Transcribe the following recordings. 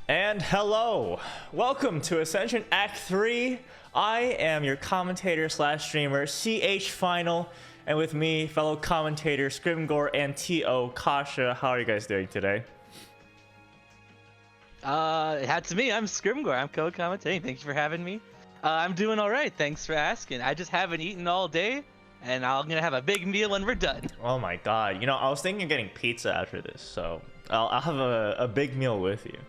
And hello, welcome to Ascension Act 3. I am your commentator slash streamer, CH Final, and with me, fellow commentator Scrimgore and TO Kasha. How are you guys doing today? That's me. I'm Scrimgore. I'm co-commentating. Thank you for having me. I'm doing all right. Thanks for asking. I just haven't eaten all day, and I'm gonna have a big meal when we're done. Oh my god, you know, I was thinking of getting pizza after this, so I'll have a big meal with you.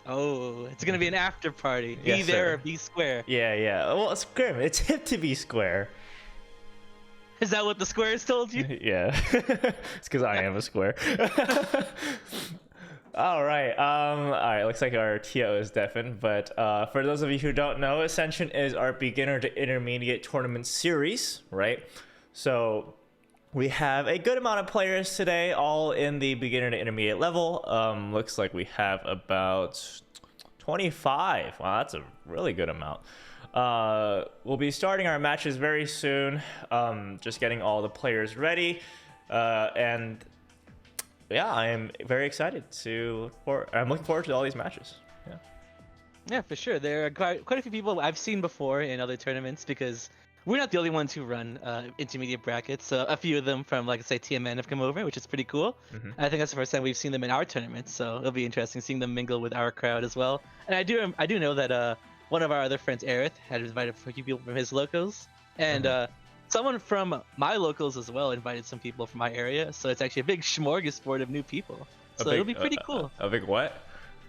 Oh, it's gonna be an after party. Be Yes, there sir. or be square. Yeah. Well, Scrim, it's hip to be square. Is that what the squares told you? Yeah, it's because I am a square. All right. Looks like our TO is deafened, but for those of you who don't know, Ascension is our beginner to intermediate tournament series, right? So we have a good amount of players today, all in the beginner to intermediate level. Looks like we have about 25. Wow, that's a really good amount. We'll be starting our matches very soon. Just getting all the players ready, and yeah, I am very excited I'm looking forward to all these matches. Yeah, for sure. There are quite a few people I've seen before in other tournaments because we're not the only ones who run intermediate brackets. A few of them from, like, say, TMN have come over, which is pretty cool. I think that's the first time we've seen them in our tournament, so it'll be interesting seeing them mingle with our crowd as well. And I do know that one of our other friends, Aerith, had invited a few people from his locals, and someone from my locals as well invited some people from my area. So it's actually a big smorgasbord of new people. So it'll be pretty cool. A big what?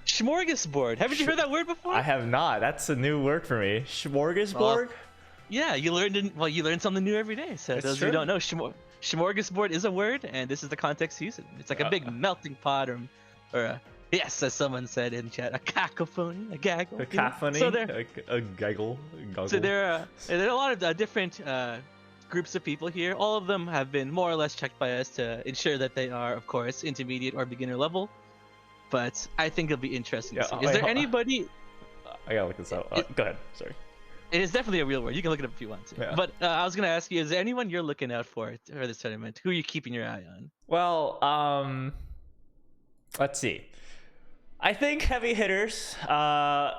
Smorgasbord. Haven't you heard that word before? I have not. That's a new word for me. Smorgasbord? Yeah, you learn something new every day. So It's those true. who don't know, smorgasbord is a word, and this is the context to use it. It's like a big melting pot, or yes, as someone said in chat, a cacophony, a gaggle. A cacophony? So there, a gaggle? so there are a lot of different groups of people here. All of them have been more or less checked by us to ensure that they are, of course, intermediate or beginner level. But I think it'll be interesting to see. Is there anybody? I gotta look this up. Go ahead. Sorry. It is definitely a real word. You can look it up if you want to. Yeah. But I was gonna ask you: is there anyone you're looking out for this tournament? Who are you keeping your eye on? Well, let's see. I think heavy hitters are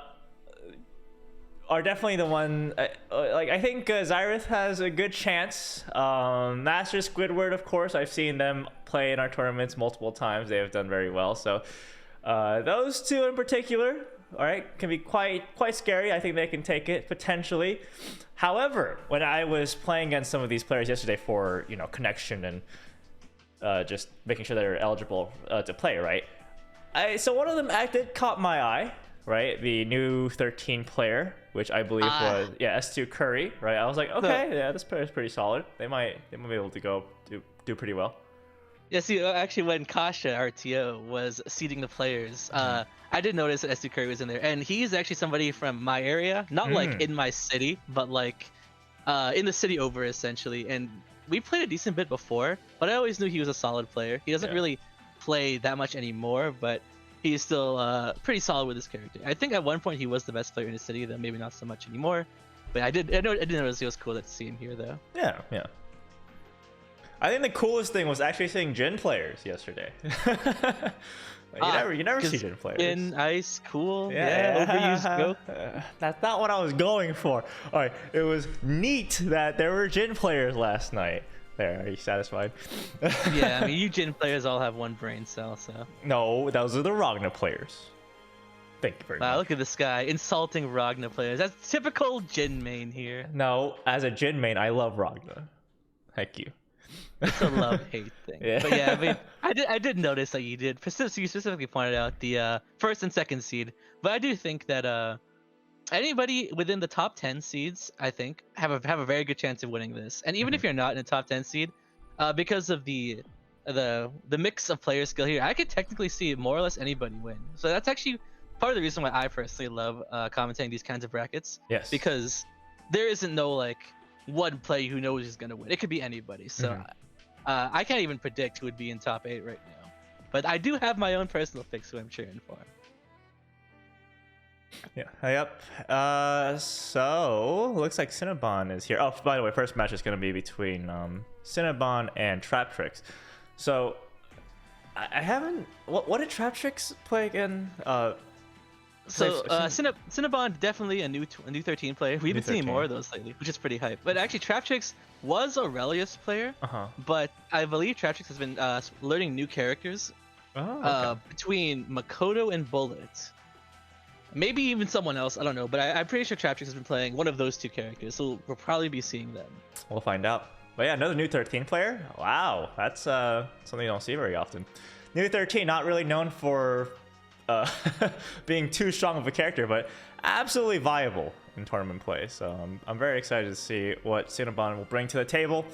definitely the one. I think Xyrith has a good chance. Master Squidward, of course, I've seen them play in our tournaments multiple times. They have done very well. So those two in particular, all right, can be quite scary. I think they can take it potentially. However, when I was playing against some of these players yesterday for connection and just making sure they're eligible to play, right? So one of them did caught my eye, right? The new 13 player, which I believe was S2 Curry, right? I was like, okay, yeah, this player is pretty solid. They might be able to do pretty well. Yeah, see, actually, when Kasha, our TO, was seeding the players, I did notice that S2 Curry was in there, and he's actually somebody from my area, not like in my city, but like in the city over, essentially. And we played a decent bit before, but I always knew he was a solid player. He doesn't really play that much anymore, but he's still pretty solid with his character. I think at one point he was the best player in the city, though maybe not so much anymore. But I did notice it was cool to see him here, though. Yeah. I think the coolest thing was actually seeing Jin players yesterday. You never see Jin players. Jin, Ice, cool. Yeah. Overused joke. That's not what I was going for. All right, it was neat that there were Jin players last night. There, are you satisfied? Yeah, I mean, you Jin players all have one brain cell, so. No, those are the Ragna players. Thank you very much. Wow, look at this guy insulting Ragna players. That's typical Jin main here. No, as a Jin main, I love Ragna. Heck you. It's a love-hate thing. Yeah. But yeah, I mean, I did notice that you specifically pointed out the first and second seed. But I do think that anybody within the top 10 seeds, I think, have a very good chance of winning this. And even if you're not in a top 10 seed, because of the mix of player skill here, I could technically see more or less anybody win. So that's actually part of the reason why I personally love commentating these kinds of brackets. Yes. Because there isn't no like one player who knows is gonna win. It could be anybody. So I can't even predict who would be in top 8 right now. But I do have my own personal picks who I'm cheering for. Yeah. Yep. So looks like Cinnabon is here. Oh, by the way, first match is going to be between Cinnabon and Trap Tricks. So I haven't. What did Trap Tricks play again? So Cinnabon definitely a new 13 player. We've been seeing more of those lately, which is pretty hype. But actually, Traptrix was Aurelius player, but I believe Traptrix has been learning new characters between Makoto and Bullet. Maybe even someone else, I don't know. But I'm pretty sure Traptrix has been playing one of those two characters, so we'll probably be seeing them. We'll find out. But yeah, another new 13 player. Wow, that's something you don't see very often. New 13, not really known for being too strong of a character, but absolutely viable in tournament play. So I'm very excited to see what Cinnabon will bring to the table.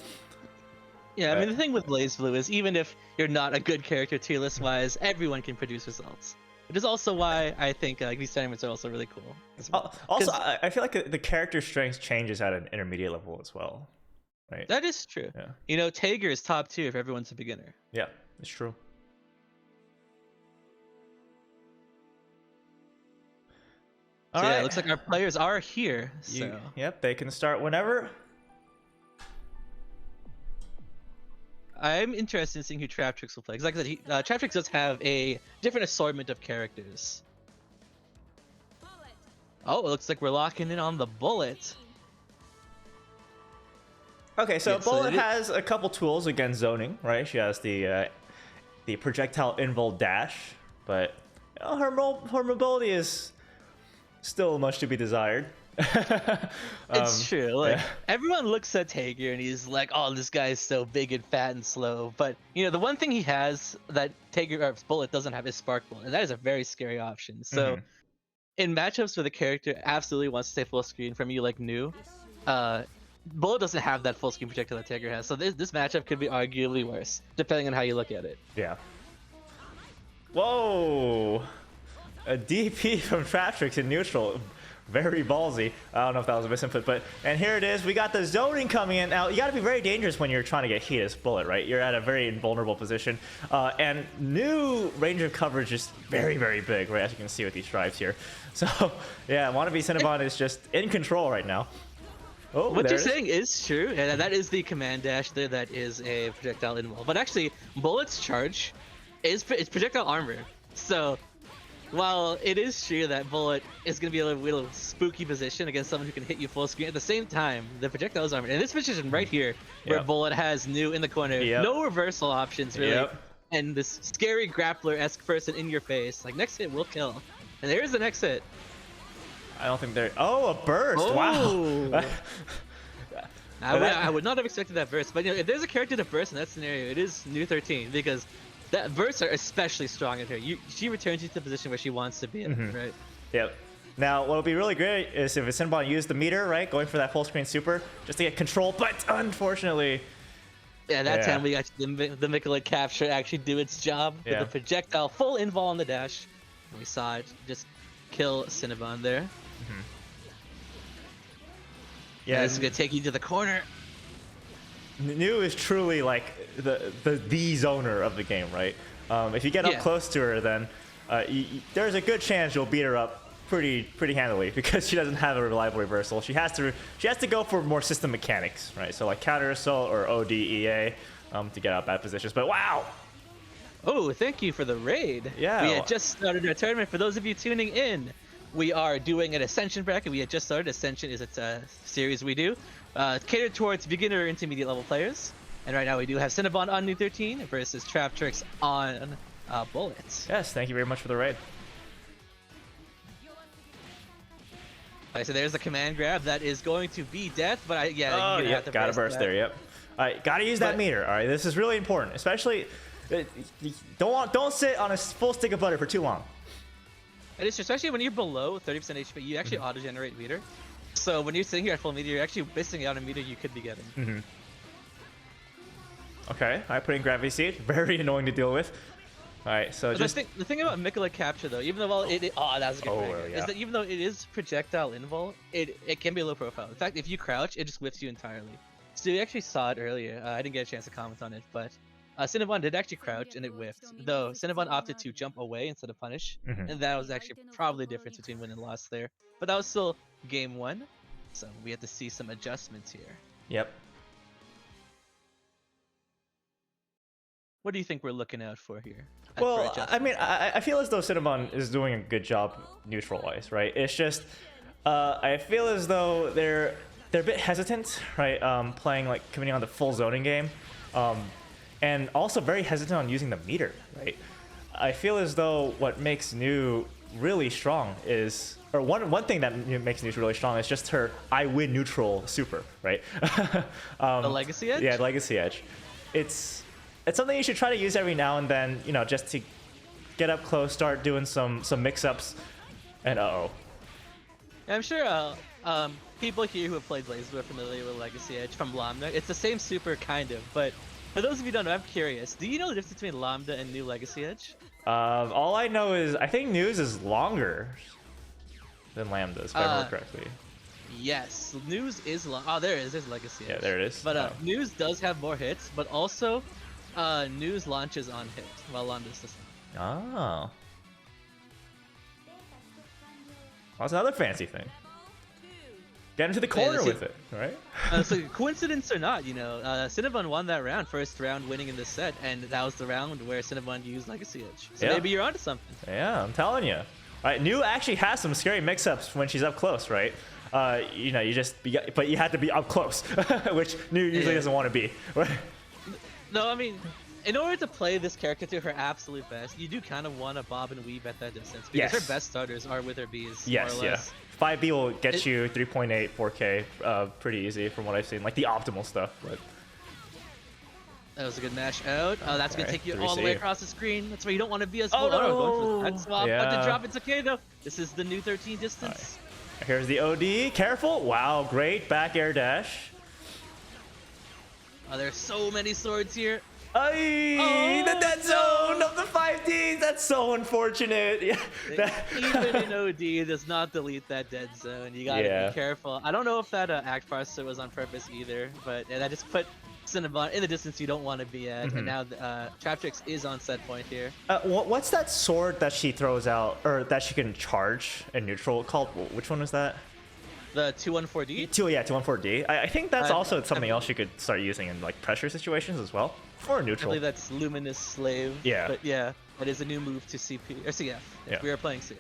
Yeah, I mean, the thing with BlazBlue is even if you're not a good character tier list wise, everyone can produce results. Which is also why I think these tournaments are also really cool. Well. Also, I feel like the character strength changes at an intermediate level as well. Right? That is true. Yeah. You know, Tager is top tier if everyone's a beginner. Yeah, it's true. So yeah, it looks like our players are here. So yep, they can start whenever. I'm interested in seeing who Traptrix will play. Because like I said, Traptrix does have a different assortment of characters. Oh, it looks like we're locking in on the Bullet. Okay, so Bullet has a couple tools against zoning, right? She has the projectile invul dash, but you know, her mobility is still much to be desired. It's true. Like everyone looks at Tager and he's like, "Oh, this guy is so big and fat and slow." But you know, the one thing he has that Tager or Bullet doesn't have is Spark Bullet, and that is a very scary option. So, in matchups where the character absolutely wants to stay full screen from you, like New, Bullet doesn't have that full screen projectile that Tager has. So this matchup could be arguably worse, depending on how you look at it. Yeah. Whoa! A DP from Traptrix in neutral. Very ballsy. I don't know if that was a misinput, and here it is. We got the zoning coming in. Now, you got to be very dangerous when you're trying to get heat as Bullet, right? You're at a very invulnerable position. And New range of coverage is very, very big, right? As you can see with these drives here. So, yeah, Wannabe Cinnabon is just in control right now. Oh, what you're saying is true, and that is the command dash there. That is a projectile invul. But actually, Bullet's charge is projectile armor. So, while it is true that Bullet is going to be a little spooky position against someone who can hit you full screen, at the same time, the projectile is armored. And this position right here, where Bullet has New in the corner, no reversal options really, and this scary grappler-esque person in your face, like next hit will kill. And there's the next hit. I don't think there. Oh, a burst! Oh. Wow. I would not have expected that burst, but you know, if there's a character to burst in that scenario, it is New 13 because that bursts are especially strong in her. She returns you to the position where she wants to be in, right? Yep. Now, what would be really great is if Cinnabon used the meter, right, going for that full screen super, just to get control, but unfortunately. Yeah, that time we got the Mikola capture actually do its job with the projectile full invul on the dash. And we saw it just kill Cinnabon there. Yeah, this is gonna take you to the corner. New is truly like the zoner of the game, right? If you get up close to her, then there's a good chance you'll beat her up pretty handily because she doesn't have a reliable reversal. She has to go for more system mechanics, right? So like counter assault or ODEA to get out bad positions. But wow! Oh, thank you for the raid. Yeah. We had just started our tournament. For those of you tuning in, we are doing an Ascension bracket. We had just started. Ascension is a series we do catered towards beginner or intermediate level players. And right now we do have Cinnabon on New 13 versus Traptrix on Bullets. Yes, thank you very much for the raid. So there's the command grab that is going to be death, but gotta burst there. Yep. All right, gotta use that meter. All right, this is really important, especially don't sit on a full stick of butter for too long. It is, especially when you're below 30% HP, you actually auto-generate meter. So when you're sitting here at full meter, you're actually missing out on meter you could be getting. Okay, I put in Gravity Seed. Very annoying to deal with. All right, so the thing about Mikola capture though, even though that was a good is that even though it is projectile invul, it can be low profile. In fact, if you crouch, it just whiffs you entirely. So you actually saw it earlier. I didn't get a chance to comment on it, but Cinnabon did actually crouch and it whiffed. Though Cinnabon opted to jump away instead of punish, and that was actually probably the difference between win and loss there. But that was still game one, so we had to see some adjustments here. Yep. What do you think we're looking out for here? for Well, I adjustment. mean, I feel as though Cinnabon is doing a good job neutral-wise, right? It's just, I feel as though they're a bit hesitant, right? Playing like committing on the full zoning game, and also very hesitant on using the meter, right? I feel as though what makes New really strong is, or one thing that makes New really strong is just her I win neutral super, right? The Legacy Edge? Yeah, Legacy Edge. It's something you should try to use every now and then, you know, just to get up close, start doing some mix-ups, and I'm sure people here who have played Blazblue are familiar with Legacy Edge from Lambda. It's the same super, kind of, but for those of you who don't know, I'm curious. Do you know the difference between Lambda and New Legacy Edge? all I know is I think News is longer than Lambda, if I remember correctly. Yes, News is oh, there's Legacy Edge. Yeah, there it is. But News does have more hits, but also News launches on hit, while Lambda's doesn't. Oh. That's another fancy thing. Get into the corner with it, right? So coincidence or not, you know, Cinnabon won that round, first round winning in this set, and that was the round where Cinnabon used Legacy Edge. So maybe you're onto something. Yeah, I'm telling you. Right, New actually has some scary mix-ups when she's up close, right? You know, but you have to be up close, which New usually doesn't want to be. Right? No, I mean, in order to play this character to her absolute best, you do kind of want to bob and weave at that distance, because her best starters are with her Bs, more or less. 5B will get you 3.8, 4K pretty easy from what I've seen, like the optimal stuff. But that was a good mash out. That's going to take you all the way across the screen. That's where you don't want to be as well. Going for the head swap, but the drop, it's okay though. This is the new 13 distance. Right. Here's the OD, careful. Wow, great back air dash. There's so many swords here. The dead zone of the 5Ds. That's so unfortunate. Yeah, even in OD does not delete that dead zone. You gotta be careful. I don't know if that Act Farsa was on purpose either, but that just put Cinnabon in the distance you don't want to be at. And now Traptrix is on set point here. What's that sword that she throws out, or that she can charge in neutral called? Which one is that? The 214D? 214D. I think that's also something else you could start using in like pressure situations as well. Or neutral. I believe that's Luminous Slave. Yeah. But yeah, that is a new move to CP or CF. If we are playing CF.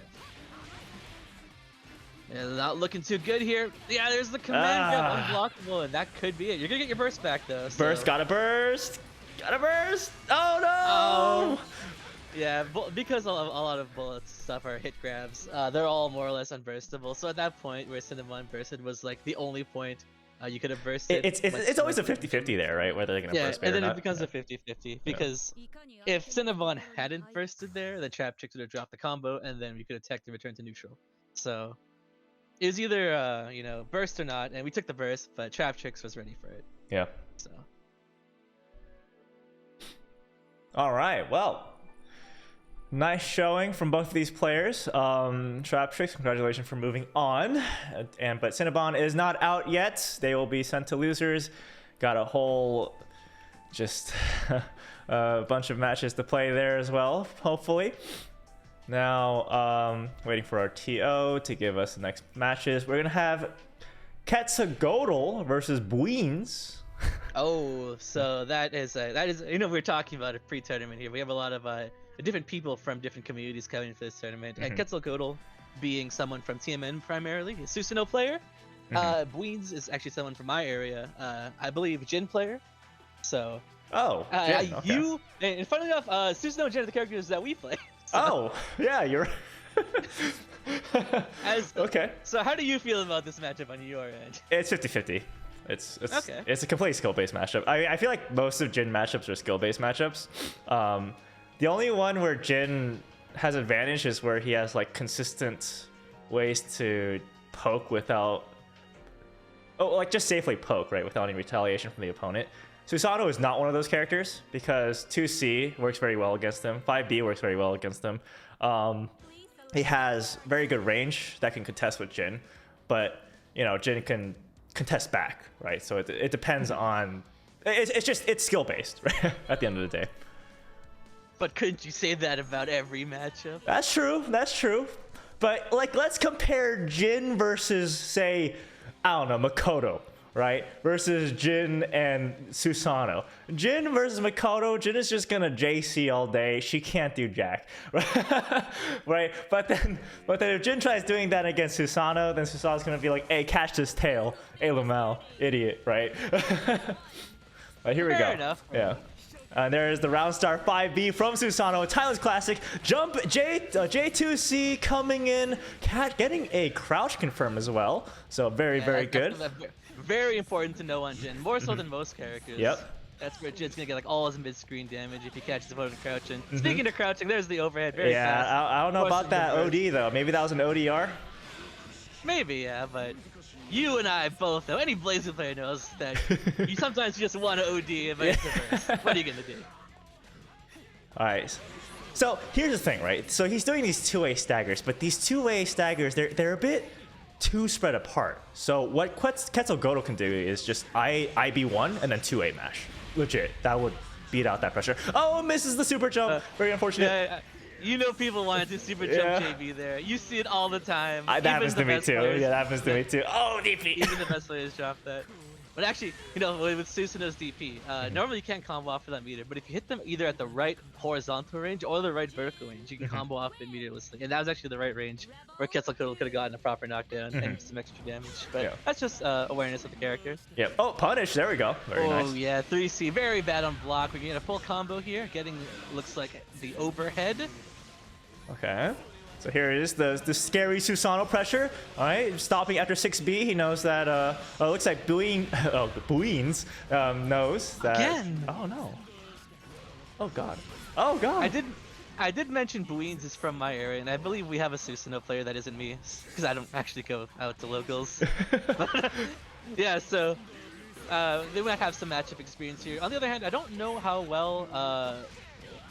And not looking too good here. Yeah, there's the command jump, unblockable, and that could be it. You're gonna get your burst back though. So. Burst, gotta burst! Gotta burst! Oh no! Oh. Yeah, because a lot of bullets stuff are hit grabs, they're all more or less unburstable. So at that point where Cinnamon bursted was like the only point you could have bursted. It's always a 50-50 there, right? Whether they're gonna burst and then or not. it becomes a 50-50 because if Cinnabon hadn't bursted there, then Traptrix would have dropped the combo, and then we could have teched and returned to neutral. So it was either you know, burst or not, and we took the burst, but Traptrix was ready for it. Yeah. So. All right. Well. Nice showing from both of these players. Traptrix, congratulations for moving on. But Cinnabon is not out yet. They will be sent to losers. Got a whole just a bunch of matches to play there as well, hopefully. Now, waiting for our TO to give us the next matches. We're going to have Quetzalcoatl versus Buins. Oh, so that is you know, we're talking about a pre-tournament here. We have a lot of different people from different communities coming for this tournament. And Quetzalcoatl being someone from TMN primarily, a Susanoo player. Buins is actually someone from my area. I believe Jin player. So. Oh. Jin, okay. You and funny enough, Susanoo and Jin are the characters that we play. So. Oh, yeah, you're. Okay. So how do you feel about this matchup on your end? It's 50-50. It's a complete skill-based matchup. I feel like most of Jin matchups are skill-based matchups. The only one where Jin has advantage is where he has like consistent ways to poke without, like just safely poke, right, without any retaliation from the opponent. Susanoo is not one of those characters because 2C works very well against him. 5B works very well against him. He has very good range that can contest with Jin, but you know, Jin can contest back, right? So it depends on, it's skill based, right? At the end of the day. But couldn't you say that about every matchup? That's true. But like, let's compare Jin versus, say, I don't know, Makoto, right? Versus Jin and Susanoo. Jin versus Makoto. Jin is just gonna JC all day. She can't do jack, right? But then if Jin tries doing that against Susanoo, then Susanoo's gonna be like, "Hey, catch this tail, hey Lamel, idiot," right? But here we go. Fair enough. Yeah. There's the Round Star 5B from Susanoo, Thailand's classic. Jump J2C coming in, getting a crouch confirm as well. So very good. Very important to know on Jin, more so than most characters. Yep. That's where Jin's gonna get like all his mid-screen damage if he catches the opponent crouching. Speaking of crouching, there's the overhead. Very fast. I don't know about that OD though. Maybe that was an ODR. Maybe, yeah, but you and I both know, any Blazing player knows that you sometimes just want to OD and vice versa. What are you gonna do? Alright. So here's the thing, right? So he's doing these two-way staggers, but these two-way staggers, they're a bit too spread apart. So what Quetzalcoatl can do is just IB1 and then 2A mash. Legit. That would beat out that pressure. Oh, misses the super jump. Very unfortunate. Yeah, you know people wanted to super jump JB there. You see it all the time. That happens to me too. Yeah, that happens to me too. Oh, DP. Even the best players drop that. But actually, you know, with Susanoo's DP, normally you can't combo off for that meter, but if you hit them either at the right horizontal range or the right vertical range, you can combo off immediately. And that was actually the right range where Quetzalcoatl could have gotten a proper knockdown and some extra damage. But that's just awareness of the character. Yep. Oh, punish. There we go. Very nice. Oh, yeah. 3C. Very bad on block. We can get a full combo here. Getting, looks like, the overhead. Okay. So here it is, the scary Susanoo pressure. All right, stopping after 6B. He knows that. It looks like Buins knows that. Again. Oh no. Oh god. Oh god. I did mention Buins is from my area, and I believe we have a Susanoo player that isn't me, because I don't actually go out to locals. But, yeah, so they might have some matchup experience here. On the other hand, I don't know how well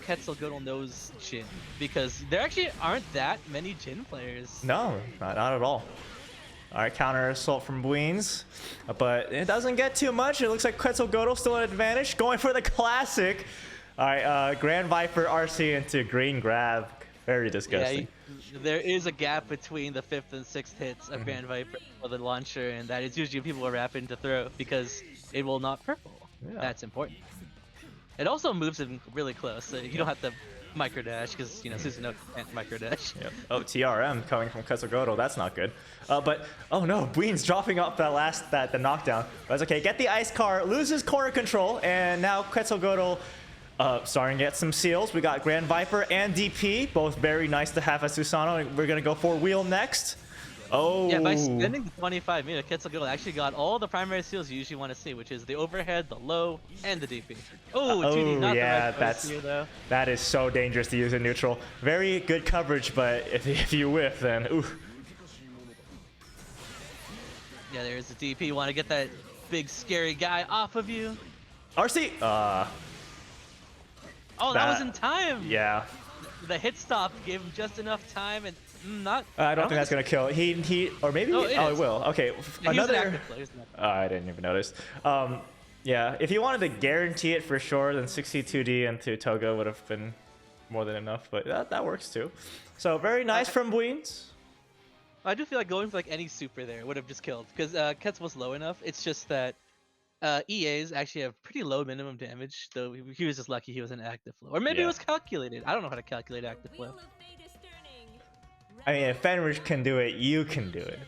Quetzalcoatl knows Jin, because there actually aren't that many Jin players. No, not at all. All right, counter assault from Buins, but it doesn't get too much. It looks like Quetzalcoatl still an advantage, going for the classic. All right, Grand Viper RC into green grab. Very disgusting. Yeah, there is a gap between the 5th and 6th hits of Grand Viper for the launcher, and that is usually people are rapid to throw because it will not purple. Yeah. That's important. It also moves him really close, so you don't have to micro dash because, you know, Susanoo can't micro dash. Yep. Oh, TRM coming from Quetzalcoatl. That's not good. But oh no, Buins dropping off the knockdown. That's okay. Get the ice car, loses corner control, and now Quetzalcoatl starting to get some seals. We got Grand Viper and DP, both very nice to have as Susanoo. We're gonna go for wheel next. Oh. Yeah, by spending the 25 meter, Quetzalcoatl actually got all the primary seals you usually want to see, which is the overhead, the low, and the DP. Oh, 2D, not yeah, the right here, though. That is so dangerous to use in neutral. Very good coverage, but if you whiff, then ooh. Yeah, there's the DP. You want to get that big scary guy off of you. RC. Oh, that was in time. Yeah. The hit stop gave him just enough time, and not. I don't think that's gonna kill. He or maybe. Oh, it will. Okay. Yeah, another. I didn't even notice. Yeah. If you wanted to guarantee it for sure, then 62D into Toga would have been more than enough. But that works too. So very nice from Buins. I do feel like going for like any super there would have just killed because Ketz was low enough. It's just that EAs actually have pretty low minimum damage, though he was just lucky he was in active flow. Or maybe it was calculated. I don't know how to calculate active flow. I mean, if Fenrir can do it, you can do it.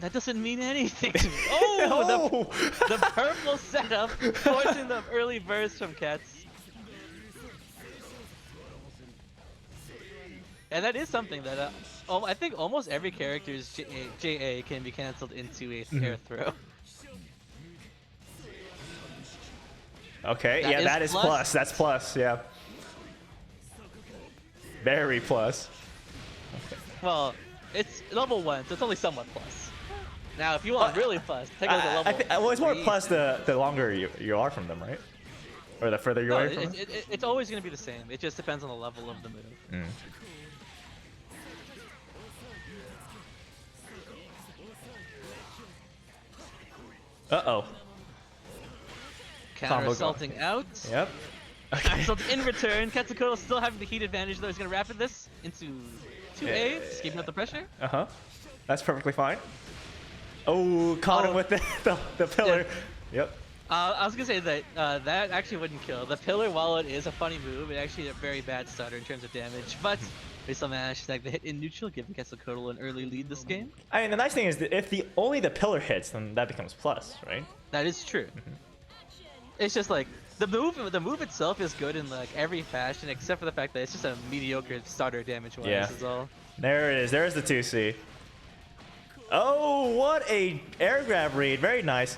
That doesn't mean anything to me. Oh, the purple setup, forcing the early burst from Ketz. And that is something that I think almost every character's JA can be cancelled into a air throw. Okay, that is plus. That's plus, yeah. Very plus. Okay. Well, it's level 1, so it's only somewhat plus. Now, if you want really plus, take a look at level well, it's more plus the longer you are from them, right? Or the further you are from them? It's always going to be the same. It just depends on the level of the move. Uh-oh. Counter assaulting out. Yep. Okay. Assault in return. Quetzalcoatl still having the heat advantage, though. He's going to rapid this into 2A, just keeping up the pressure. That's perfectly fine. Oh, caught him with the pillar. Yep. I was gonna say that that actually wouldn't kill. The pillar, while it is a funny move, it actually a very bad starter in terms of damage. But they still managed to the hit in neutral, giving Quetzalcoatl an early lead this game. I mean, the nice thing is that if only the pillar hits, then that becomes plus, right? That is true. It's just like the move itself is good in like every fashion, except for the fact that it's just a mediocre starter damage wise. Yeah. Is all. There it is. There's the 2C. Oh, what a air grab read. Very nice.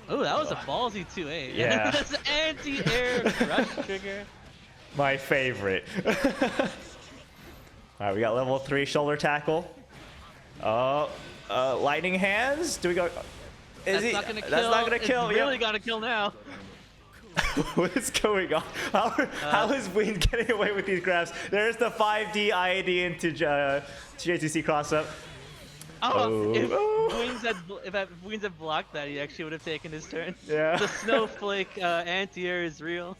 Oh, that was a ballsy 2A. Yeah. That's anti-air crush trigger. My favorite. Alright, we got level 3 shoulder tackle. Lightning hands. Do we go? That's not gonna kill. That's not gonna kill. It's really gotta kill now. What is going on? How is Ween getting away with these grabs? There's the 5D IAD into J2C cross up. If Weens had blocked that, he actually would have taken his turn. Yeah. The snowflake anti-air is real.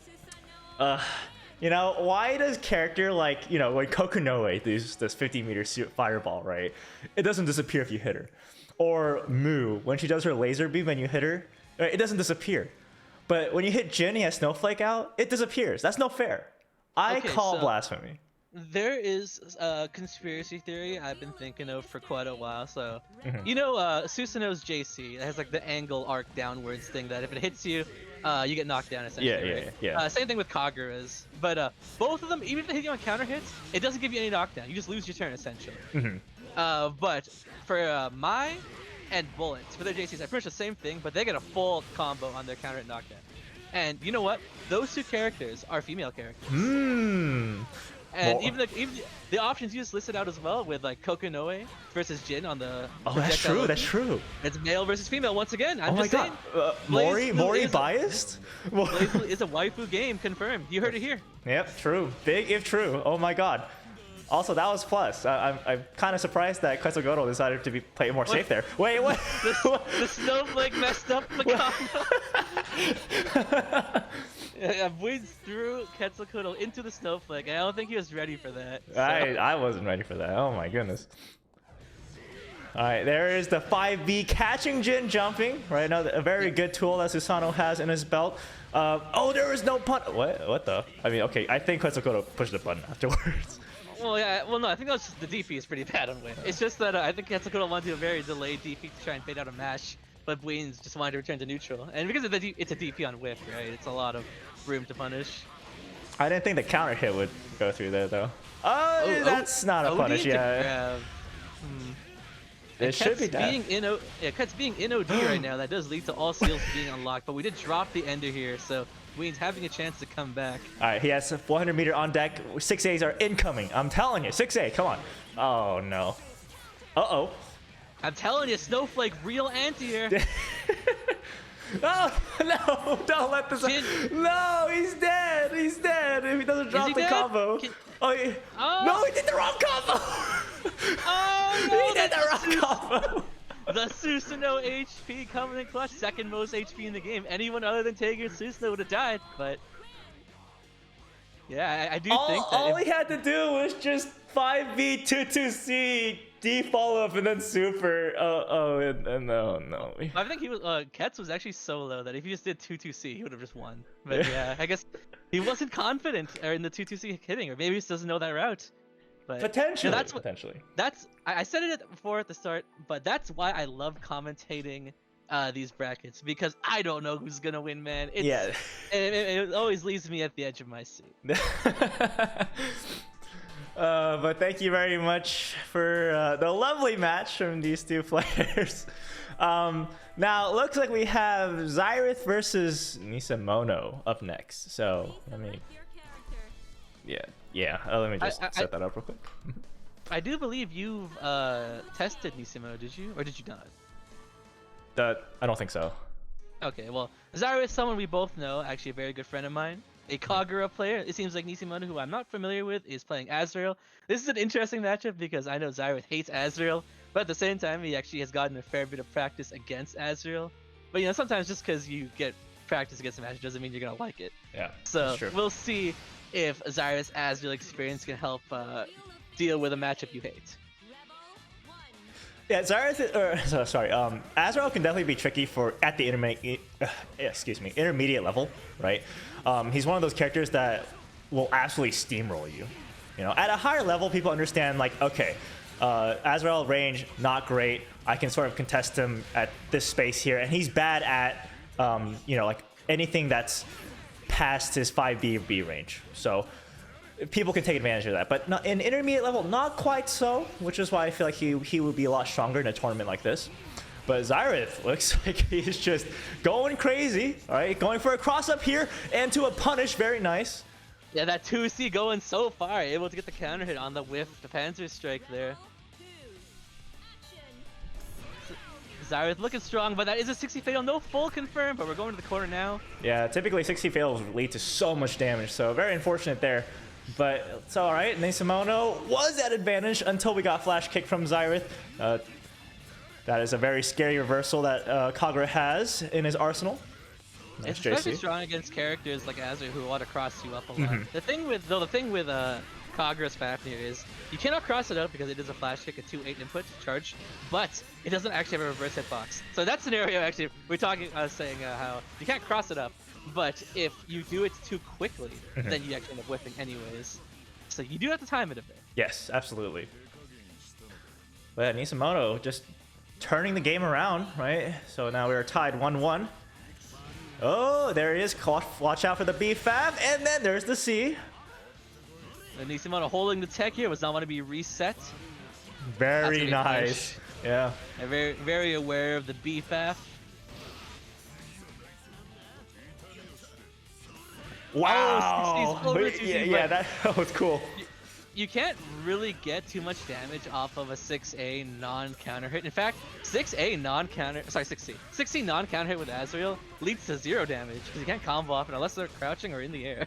You know, why does character like, you know, like Kokonoe, this 50-meter fireball, right? It doesn't disappear if you hit her. Or Moo, when she does her laser beam and you hit her, it doesn't disappear. But when you hit Jin, he has Snowflake out, it disappears. That's no fair. I call blasphemy. There is a conspiracy theory I've been thinking of for quite a while. So, you know, Susanoo's JC, it has like the angle arc downwards thing that if it hits you, you get knocked down essentially. Yeah. Same thing with Kagura's. But both of them, even if they hit you on counter hits, it doesn't give you any knockdown. You just lose your turn essentially. But for Mai and Bullets, for their JCs, I pretty much the same thing, but they get a full combo on their counter hit knockdown. And you know what? Those two characters are female characters. And even the options you just listed out as well with like Kokonoe versus Jin on the that's true. That's true. It's male versus female once again. I'm just saying. Mori biased? BlazBlue is a waifu game, confirmed. You heard it here. Yep, true. Big if true. Oh my god. Also, that was plus. I'm kind of surprised that Quetzalcoatl decided to play more safe there. Wait, what? The snowflake messed up the combo. Weeds threw Quetzalcoatl into the snowflake, and I don't think he was ready for that. So. I wasn't ready for that. Oh my goodness. Alright, there is the 5B catching Jin jumping. Right now, a very good tool that Susanoo has in his belt. Oh, there is no pun. What the? I mean, okay, I think Quetzalcoatl pushed the button afterwards. Well, yeah, well, no, I think that was just the DP is pretty bad on Win. It's just that I think Quetzalcoatl wanted to do a very delayed DP to try and fade out a mash, but Wayne's just wanted to return to neutral. And because it's a DP on whiff, right? It's a lot of room to punish. I didn't think the counter hit would go through there, though. That's not a punish, yeah. It should be done. Cuts being in OD right now, that does lead to all seals being unlocked, but we did drop the ender here, so Wayne's having a chance to come back. Alright, he has 400 meter on deck. 6As are incoming. I'm telling you, 6A, come on. Oh no. Uh-oh. I'm telling you, Snowflake, real anti-air. Oh, no, don't let this No, he's dead. He's dead if he doesn't drop the combo. No, he did the wrong combo. Oh, no, he did the wrong combo. The Susanoo HP coming in clutch, second most HP in the game. Anyone other than Tager and Susanoo would have died, but yeah, I do think that all he had to do was just 5B 2-2C D follow up and then super. No. I think he was Ketz was actually so low that if he just did 2-2C, he would have just won. But yeah, I guess he wasn't confident in the 2-2C hitting, or maybe he just doesn't know that route. But potentially, I said it before at the start, but that's why I love commentating these brackets, because I don't know who's gonna win, man. It always leaves me at the edge of my seat. But thank you very much for the lovely match from these two players. Now it looks like we have Xyrith versus Nisamono up next. So let me let me just set that up real quick. I do believe you've tested Nisamono, did you, or did you not? I don't think so. Okay, well, Xyrith is someone we both know, actually a very good friend of mine. A Kagura player. It seems like Nisamono, who I'm not familiar with, is playing Azrael. This is an interesting matchup because I know Xyrith hates Azrael, but at the same time, he actually has gotten a fair bit of practice against Azrael. But you know, sometimes just because you get practice against a match doesn't mean you're gonna like it. Yeah. So we'll see if Xyrith's Azrael experience can help deal with a matchup you hate. Yeah, Zareth, sorry, Azrael can definitely be tricky for at the intermediate level, right? He's one of those characters that will absolutely steamroll you. You know, at a higher level, people understand like, okay, Azrael range not great. I can sort of contest him at this space here, and he's bad at, you know, like anything that's past his 5B or B range. So people can take advantage of that, but not, in intermediate level, not quite so, which is why I feel like he would be a lot stronger in a tournament like this. But Zareth looks like he's just going crazy, all right? Going for a cross up here and to a punish, very nice. Yeah, that 2C going so far, able to get the counter hit on the whiff, the Panzer Strike there. Zareth looking strong, but that is a 60 fatal, no full confirm, but we're going to the corner now. Yeah, typically 60 fails lead to so much damage, so very unfortunate there. But it's all right. Nisimono was at advantage until we got flash kick from Zareth. That is a very scary reversal that Kagura has in his arsenal. Nice, it's especially strong against characters like Azure who want to cross you up a lot. The thing with Kagura's Fafnir is you cannot cross it out because it is a flash kick, a 2-8 input charge, but it doesn't actually have a reverse hitbox. So that scenario actually, we're talking, saying how you can't cross it up, but if you do it too quickly, then you actually end up whiffing anyways. So you do have to time it a bit. Yes, absolutely. But Nisimono just turning the game around, right? So now we are tied 1-1. Oh, there he is. Watch out for the B-Fab, and then there's the C. And Nisimono holding the tech here was not want to be reset. Very nice. Yeah. And very, very aware of the B-Fab. Wow. Oh, yeah, that was cool. You can't really get too much damage off of a 6A non-counter hit. In fact, 6A non-counter, sorry, 6C. 6C non-counter hit with Azrael leads to 0 damage because you can't combo off it unless they're crouching or in the air.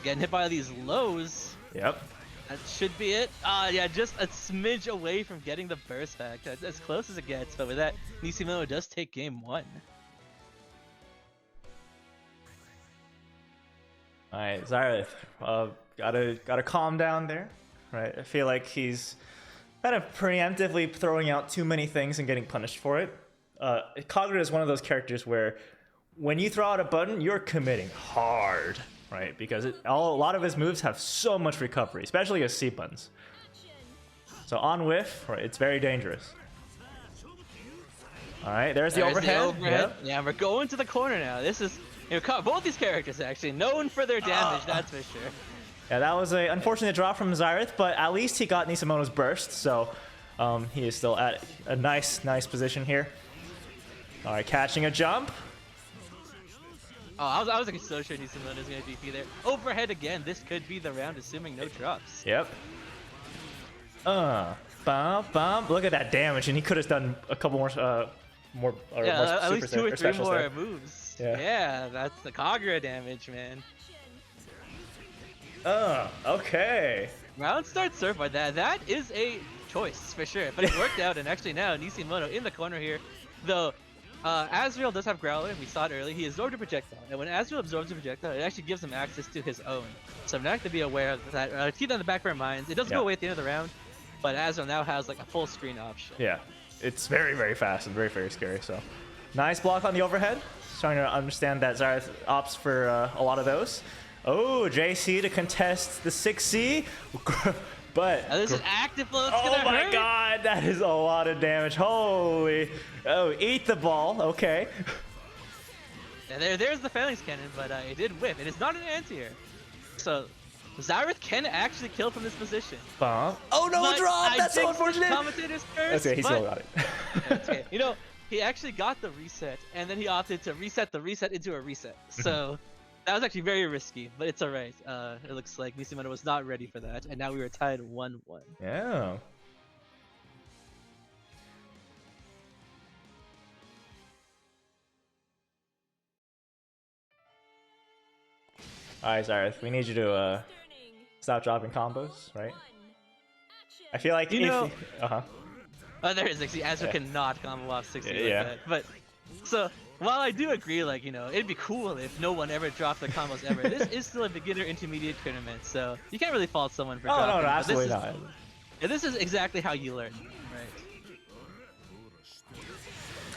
Getting hit by these lows. Yep. That should be it. Yeah, just a smidge away from getting the burst back. That's as close as it gets, but with that, Nisimono does take game 1. All right, Zareth, gotta calm down there, right? I feel like he's kind of preemptively throwing out too many things and getting punished for it. Kagura is one of those characters where when you throw out a button, you're committing hard, right? Because a lot of his moves have so much recovery, especially his C buttons. So on whiff, right, it's very dangerous. All right, there's the overhead. Yep. Yeah, we're going to the corner now. This is, you know, both these characters actually known for their damage, that's for sure. Yeah, that was an unfortunate drop from Zareth, but at least he got Nisimono's burst, so he is still at a nice position here. All right, catching a jump. Oh, I was like so sure Nisimono was going to DP there. Overhead again, this could be the round, assuming no drops. Yep. Bump. Look at that damage, and he could have done a couple more at least 2 or 3 more there. moves. Yeah. Yeah, that's the Kagura damage, man. Okay. Round start surfboard. That is a choice for sure, but it worked out, and actually now Nisimono in the corner here, though. Azrael does have Growler, we saw it earlier. He absorbed a projectile, and when Azrael absorbs a projectile, it actually gives him access to his own. So I'm not to be aware of that. Keep that in the back of our minds. It does go away at the end of the round, but Azrael now has like a full screen option. Yeah, it's very fast and very scary. So nice block on the overhead. Starting to understand that Zareth opts for a lot of those. Oh, JC to contest the 6C. But this is active flow. Oh my god, that is a lot of damage. Holy. Oh, eat the ball. Okay. Yeah, there's the phalanx cannon, but it did whip. It is not an anti-air. So Zareth can actually kill from this position. Oh no, but drop! That's so unfortunate. Commentators first. Okay, he still got it. That's okay. You know, he actually got the reset, and then he opted to reset the reset into a reset. So that was actually very risky, but it's alright. It looks like Nisimono was not ready for that, and now we were tied 1-1. Yeah. Alright, Zareth, we need you to stop dropping combos, right? I feel like Oh, there is actually Azure cannot combo off 60 like that. But so while I do agree, like, you know, it'd be cool if no one ever dropped their combos ever. This is still a beginner intermediate tournament, so you can't really fault someone for Oh dropping. no, but absolutely not. Yeah, this is exactly how you learn, right?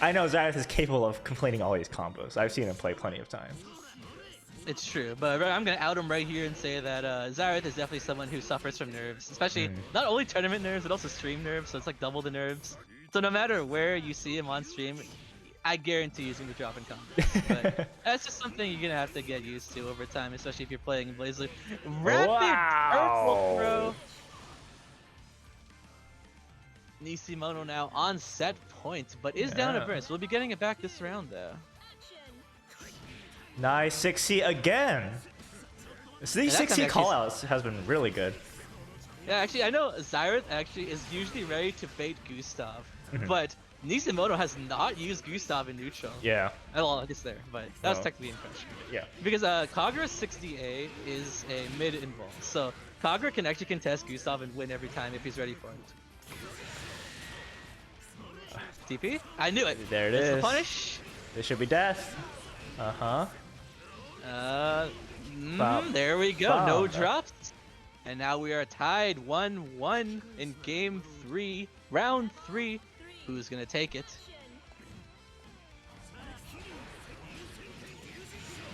I know Xyrath is capable of completing all these combos. I've seen him play plenty of times. It's true, but I'm gonna out him right here and say that Xyrath is definitely someone who suffers from nerves, especially not only tournament nerves, but also stream nerves. So it's like double the nerves. So no matter where you see him on stream, I guarantee he's gonna be dropping combos. But that's just something you're gonna have to get used to over time, especially if you're playing Blazer. Rapid purple throw. Nisimono now on set point, but is down a burst. We'll be getting it back this round though. Nice 6C again. So these 6C callouts has been really good. Yeah, actually, I know Xyrath actually is usually ready to bait Gustav, but Nisimono has not used Gustav in neutral. Yeah. Well, it's there, but that was technically impression. Yeah. Because Kagura's 60A is a mid invul, so Kagura can actually contest Gustav and win every time if he's ready for it. TP? I knew it. There it That's is. The punish. This should be death. There we go. No drops. And now we are tied 1-1 in game 3, round 3. Who's gonna take it?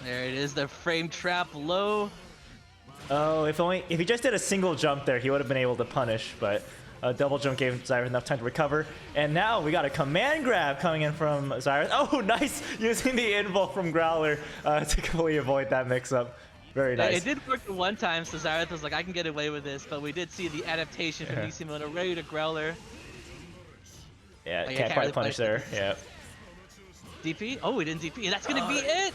There it is, the frame trap low. Oh, if he just did a single jump there, he would have been able to punish, but a double jump gave Xyrath enough time to recover. And now we got a command grab coming in from Xyrath. Oh, nice! Using the invul from Growler to completely avoid that mix-up. Very nice. It did work one time, so Xyrath was like, I can get away with this, but we did see the adaptation from Nisimono ready to Growler. Yeah, can't quite punish there. Yeah. DP? Oh, we didn't DP. That's gonna be it!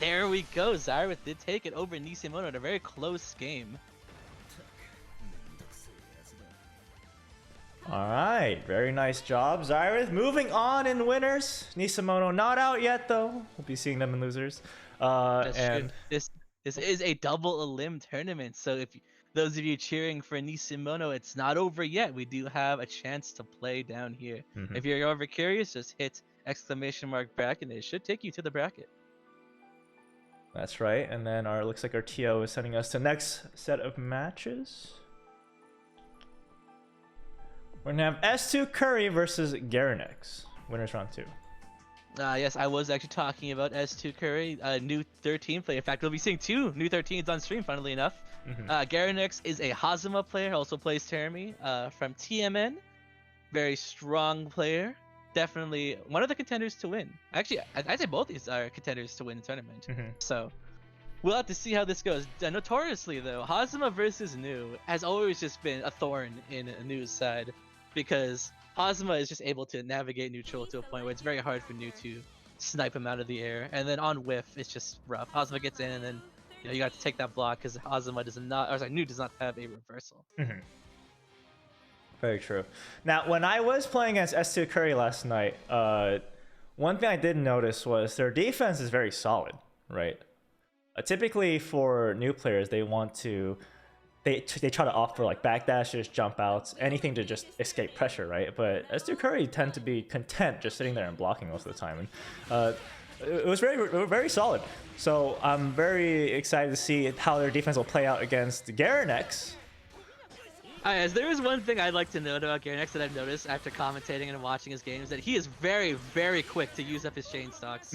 There we go. Xyrath did take it over Nisimono in a very close game. Alright, very nice job, Xyrath. Moving on in winners. Nisimono not out yet, though. We'll be seeing them in losers. This is a double elim tournament, so if those of you cheering for Nisimono, it's not over yet. We do have a chance to play down here. If you're ever curious, just hit !bracket and it should take you to the bracket. That's right, and then looks like our TO is sending us to next set of matches. We're gonna have S2 Curry versus Garanex. Winners round 2. Yes, I was actually talking about S2 Curry, new 13 player. In fact, we'll be seeing 2 new 13s on stream, funnily enough. Garanex is a Hazama player, also plays Terami from TMN. Very strong player. Definitely one of the contenders to win. Actually, I'd say both these are contenders to win the tournament. So we'll have to see how this goes. Notoriously, though, Hazama versus Nu has always just been a thorn in Nu's side because Hazama is just able to navigate neutral to a point where it's very hard for Nu to snipe him out of the air. And then on whiff, it's just rough. Hazama gets in, and then you got to take that block because Hazama does not, or sorry, Nu does not have a reversal. Very true. Now, when I was playing against S2 Curry last night, one thing I did notice was their defense is very solid, right? Typically for new players, they want to they try to opt for like backdashes, jump outs, anything to just escape pressure, right? But S2 Curry tend to be content just sitting there and blocking most of the time, and it was very solid. So I'm very excited to see how their defense will play out against Garanex. As there is one thing I'd like to note about Garanex that I've noticed after commentating and watching his games, that he is very, very quick to use up his chain stocks.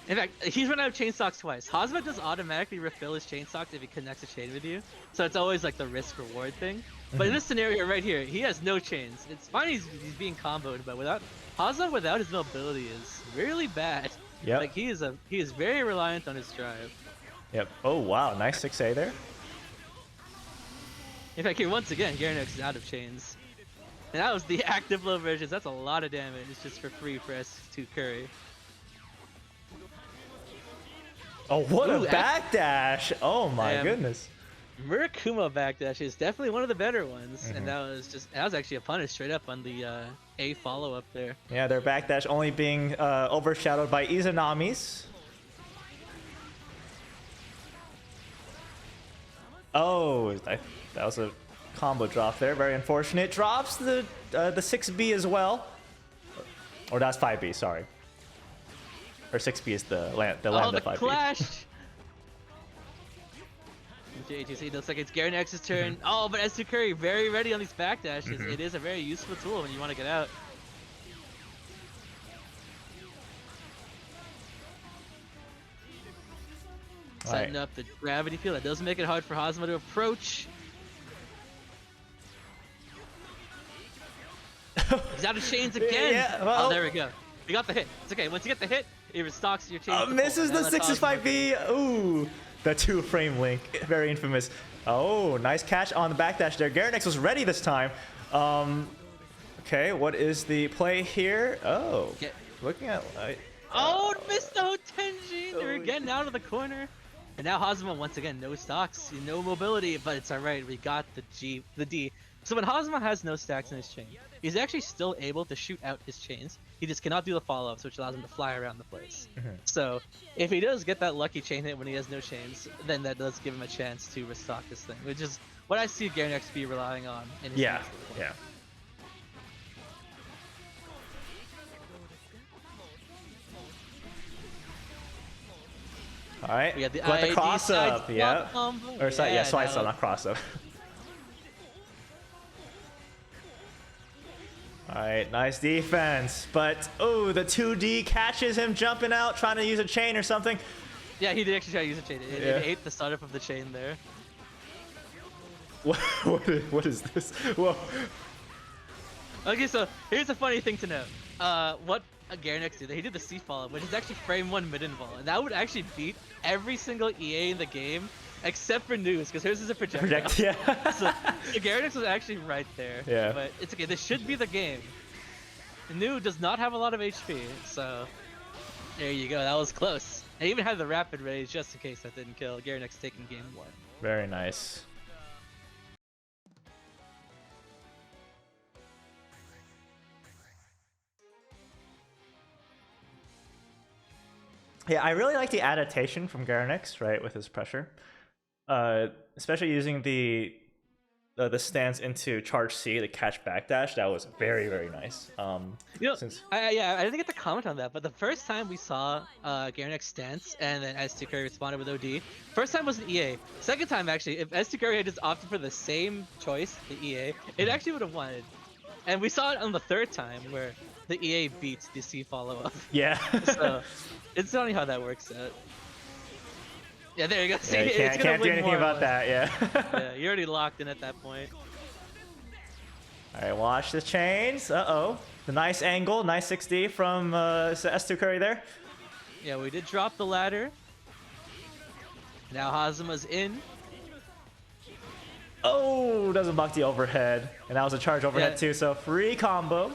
In fact, he's run out of chain stocks twice. Hazama does automatically refill his chain stocks if he connects a chain with you, so it's always like the risk-reward thing. But in this scenario right here, he has no chains. It's fine he's being comboed, but Hazama without his mobility is really bad. Yep. Like he is very reliant on his drive. Yep. Oh wow, nice 6A there. In fact, here once again, Garanex is out of chains. And that was the active low versions. That's a lot of damage. It's just for free for S2 Curry. Oh, what a backdash! Oh my goodness. Murakumo backdash is definitely one of the better ones, and that was actually a punish straight up on the A follow up there. Yeah, their backdash only being overshadowed by Izanami's. Oh, that was a combo drop there. Very unfortunate. Drops the 6B as well. Or that's 5B, sorry. Or 6B is the Lambda Oh, the 5B. clash! JTC looks like it's Garen X's turn. Oh, but S2 Curry very ready on these backdashes. It is a very useful tool when you want to get out. Setting up the gravity field. That does make it hard for Hazama to approach. He's out of chains again. Yeah, well, oh, there we go. We got the hit. It's okay. Once you get the hit, it restocks your chains. Misses the 65B. Ooh, the 2-frame link. Very infamous. Oh, nice catch on the backdash there. Garen X was ready this time. Okay, what is the play here? Oh, looking at... oh, missed the Hotenji. They're getting out of the corner. And now Hazama, once again, no stocks, no mobility, but it's alright. We got the D. So when Hazama has no stacks in his chain, he's actually still able to shoot out his chains. He just cannot do the follow-ups, which allows him to fly around the place. So if he does get that lucky chain hit when he has no chains, then that does give him a chance to restock this thing, which is what I see Garen X be relying on in his yeah. All right, we got the cross up, yeah. Or sorry, yeah, slice up, not cross up. All right, nice defense, but oh, the 2D catches him jumping out, trying to use a chain or something. Yeah, he did actually try to use a chain. It ate the startup of the chain there. What is this? Whoa. Okay, so here's a funny thing to note. What Garen X did, he did the C follow-up, which is actually frame 1 mid invul, and that would actually beat every single EA in the game except for News, because hers is a projectile. Yeah. So Garen X was actually right there. Yeah. But it's okay. This should be the game. New does not have a lot of HP, so there you go. That was close. I even had the rapid raise just in case that didn't kill. Garen X taking game 1. Very nice. Yeah, I really like the adaptation from Garen X, right, with his pressure. Especially using the stance into charge C, the catch backdash. That was very, very nice. You know, I didn't get to comment on that, but the first time we saw Garen X stance and then S2 Curry responded with OD, first time was an EA. Second time, actually, if S2 Curry had just opted for the same choice, the EA, it actually would have won. And we saw it on the third time where the EA beats the C follow-up. Yeah. So it's funny how that works out. Yeah, there you go. See, yeah, can't do anything about that, yeah. Yeah, you're already locked in at that point. Alright, watch the chains. Uh-oh. The nice angle, nice 6D from S2 Curry there. Yeah, we did drop the ladder. Now Hazama's in. Oh, doesn't block the overhead. And that was a charge overhead too, so free combo.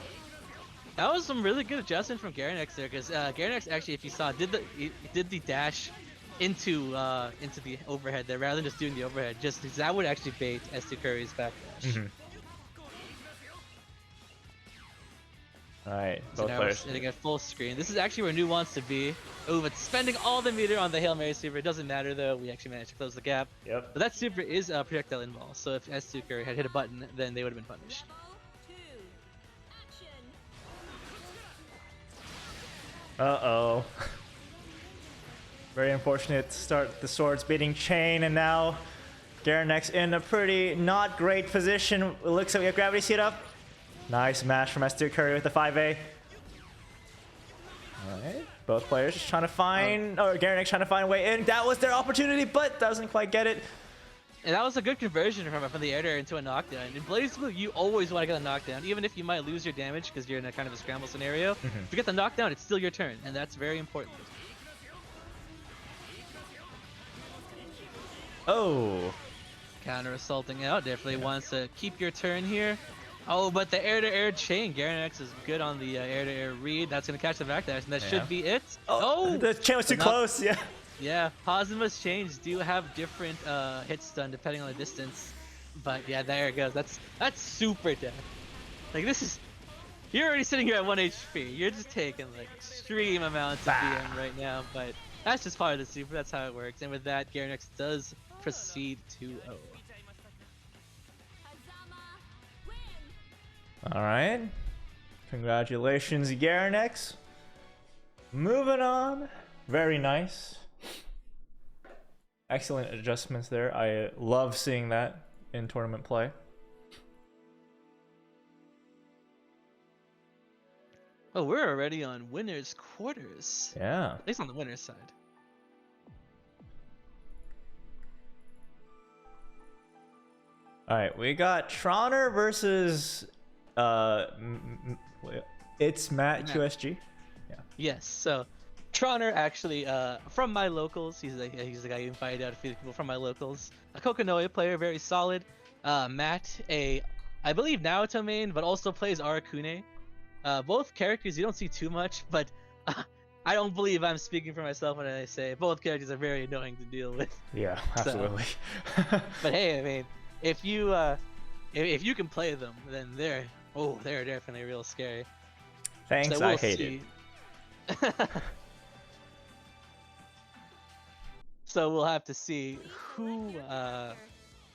That was some really good adjustment from Garen X there, because Garen X actually, if you saw, did the dash into the overhead there rather than just doing the overhead, just because that would actually bait S2 Curry's backdash. Alright, So both now players. we're sitting at full screen. This is actually where New wants to be. Oh, but spending all the meter on the Hail Mary super. It doesn't matter though. We actually managed to close the gap. Yep. But that super is a projectile invul. So if S2 Curry had hit a button, then they would have been punished. Uh-oh. Very unfortunate start. The swords beating chain, and now Garen X in a pretty not great position. It looks like we have gravity seat up. Nice mash from S2 Curry with the 5A. Alright, both players just trying to find, or Garen X trying to find a way in. That was their opportunity, but doesn't quite get it. And that was a good conversion from the air to air into a knockdown. In Blaze Blue, you always want to get a knockdown, even if you might lose your damage because you're in a kind of a scramble scenario. If you get the knockdown, it's still your turn, and that's very important. Oh. Counter assaulting out, definitely wants to keep your turn here. Oh, but the air-to-air chain, Garen X is good on the air-to-air read. That's going to catch the backdash, and that should be it. Oh, the chain was too close, yeah. Yeah, Hazama's chains do have different hit stun depending on the distance. But yeah, there it goes. That's super dead. Like this is, you're already sitting here at 1 HP. You're just taking like extreme amounts of DM right now. But that's just part of the super. That's how it works. And with that, Garen X does proceed 2-0. All right. Congratulations, Garen X. Moving on. Very nice. Excellent adjustments there. I love seeing that in tournament play. Oh, we're already on winners quarters. Yeah. At least on the winner's side. All right, we got Troner versus it's Matt QSG. Yeah. Yes. So Troner actually from my locals. He's the guy who invited out a few people from my locals. A Kokonoe player, very solid. Matt, I believe Naoto main, but also plays Arakune. Both characters you don't see too much, but I don't believe I'm speaking for myself when I say both characters are very annoying to deal with. Yeah, absolutely. So, but hey, I mean, if you can play them, then they're definitely real scary. Thanks, so I hate it. So we'll have to see who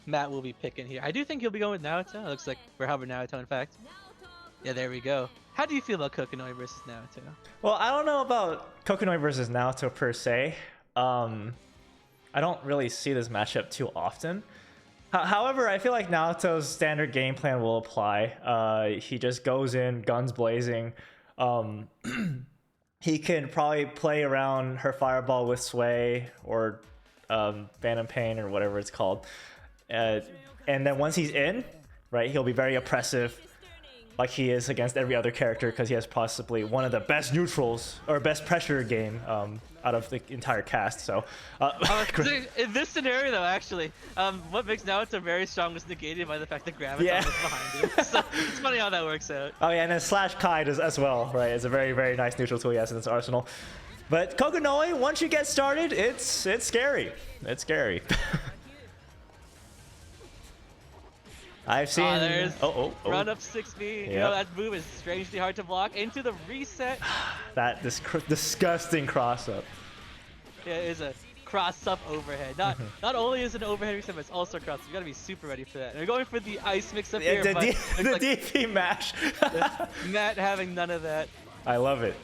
Matt will be picking here. I do think he'll be going with Naoto. It looks like we're hovering Naoto, in fact. Yeah, there we go. How do you feel about Kokonoe versus Naoto? Well, I don't know about Kokonoe versus Naoto per se. I don't really see this matchup too often. However, I feel like Naoto's standard game plan will apply. He just goes in, guns blazing. He can probably play around her fireball with Sway or Phantom Pain or whatever it's called. And then once he's in, right, he'll be very oppressive, like he is against every other character, because he has possibly one of the best neutrals or best pressure game out of the entire cast. So in this scenario though, actually, what makes Naoto very strong is negated by the fact that Graviton is behind him. So it's funny how that works out. Oh yeah, and then Slash Kai as well, right? It's a very, very nice neutral tool he has in his arsenal. But Kokonoe, once you get started, it's scary. It's scary. I've seen. There's oh. Run up 6B. Yep. You know, that move is strangely hard to block. Into the reset. That disgusting cross up. Yeah, it is a cross up overhead. Not only is it an overhead reset, but it's also a cross up. You gotta be super ready for that. And we're going for the ice mix up here. The but DP mash. Matt having none of that. I love it.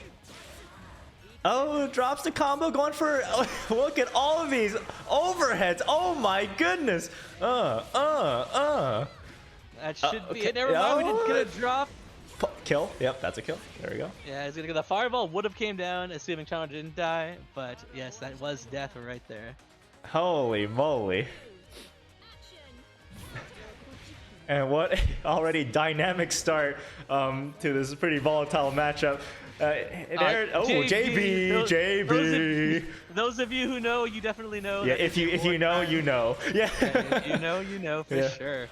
Oh, drops the combo, going for, look at all of these overheads. Oh my goodness. That should be okay. it. Never mind, we didn't get a drop. Kill. Yep, that's a kill. There we go. Yeah, he's gonna get the fireball. Would have came down, assuming Chandra didn't die. But yes, that was death right there. Holy moly. And what already dynamic start to this pretty volatile matchup. JB. Those of you who know, you definitely know. Yeah, if you know, you know. Yeah. If you know, you know for sure.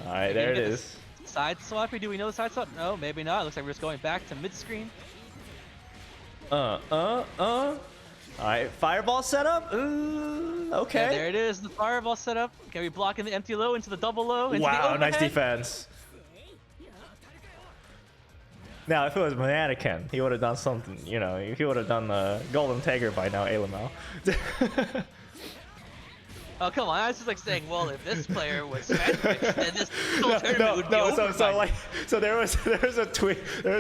All right, there it is. Side swapper. Do we know the side swap? No, maybe not. Looks like we're just going back to mid screen. All right, fireball setup. Okay. Yeah, there it is. The fireball setup. Can we block in the empty low into the double low? Into wow, the nice defense. Now, if it was Manatican, he would have done something, you know, he would have done the Golden Tiger by now, Alamau. Oh, come on, I was just like saying, well, if this player was Fenrich, then this whole tournament would be over. So there was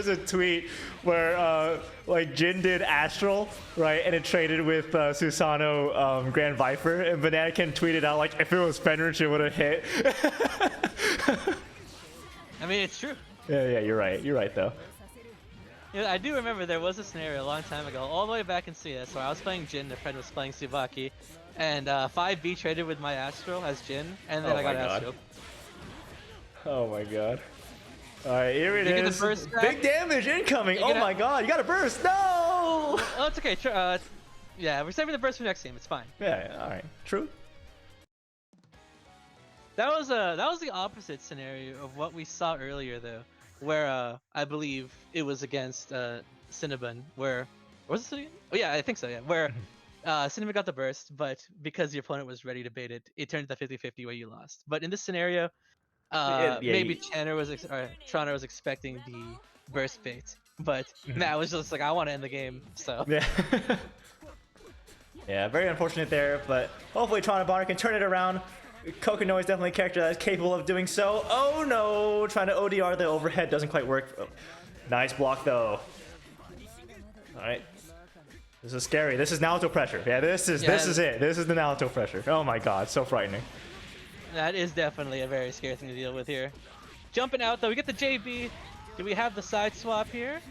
a tweet where like Jin did Astral, right, and it traded with Susanoo Grand Viper, and Bananakin tweeted out like, if it was Fenrich, it would have hit. I mean, it's true. Yeah, you're right though. Yeah, I do remember there was a scenario a long time ago, all the way back in CS, where I was playing Jin, a friend was playing Tsubaki, and 5B traded with my Astral as Jin, and then I got Astral. Oh my god. Alright, here it is. Big damage incoming! Oh my god, you got a burst! No! Oh, it's okay. Yeah, we're saving the burst for next game, it's fine. Yeah, alright. True. That was the opposite scenario of what we saw earlier, though, where I believe it was against Cinnabon, where was this again? Oh yeah, I think so. Yeah, where Cinnamon got the burst, but because the opponent was ready to bait it, it turned to 50-50 where you lost. But in this scenario, maybe Troner was expecting the burst bait, but Matt was just like, I want to end the game, so. Yeah. Yeah, very unfortunate there, but hopefully Troner Bonner can turn it around. Kokonoe is definitely a character that is capable of doing so. Oh no, trying to ODR the overhead doesn't quite work. Oh, nice block though. All right. This is scary. This is Naruto pressure. Yeah, this is it. This is the Naruto pressure. Oh my god, so frightening. That is definitely a very scary thing to deal with here. Jumping out though, we get the JB. Do we have the side swap here?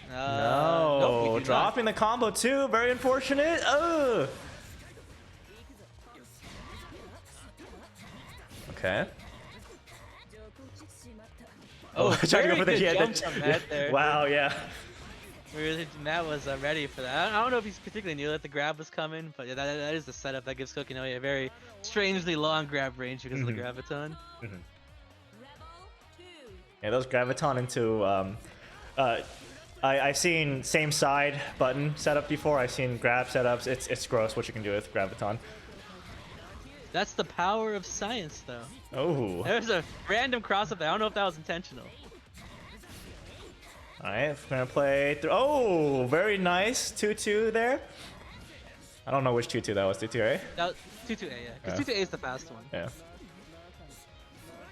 No, nope, dropping the combo too. Very unfortunate. Ugh. Oh, Okay. Trying to go for the jump from Matt there. Wow, yeah. Matt was ready for that. I don't know if he's particularly knew that the grab was coming, but yeah, that is the setup that gives Kokinoi a very strangely long grab range because of the graviton. Yeah, those graviton into I've seen same side button setup before. I've seen grab setups. It's gross what you can do with graviton. That's the power of science, though. Oh. There's a random cross up there. I don't know if that was intentional. All right, we're gonna play through. Oh, very nice 2-2 there. I don't know which 2-2 that was. 2-2, right? That was 2-2A, yeah. Because 2-2A is the fast one. Yeah.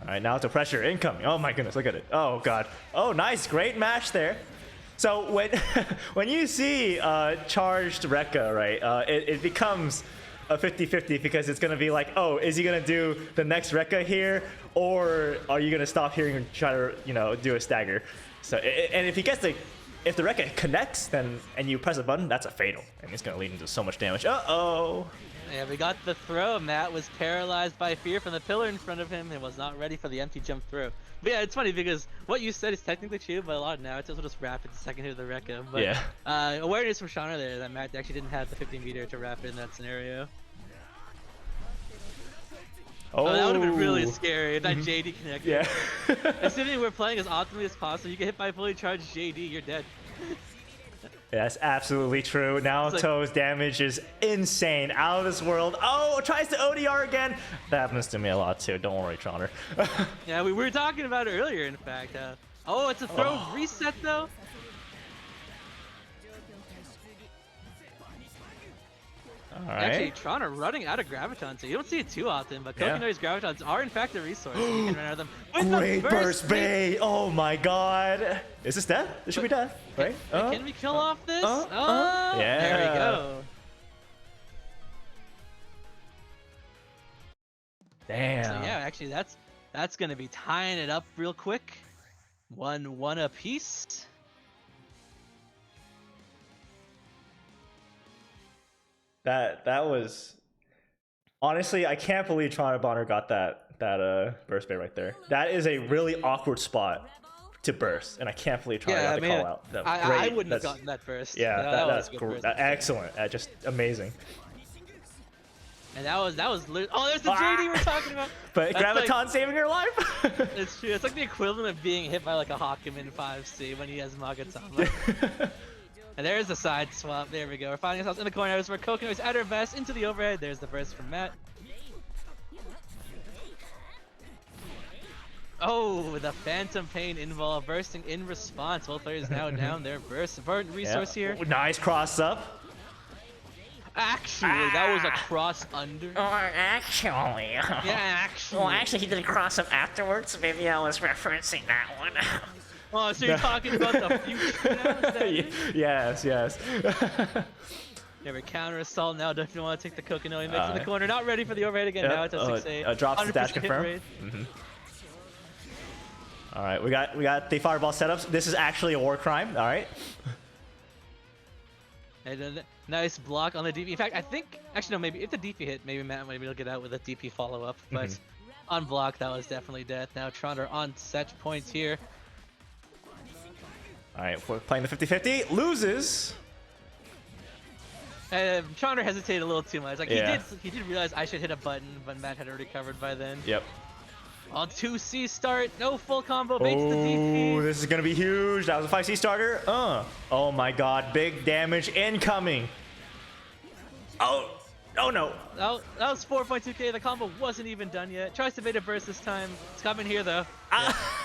All right, now to pressure incoming. Oh my goodness, look at it. Oh god. Oh, nice, great match there. So when when you see charged Rekka, right, it becomes a 50-50 because it's gonna be like, oh, is he gonna do the next Rekka here, or are you gonna stop here and try to, you know, do a stagger? So and if he gets if the Rekka connects, then and you press a button, that's a fatal, and it's gonna lead into so much damage. Uh-oh. Yeah, we got the throw. Matt was paralyzed by fear from the pillar in front of him and was not ready for the empty jump throw. But yeah, it's funny because what you said is technically true, but a lot of narratives will just wrap it the second hit of the Rekka. But yeah. Awareness from Shauna there that Matt actually didn't have the 15-meter to wrap it in that scenario. Oh, that would have been really scary if that JD connected. Yeah. Assuming we're playing as optimally as possible, you get hit by a fully charged JD, you're dead. That's absolutely true. Naoto's damage is insane, out of this world. Oh, tries to ODR again. That happens to me a lot too. Don't worry, Troner. Yeah, we were talking about it earlier, in fact. Oh, it's a throw reset though. All right. Actually, Troner running out of graviton, so you don't see it too often, but Kokinoi's gravitons are in fact a resource. You can run out of them. Great burst Bay! Oh my god! Is this death? This should be death, right? Can we kill off this? Yeah. There we go. Damn. So yeah, actually that's gonna be tying it up real quick. 1-1 apiece. That was honestly, I can't believe Toronto Bonner got that burst bay right there. That is a really awkward spot to burst, and I can't believe Toronto got the call out. I wouldn't have gotten that burst. Yeah, that's great. Excellent. Just amazing. And that was oh, there's the JD we're talking about. But that's graviton like, saving your life. It's true. It's like the equivalent of being hit by like a Hakumen 5C when he has Magatama. And there's the side swap. There we go. We're finding ourselves in the corners where Kokinoi's at her best into the overhead. There's the burst from Matt. Oh, the Phantom Pain involved bursting in response. Both players now down their burst. Important resource here. Nice cross up. Actually, that was a cross under. Actually. Yeah, actually. Well, actually, he did a cross up afterwards. So maybe I was referencing that one. Oh, so you're talking about the future now? Yes. Yeah, we counter assault now. Definitely want to take the Kokinoi mix in the corner. Not ready for the overhead again. Now it's a 6-8. Drops the dash confirm. All right, we got the fireball setups. This is actually a war crime. All right. And a nice block on the DP. In fact, I think actually no, maybe if the DP hit, maybe Matt might be able to get out with a DP follow up. But on block, that was definitely death. Now Troner on set points here. All right, we're playing the 50-50. Loses. Troner hesitated a little too much. Like he did realize I should hit a button, but Matt had already covered by then. Yep. On 2C start, no full combo, baits the DP. Oh, this is gonna be huge. That was a 5C starter. Oh my god, big damage incoming. Oh no. That was 4.2k. The combo wasn't even done yet. Tries to bait a burst this time. It's coming here though.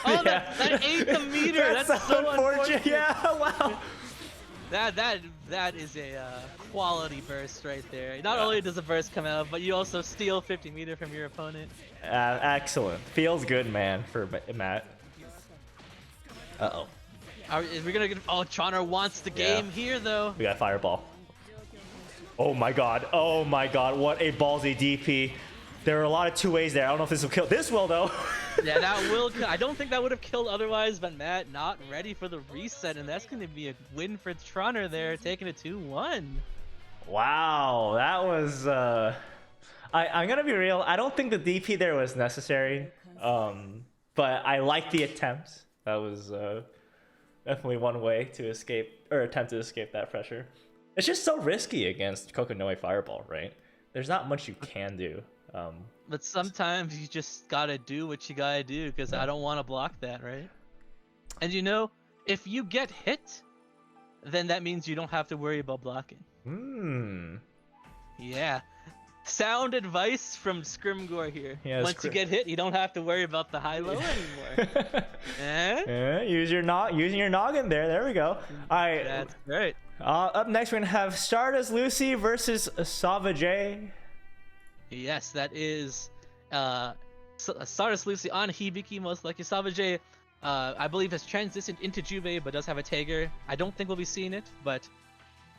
That ate the meter. That's so unfortunate. Yeah, wow. That is a quality burst right there. Not only does the burst come out, but you also steal 50 meter from your opponent. Excellent. Feels good, man, for Matt. Uh-oh. Is we gonna get? Oh, Choner wants the game here though. We got Fireball. Oh my god. Oh my god. What a ballsy DP. There are a lot of two ways there. I don't know if this will kill. This will though. Yeah, that will. I don't think that would have killed otherwise, but Matt not ready for the reset, and that's going to be a win for Troner there, taking it 2-1. Wow, that was. I'm gonna be real. I don't think the DP there was necessary, but I like the attempt. That was definitely one way to escape or attempt to escape that pressure. It's just so risky against Kokonoe Fireball, right? There's not much you can do. But sometimes you just gotta do what you gotta do because I don't want to block that, right? And you know, if you get hit, then that means you don't have to worry about blocking. Yeah. Sound advice from Scrimgore here. Yeah, once you get hit, you don't have to worry about the high-low anymore. Using your noggin there. There we go. All right. That's great. Up next, we're gonna have Stardust Lucy versus Savage. Yes, that is Stardust Lucy on Hibiki, most likely. Savage, I believe, has transitioned into Jubei, but does have a Tager. I don't think we'll be seeing it, but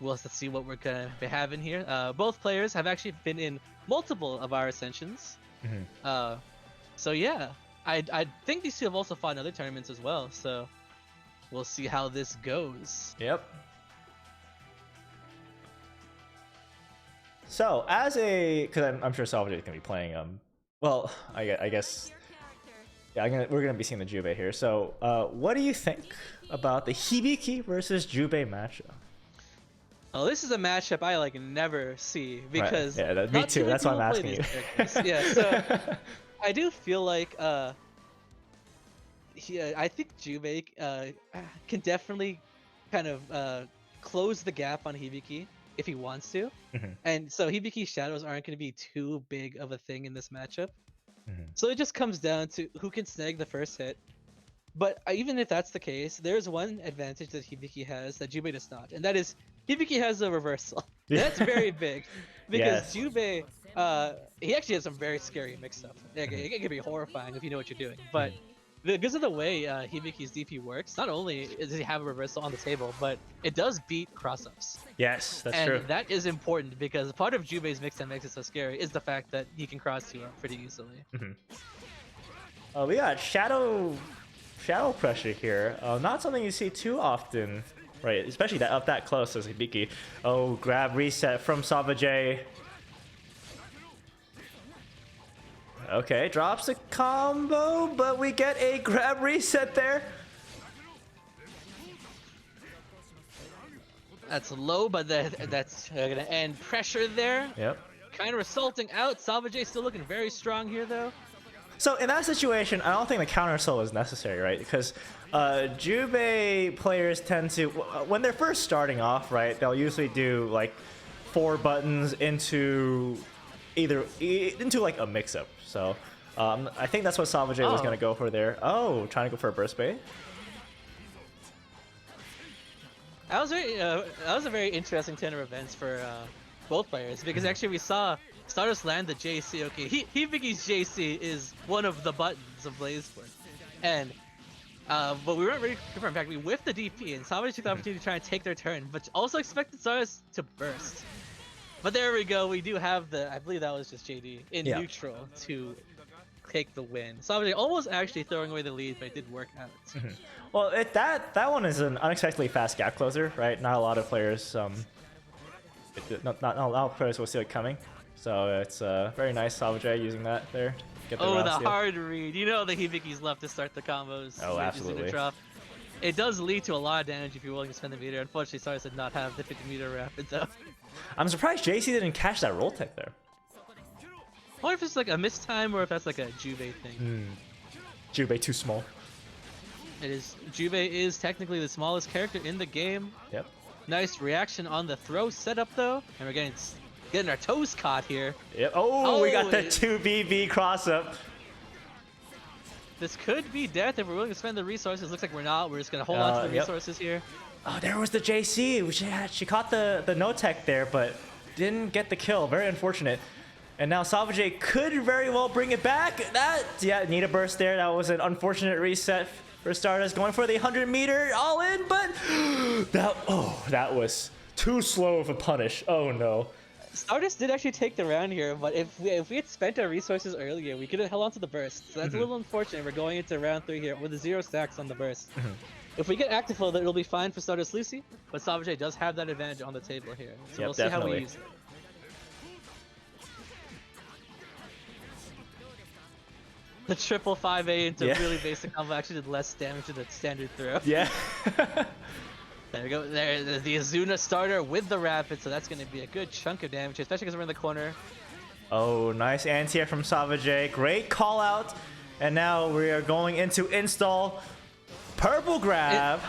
let's see what we're gonna be having here. Both players have actually been in multiple of our Ascensions. So yeah, I think these two have also fought in other tournaments as well. So we'll see how this goes. Yep. So as because I'm sure Salvage is gonna be playing well, I guess yeah, we're gonna be seeing the Jubei here. So what do you think about the Hibiki versus Jubei matchup? Oh, this is a matchup I never see because right. Yeah, me too. That's why I'm asking you. Yeah, so I do feel like I think Jubei can definitely kind of close the gap on Hibiki if he wants to. And so Hibiki's shadows aren't going to be too big of a thing in this matchup. So it just comes down to who can snag the first hit. But even if that's the case, there's one advantage that Hibiki has that Jubei does not, and that is Hibiki has a reversal. That's very big because Jubei, he actually has some very scary mix-up. It can be horrifying if you know what you're doing. But because of the way Hibiki's DP works, not only does he have a reversal on the table, but it does beat cross-ups. Yes, that's and true. And that is important because part of Jubei's mix that makes it so scary is the fact that he can cross 2 up pretty easily. We got shadow pressure here. Not something you see too often, right? Especially up that close as Hibiki. Oh, grab reset from Savage. Okay, drops a combo, but we get a grab reset there. That's low, but that's gonna end pressure there. Yep. Kind of resulting out. Salvage still looking very strong here, though. So in that situation, I don't think the counter soul is necessary, right? Because Jubei players tend to, when they're first starting off, right, they'll usually do 4 buttons into like a mix-up. So I think that's what Savage was going to go for there. Oh, trying to go for a burst bait. That was a very interesting turn of events for both players because actually we saw Stardust land the JC. Okay, Hibiki's JC is one of the buttons of Blazeport, and but we weren't ready for. In fact, we whiffed the DP, and Savage took the opportunity to try and take their turn, but also expected Stardust to burst. But there we go. We do have I believe that was just JD in neutral to take the win. Savage almost actually throwing away the lead, but it did work out. Well, that one is an unexpectedly fast gap closer, right? Not a lot of players, not a lot of players will see it coming. So it's very nice, Salvage using that there. Get the the hard read. You know the Hibiki's left to start the combos. Oh, absolutely. It does lead to a lot of damage if you're willing to spend the meter. Unfortunately, Stardust did not have the 50 meter rapid though. I'm surprised JC didn't catch that roll tech there. I wonder if it's a mistime or if that's a Jubei thing. Jubei too small. It is. Jubei is technically the smallest character in the game. Yep. Nice reaction on the throw setup though, and we're getting our toes caught here. Yep. Oh, we got the 2BB cross up. This could be death if we're willing to spend the resources. Looks like we're not. We're just gonna hold on to the resources here. Oh, there was the JC. She caught the no tech there, but didn't get the kill. Very unfortunate. And now Savage could very well bring it back. Need a burst there. That was an unfortunate reset for Stardust, going for the 100-meter all in, but that was too slow of a punish. Oh no. Stardust did actually take the round here, but if we had spent our resources earlier, we could have held on to the burst. So that's a little unfortunate. We're going into round 3 here with the 0 stacks on the burst. If we get active flow, it'll be fine for Stardust Lucy, but Savage does have that advantage on the table here. So we'll see how we use it. The triple 5A into really basic combo actually did less damage than the standard throw. Yeah. There we go. There's the Azuna starter with the rapid, so that's going to be a good chunk of damage, especially because we're in the corner. Oh, nice anti-air from Savage. Great call out. And now we are going into install. Purple grab.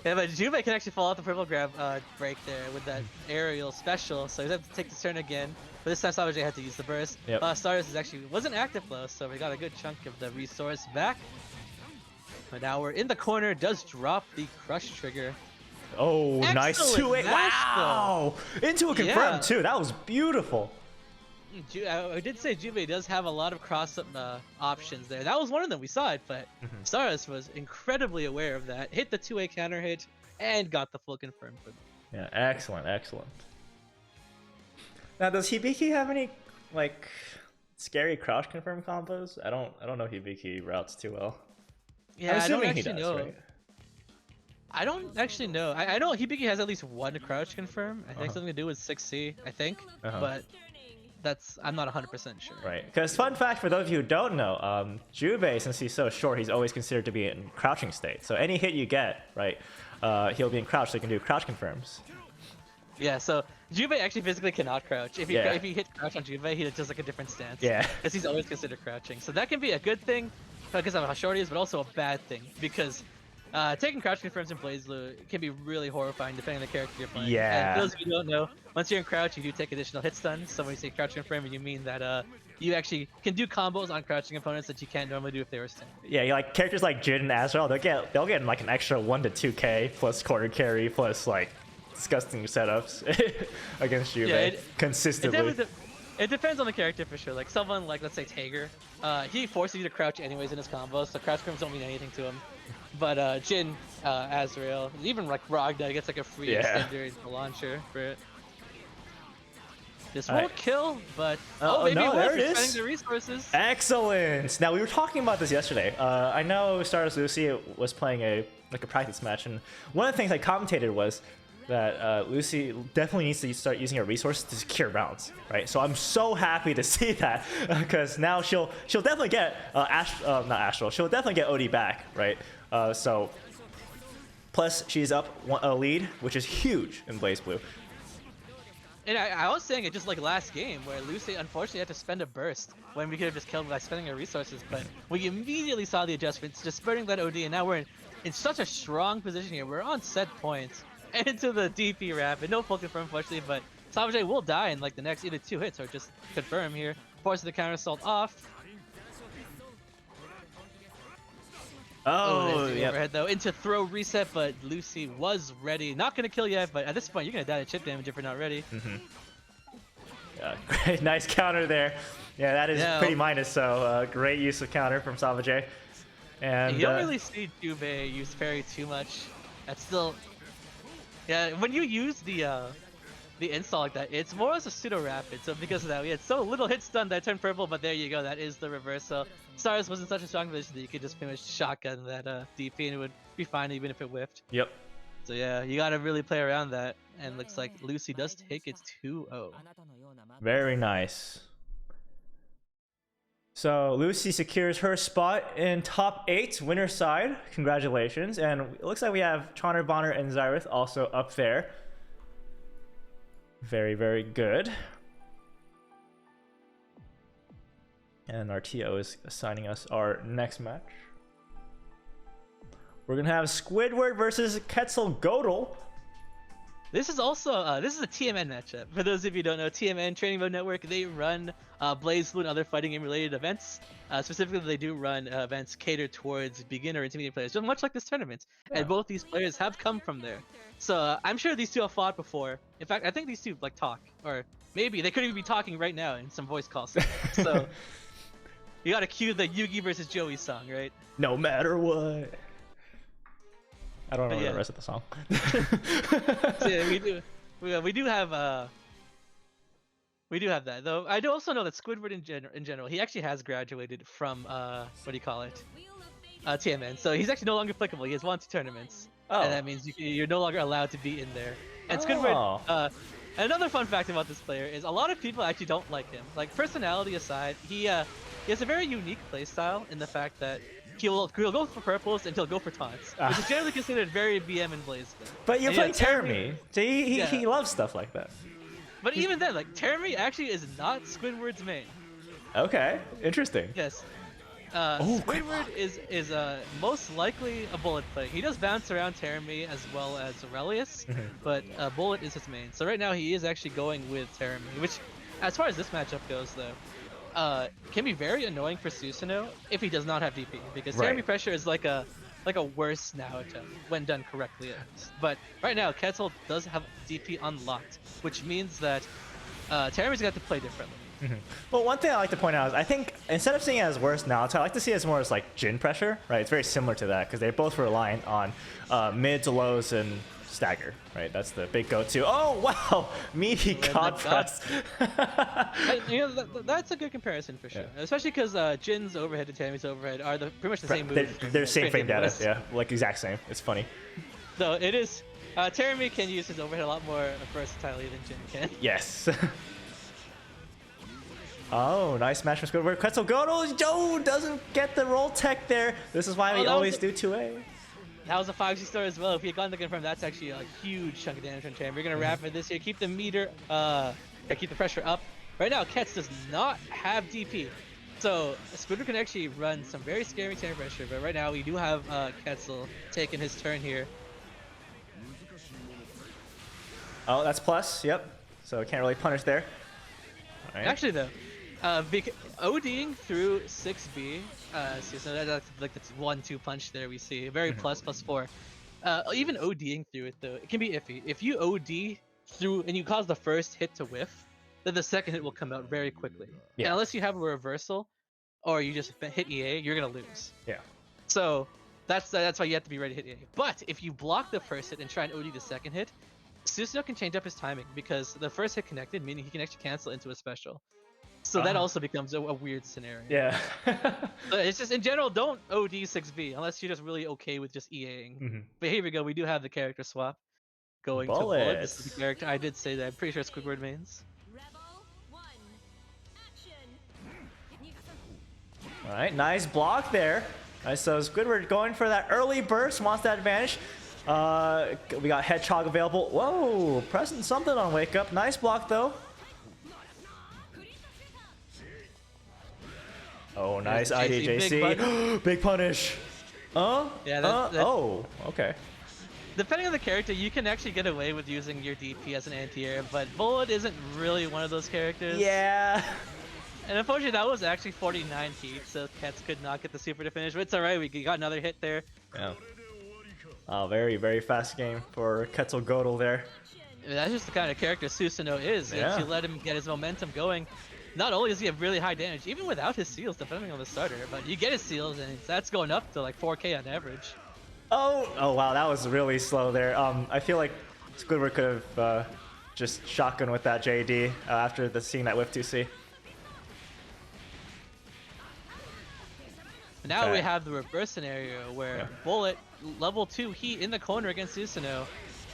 Yeah, but Juve can actually fall out the purple grab break there with that aerial special, so he's have to take this turn again. But this time Savage had to use the burst. Yep. Stardust wasn't active flow, so we got a good chunk of the resource back. But now we're in the corner, does drop the crush trigger. Oh, Excellent nice 2-8. match, Wow! Into a confirmed too. That was beautiful. I did say Juve does have a lot of cross-up options there. That was one of them. We saw it, but Stardust was incredibly aware of that. Hit the 2A counter hit and got the full confirm for them. Yeah, excellent, excellent. Now, does Hibiki have any like scary crouch confirm combos? I don't know Hibiki routes too well. Yeah, I don't actually he does, know. right? I don't actually know. I know Hibiki has at least one crouch confirm. I think something to do with 6C, I think. But I'm not 100% sure. Right. Because fun fact for those of you who don't know, Juve, since he's so short, he's always considered to be in crouching state. So any hit you get, right, he'll be in crouch, so he can do crouch confirms. Yeah, so Juve actually physically cannot crouch. If you hit crouch on Juve, he does like a different stance. Yeah. Because he's always considered crouching. So that can be a good thing because of how short he is, but also a bad thing because taking crouch confirms in BlazBlue can be really horrifying depending on the character you're playing. Yeah. And for those of you who don't know, once you're in crouch, you do take additional hit stun. So when you say crouch confirm, you mean that you actually can do combos on crouching opponents that you can't normally do if they were standing. Yeah, like characters like Jin and Azrael, they'll get like an extra 1 to 2k plus quarter carry plus like disgusting setups against Juve consistently. It depends on the character for sure. Like someone like, let's say Tager, he forces you to crouch anyways in his combos, so crouch confirms don't mean anything to him. But Jin, Azrael, even like Ragna gets like a free extender into the launcher for it. This won't kill, but maybe no, there it is. Spending the resources. Excellent. Now we were talking about this yesterday. I know Stardust Lucy was playing a practice match, and one of the things I commentated was that Lucy definitely needs to start using her resources to secure rounds, right? So I'm so happy to see that because now she'll definitely get not Astral. She'll definitely get OD back, right? So plus she's up a lead, which is huge in BlazBlue. And I was saying it just like last game where Lucy unfortunately had to spend a burst when we could have just killed by spending her resources, but we immediately saw the adjustments, just spurting that OD, and now we're in such a strong position here. We're on set points into the DP rapid. No full confirm unfortunately, but Savage will die in like the next either 2 hits or just confirm here. Forces the counter assault off. Yeah. Overhead though into throw reset, but Lucy was ready. Not gonna kill yet, but at this point you're gonna die to chip damage if you're not ready. Yeah, great, nice counter there. Yeah, that is pretty minus. So great use of counter from Savage. And you don't really see Juve use parry too much. That's still, when you use the install like that, it's more as a pseudo rapid. So because of that, we had so little hit stun that turned purple. But there you go, that is the reversal. Stars was in such a strong position that you could just pretty much shotgun that DP and it would be fine even if it whiffed. Yep. So yeah, you gotta really play around that. And looks like Lucy does take it 2-0. Very nice. So Lucy secures her spot in top 8, winner side. Congratulations. And it looks like we have Choner, Bonner, and Zyrith also up there. Very, very good. And our TO is assigning us our next match. We're gonna have Squidward versus Quetzalcoatl. This is also this is a TMN matchup. For those of you who don't know, TMN Training Mode Network, they run BlazBlue and other fighting game related events. Specifically, they do run events catered towards beginner intermediate players, just much like this tournament. Yeah. And both these players have come from there. So I'm sure these two have fought before. In fact, I think these two like talk, or maybe they could even be talking right now in some voice calls. So You gotta cue the Yugi versus Joey song, right? No matter what. I don't know Yeah. the rest of the song. So yeah, we do have that though. I do also know that Squidward in general, he actually has graduated from what do you call it? TMN. So he's actually no longer applicable. He has won 2 tournaments, Oh. and that means you're no longer allowed to be in there. And Oh. Squidward. Another fun fact about this player is a lot of people actually don't like him. Like personality aside, he has a very unique playstyle in the fact that he'll go for purples and he'll go for taunts, which is generally considered very BM and Blaze. But you're And, playing yeah, Termi. So he Yeah. loves stuff like that. But even then, like Termi actually is not Squidward's main. Okay, interesting. Yes. Oh, great Squidward is most likely a bullet player. He does bounce around Termi as well as Aurelius, but bullet is his main. So right now he is actually going with Termi, which, as far as this matchup goes, though, can be very annoying for Susanoo if he does not have DP, because Right. Termi pressure is like a worse now attempt when done correctly. But right now Ketzel does have DP unlocked, which means that Termi's got to play differently. Well, one thing I like to point out is I think instead of seeing it as worse now, I like to see it as more as like Jin pressure, right? It's very similar to that because they're both reliant on mids, lows, and stagger, right? That's the big go-to. Oh wow, meaty god press. That's a good comparison for sure, especially because Jin's overhead and Tammy's overhead are pretty much the same move. They're same frame data, yeah, like exact same. It's funny. So it is. Termi can use his overhead a lot more versatilely than Jin can. Yes. Oh, nice smash from Squidward. Quetzal Godel, Joe doesn't get the roll tech there. This is why we always do 2A. That was a 5G store as well. If we had gotten the confirm, that's actually a huge chunk of damage on Termi. We're gonna wrap it this here. Keep the meter, keep the pressure up. Right now, Ketz does not have DP. So Squidward can actually run some very scary Termi pressure, but right now we do have Ketzel taking his turn here. Oh, that's plus, yep. So can't really punish there. All right. Actually though, ODing through 6B, so that's like this 1-2 punch there we see. Very plus, +4. Even ODing through it though, it can be iffy. If you OD through and you cause the first hit to whiff, then the second hit will come out very quickly. Yeah. And unless you have a reversal, or you just hit EA, you're gonna lose. Yeah. So that's why you have to be ready to hit EA. But if you block the first hit and try and OD the second hit, Susanoo can change up his timing because the first hit connected, meaning he can actually cancel into a special. So that also becomes a weird scenario. Yeah. But it's just in general, don't OD 6B unless you're just really okay with just EAing. But here we go, we do have the character swap going to Bullet. This is the character I did say that I'm pretty sure Squidward mains. All right, nice block there. Nice, so Squidward going for that early burst, wants that advantage. We got Hedgehog available. Whoa, pressing something on Wake Up. Nice block though. Oh, nice IDJC. Big punish. Yeah, oh, okay. Depending on the character, you can actually get away with using your DP as an anti-air, but Bullet isn't really one of those characters. Yeah. And unfortunately, that was actually 49 heat, so Cats could not get the super to finish. But it's alright, we got another hit there. Yeah. Oh, very, very fast game for Quetzal Godel there. That's just the kind of character Susanoo is. Yeah. If you let him get his momentum going, not only does he have really high damage, even without his seals, depending on the starter, but you get his seals, and that's going up to like 4k on average. Oh wow, that was really slow there. I feel like Squidward could have just shotgun with that JD after seeing that whiff 2C. Now we have the reverse scenario where Bullet, level 2 heat in the corner against Susanoo.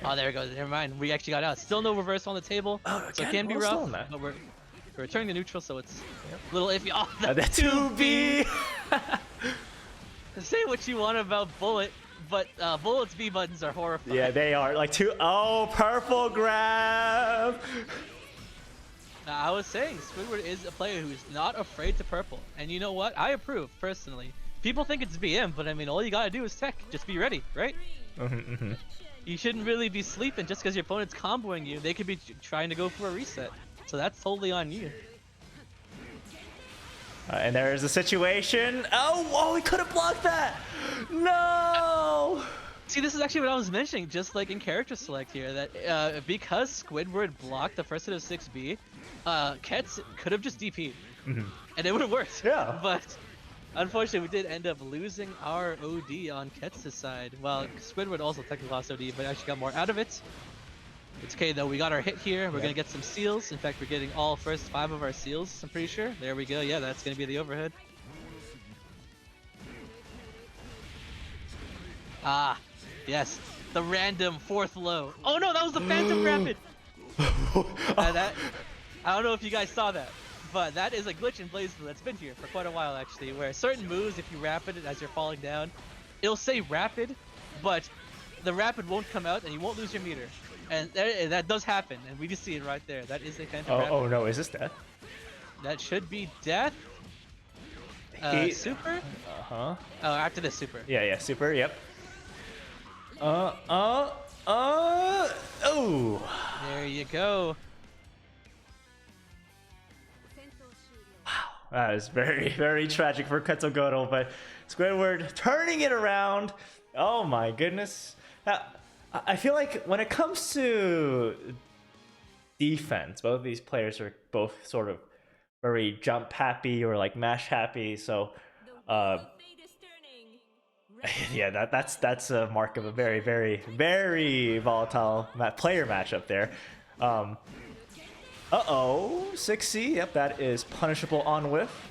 Oh, there it goes. Never mind. We actually got out. Still no reverse on the table, so it can be rough. But we're returning the neutral, so it's a little iffy. Oh, the 2B! Say what you want about Bullet, but Bullet's B buttons are horrifying. Yeah, they are. Like oh, purple grab! I was saying, Squidward is a player who's not afraid to purple. And you know what? I approve, personally. People think it's BM, but I mean, all you gotta do is tech. Just be ready, right? You shouldn't really be sleeping just because your opponent's comboing you. They could be trying to go for a reset. So that's totally on you. And there is a situation. Oh, he could have blocked that! No! See, this is actually what I was mentioning, just like in character select here, that because Squidward blocked the first hit of 6B, Ketz could have just DP'd. and it would have worked. Yeah. But unfortunately, we did end up losing our OD on Ketz's side. Well, Squidward also technically lost OD, but actually got more out of it. It's okay though, we got our hit here. We're gonna get some seals. In fact, we're getting all first 5 of our seals, I'm pretty sure. There we go, yeah, that's gonna be the overhead. Ah, yes, the random 4th low. Oh no, that was the Phantom Rapid! I don't know if you guys saw that, but that is a glitch in BlazBlue that's been here for quite a while actually, where certain moves, if you rapid it as you're falling down, it'll say rapid, but the rapid won't come out and you won't lose your meter. And that does happen, and we just see it right there. That is a Phantom Rapid. Oh no, is this death? That should be death. Super? Uh-huh. Oh, after this super. Yeah, super, yep. Oh. There you go. That is very, very tragic for Quetzalcoatl, but Squidward turning it around. Oh my goodness. I feel like when it comes to defense, both of these players are both sort of very jump happy or like mash happy. So, yeah, that's a mark of a very, very, very volatile player matchup there. Uh-oh, 6C. Yep, that is punishable on whiff.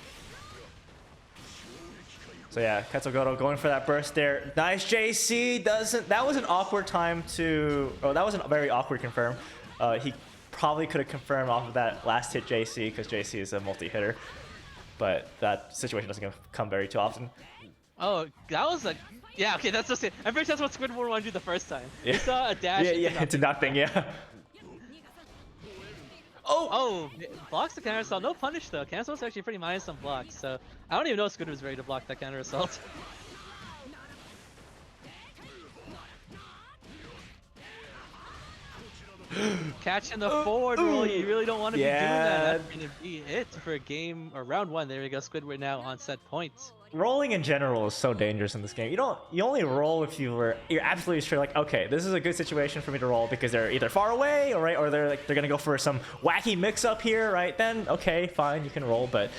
So yeah, Quetzalcoatl going for that burst there. Nice JC, that was an awkward time to, that was a very awkward confirm. He probably could have confirmed off of that last hit JC because JC is a multi-hitter. But that situation doesn't come very too often. Oh, that was a, yeah, okay, that's just it. I'm pretty sure that's what Squidward wanted to do the first time. Yeah. We saw a dash into nothing, yeah. Oh, blocks the counter assault. No punish though. Counter assault's actually pretty minus on blocks, so I don't even know if Squid was ready to block that counter assault. Catching the forward roll, you really don't want to be doing that. That's gonna be it for game or round 1. There we go. Squidward now on set points. Rolling in general is so dangerous in this game. You only roll if you're absolutely sure, like, okay, this is a good situation for me to roll because they're either far away or they're gonna go for some wacky mix up here, right? Then okay, fine, you can roll, but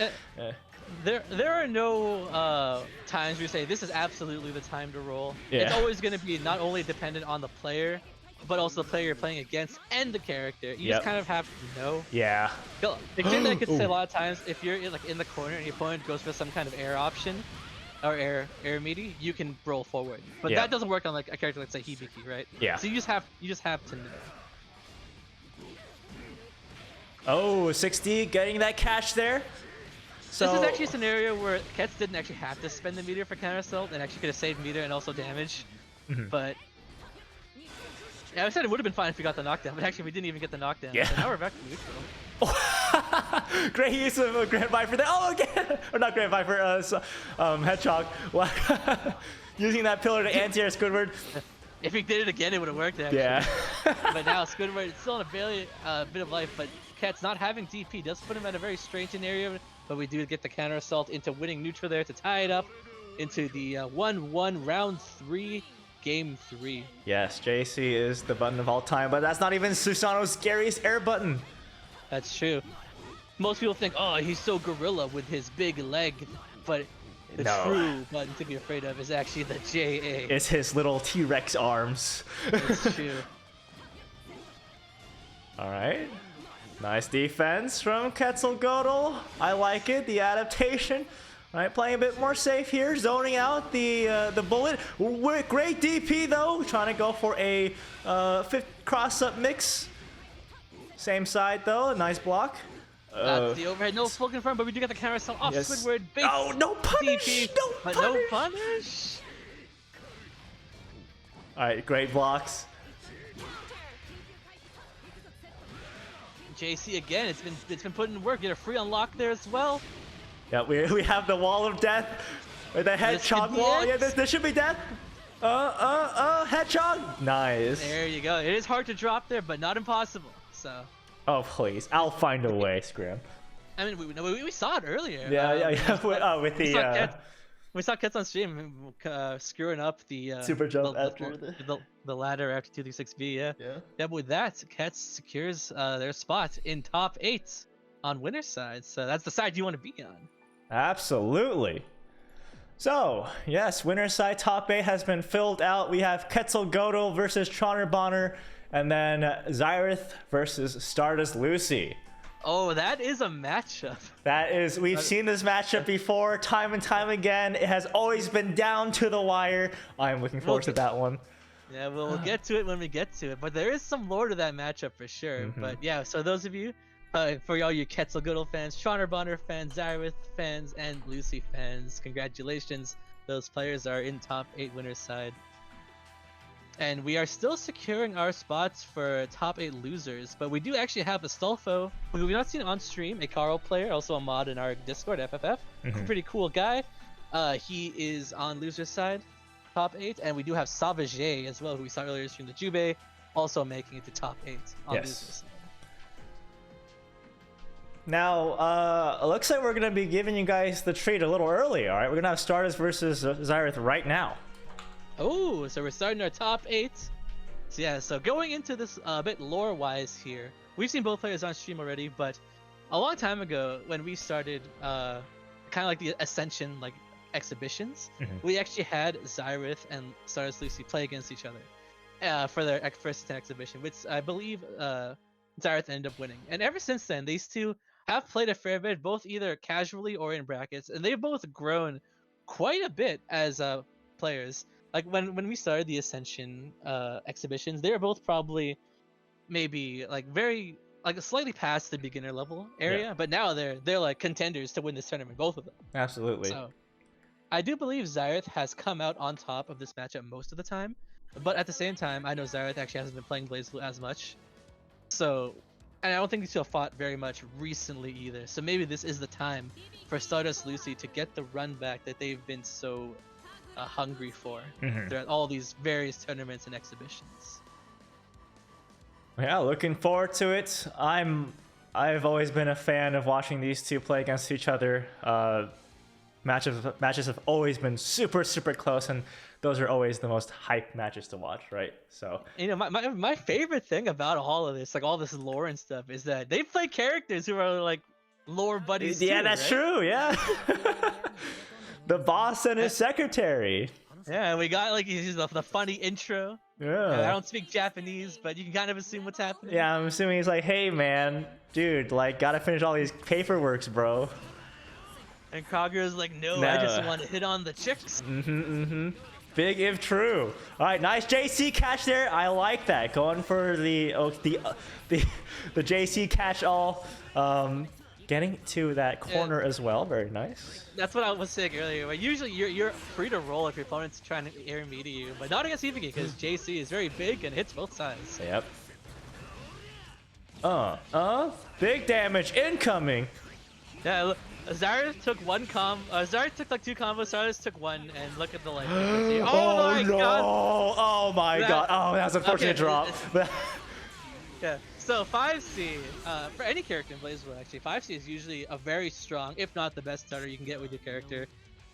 there are no times where you say this is absolutely the time to roll. Yeah. It's always gonna be not only dependent on the player, but also the player you're playing against and the character. You just kind of have to know. Yeah. The thing that I could say a lot of times, if you're in the corner and your opponent goes for some kind of air option, or air meaty, you can roll forward. But that doesn't work on like a character like say Hibiki, right? Yeah. So you just have to know. Oh, 60 getting that catch there. So This is actually a scenario where Ketz didn't actually have to spend the meter for counter assault and actually could have saved meter and also damage. But yeah, I said it would have been fine if we got the knockdown, but actually we didn't even get the knockdown. Yeah. So now we're back to neutral. Great use of Grand Viper there. Oh, again! Or not Grand Viper, Hedgehog. Using that pillar to anti-air Squidward. If he did it again, it would have worked, actually. Yeah. But now Squidward is still in a barely bit of life, but Ketz not having DP does put him at a very strange scenario, but we do get the counter assault into winning neutral there to tie it up into the 1-1 round 3. Game 3. Yes, JC is the button of all time, but that's not even Susano's scariest air button. That's true. Most people think, oh, he's so gorilla with his big leg, but the true button to be afraid of is actually the JA. It's his little T-Rex arms. That's true. All right. Nice defense from Quetzalcoatl. I like it, the adaptation. All right, playing a bit more safe here, zoning out the bullet. Great DP though, trying to go for a fifth cross-up mix. Same side though, a nice block. That's the overhead, no full confirm, but we do get the counter assault off Squidward. Big no punish, DP, no punish. All right, great blocks. JC again, it's been put in work. Get a free unlock there as well. Yeah, we have the wall of death, with the hedgehog wall. Yeah, this should be death. Hedgehog. Nice. There you go. It is hard to drop there, but not impossible. So. Oh please, I'll find a way, Scram. I mean, we saw it earlier. Yeah. With the. We saw Ketz on stream screwing up the super jump after the ladder after 236V. Yeah. But with that, Ketz secures their spot in top 8. on winner's side. So that's the side you want to be on. Absolutely. So, yes, winner's side top 8 has been filled out. We have Quetzal Godel versus Troner Bonner, and then Xyrath versus Stardust Lucy. Oh, that is a matchup. That is, we've seen this matchup before, time and time again. It has always been down to the wire. I am looking forward to that one. Yeah, we'll get to it when we get to it. But there is some lore to that matchup for sure. But yeah, so those of you, for all you Quetzal Godel fans, Troner Bonner fans, Xyrath fans, and Lucy fans, congratulations. Those players are in top 8 winners side. And we are still securing our spots for top 8 losers, but we do actually have Astolfo, who we've not seen on stream, a Carl player, also a mod in our Discord, FFF. Pretty cool guy. He is on loser side, top 8, and we do have Savage as well, who we saw earlier stream the Jubei, also making it to top 8 on loser side. Now, it looks like we're going to be giving you guys the treat a little early, alright? We're going to have Stardust versus Xyrath right now. Oh, so we're starting our top 8. So yeah, so going into this a bit lore-wise here, we've seen both players on stream already, but a long time ago when we started kind of like the Ascension like exhibitions, we actually had Xyrath and Stardust Lucy play against each other for their first exhibition, which I believe Xyrath ended up winning. And ever since then, these two have played a fair bit, both either casually or in brackets, and they've both grown quite a bit as players. Like when we started the Ascension exhibitions, they were both probably maybe like very like slightly past the beginner level area, but now they're like contenders to win this tournament, both of them. Absolutely. So I do believe Xyrath has come out on top of this matchup most of the time, but at the same time, I know Xyrath actually hasn't been playing BlazBlue as much. So, and I don't think these two have fought very much recently either. So maybe this is the time for Stardust Lucy to get the run back that they've been so hungry for throughout all these various tournaments and exhibitions. Yeah, looking forward to it. I've always been a fan of watching these two play against each other. Matches have always been super close, and those are always the most hype matches to watch, right? So you know, my favorite thing about all of this, like all this lore and stuff, is that they play characters who are like lore buddies. Yeah, too, that's right? true. Yeah. The boss and his secretary. Yeah, and we got like the funny intro. Yeah. I don't speak Japanese, but you can kind of assume what's happening. Yeah, I'm assuming he's like, hey man, dude, like gotta finish all these paperworks, bro. And Kagura's like, no, I just want to hit on the chicks. Big if true. All right, nice JC catch there. I like that. Going for the JC catch all. Getting to that corner as well. Very nice. That's what I was saying earlier. But usually you're free to roll if your opponent's trying to air me to you, but not against EVG because JC is very big and hits both sides. Yep. Big damage incoming. Yeah, look, Xyrath took one Xyrath took like 2 combos, Stardust took 1, and look at the life difference here. Oh my no! god! Oh my god! Oh, that was an unfortunate drop. Yeah. So 5C, for any character in BlazBlue actually, 5C is usually a very strong, if not the best starter you can get with your character.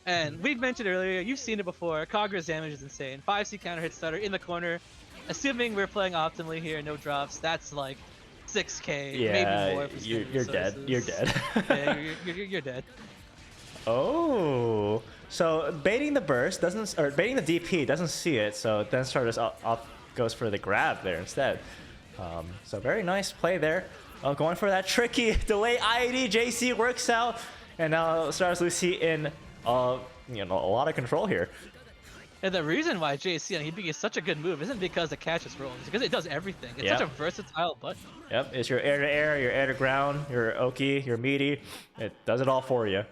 And we've mentioned earlier, you've seen it before, Kagura's damage is insane. 5C counter hit starter in the corner. Assuming we're playing optimally here, no drops, that's like 6k, maybe more. For you're dead. You're dead. Yeah, you're dead. Oh, so baiting the burst doesn't, or baiting the DP doesn't see it, so then Stardust goes for the grab there instead. So very nice play there. Going for that tricky delay IAD. JC works out, and now Stardust Lucy in a lot of control here. And the reason why JC on EPG is such a good move isn't because the catch is rolling, it's because it does everything. It's such a versatile button. Yep, it's your air to air, your air to ground, your Oki, your meaty. It does it all for you.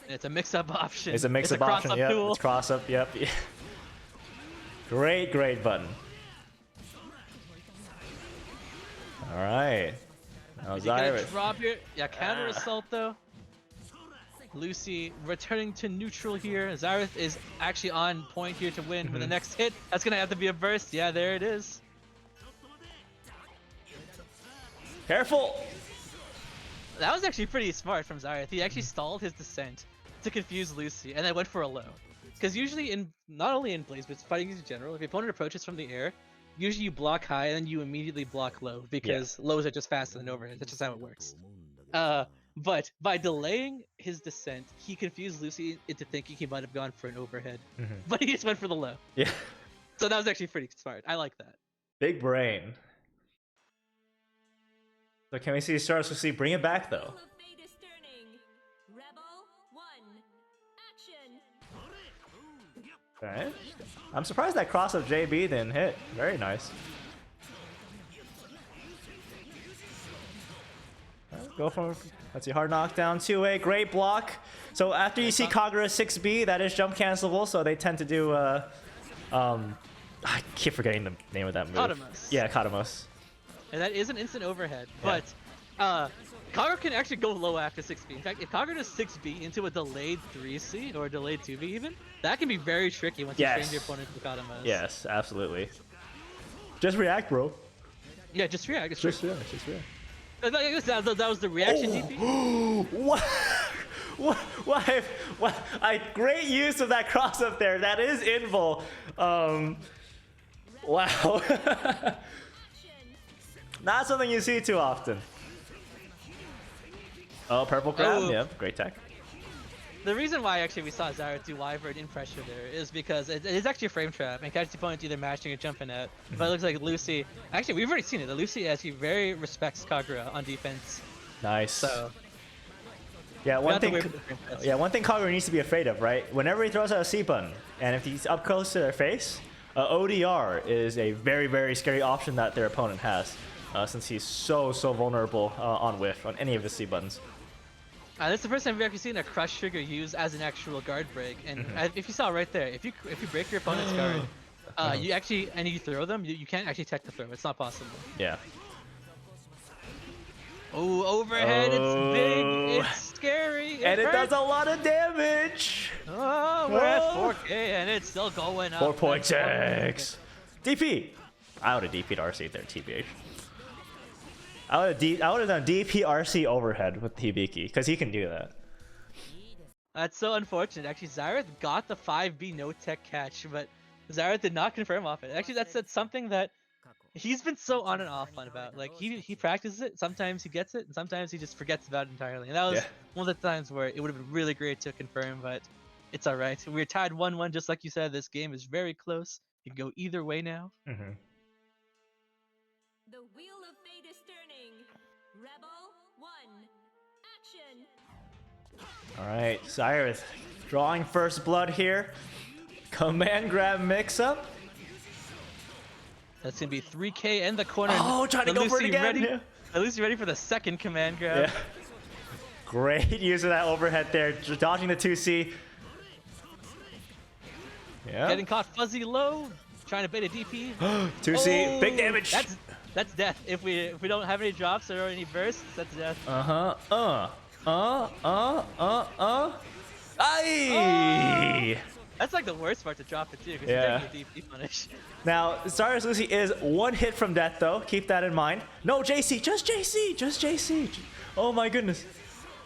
It's a mix-up option. It's a mix-up option. Yep, tool. it's cross-up. Yep. Great button. All right. Now Xyrath. Drop here. Yeah, counter assault though. Lucy returning to neutral here. Xyrath is actually on point here to win for the next hit. That's gonna have to be a burst. Yeah, there it is. Careful. That was actually pretty smart from Xyrath. He actually stalled his descent to confuse Lucy and then went for a low. Because usually not only in Blaze, but fighting in general, if your opponent approaches from the air, usually you block high and then you immediately block low because lows are just faster than overhead. That's just how it works. But by delaying his descent, he confused Lucy into thinking he might have gone for an overhead. But he just went for the low. Yeah. So that was actually pretty smart. I like that. Big brain. So can we see Stars Lucy bring it back though? Alright. I'm surprised that cross of JB didn't hit. Very nice. Go for, let's see, hard knockdown, 2A, great block. So after you see Kagura 6B, that is jump cancelable, so they tend to do, I keep forgetting the name of that move. Katamos. Yeah, Katamos. And that is an instant overhead, Yeah. but Kagura can actually go low after 6B. In fact, if Kagura does 6B into a delayed 3C or a delayed 2B even, that can be very tricky once you train your opponent to Katamos. Yes, absolutely. Just react, bro. Yeah, just react. Just react. That was the reaction DP. What? What? Great use of that cross up there. That is invul. Wow. Not something you see too often. Oh, purple grab. Oh. Yep, great tech. The reason why actually we saw Zyra do Wyvern in pressure there is because it is actually a frame trap and catches the opponent either mashing or jumping out. But it looks like Lucy, actually we've already seen it, that Lucy actually very respects Kagura on defense. Nice. So yeah, one thing yeah, Kagura needs to be afraid of, right? Whenever he throws out a C button, and if he's up close to their face, ODR is a very, very scary option that their opponent has, since he's so vulnerable on whiff on any of his C buttons. This is the first time we've actually seen a crush trigger used as an actual guard break, and if you saw right there, if you break your opponent's guard, you actually and you throw them, you can't actually tech the throw. It's not possible. Yeah. Oh, overhead! It's big. It's scary. And it does a lot of damage. Oh, we're at 4K and it's still going up. 4.6. DP. I would have DP'd RC there, TBH. I would have done DP RC overhead with Hibiki, because he can do that. That's so unfortunate. Actually, Zyrath got the 5B no tech catch, but Zyrath did not confirm off it. Actually, that's something that he's been so on and off on about. Like, he practices it, sometimes he gets it, and sometimes he just forgets about it entirely. And that was one of the times where it would have been really great to confirm, but it's alright. We're tied 1-1, just like you said. This game is very close. It can go either way now. The wheel of fate is turning. Rebel 1. Action. Alright, Cyrus drawing first blood here. Command grab mix up. That's gonna be 3K in the corner. Oh, trying to go for it again. Ready, Yeah. At least ready for the second command grab. Yeah. Great use of that overhead there, just dodging the 2C. Yeah. Getting caught fuzzy low, trying to bait a DP. 2C, big damage. That's death. If we don't have any drops or any bursts, that's death. Aye. That's like the worst part to drop it too, because Yeah. you're getting a DP punish. Now, Cyrus Lucy is one hit from death though. Keep that in mind. No JC, just JC, just JC. Oh my goodness.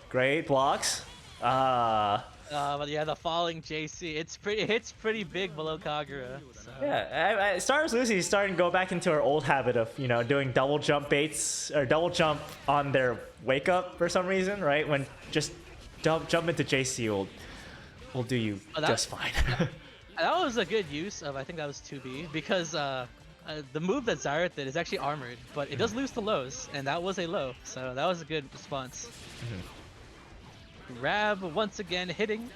Great blocks. But yeah, the falling JC, it hits pretty big below Kagura. So. Yeah, Stars Lucy is starting to go back into her old habit of, you know, doing double jump baits or double jump on their wake up for some reason, right? When just jump into JC will do you just fine. That was a good use of, I think that was 2B, because the move that Zyrath did is actually armored, but it does lose to lows, and that was a low, so that was a good response. Grab once again hitting,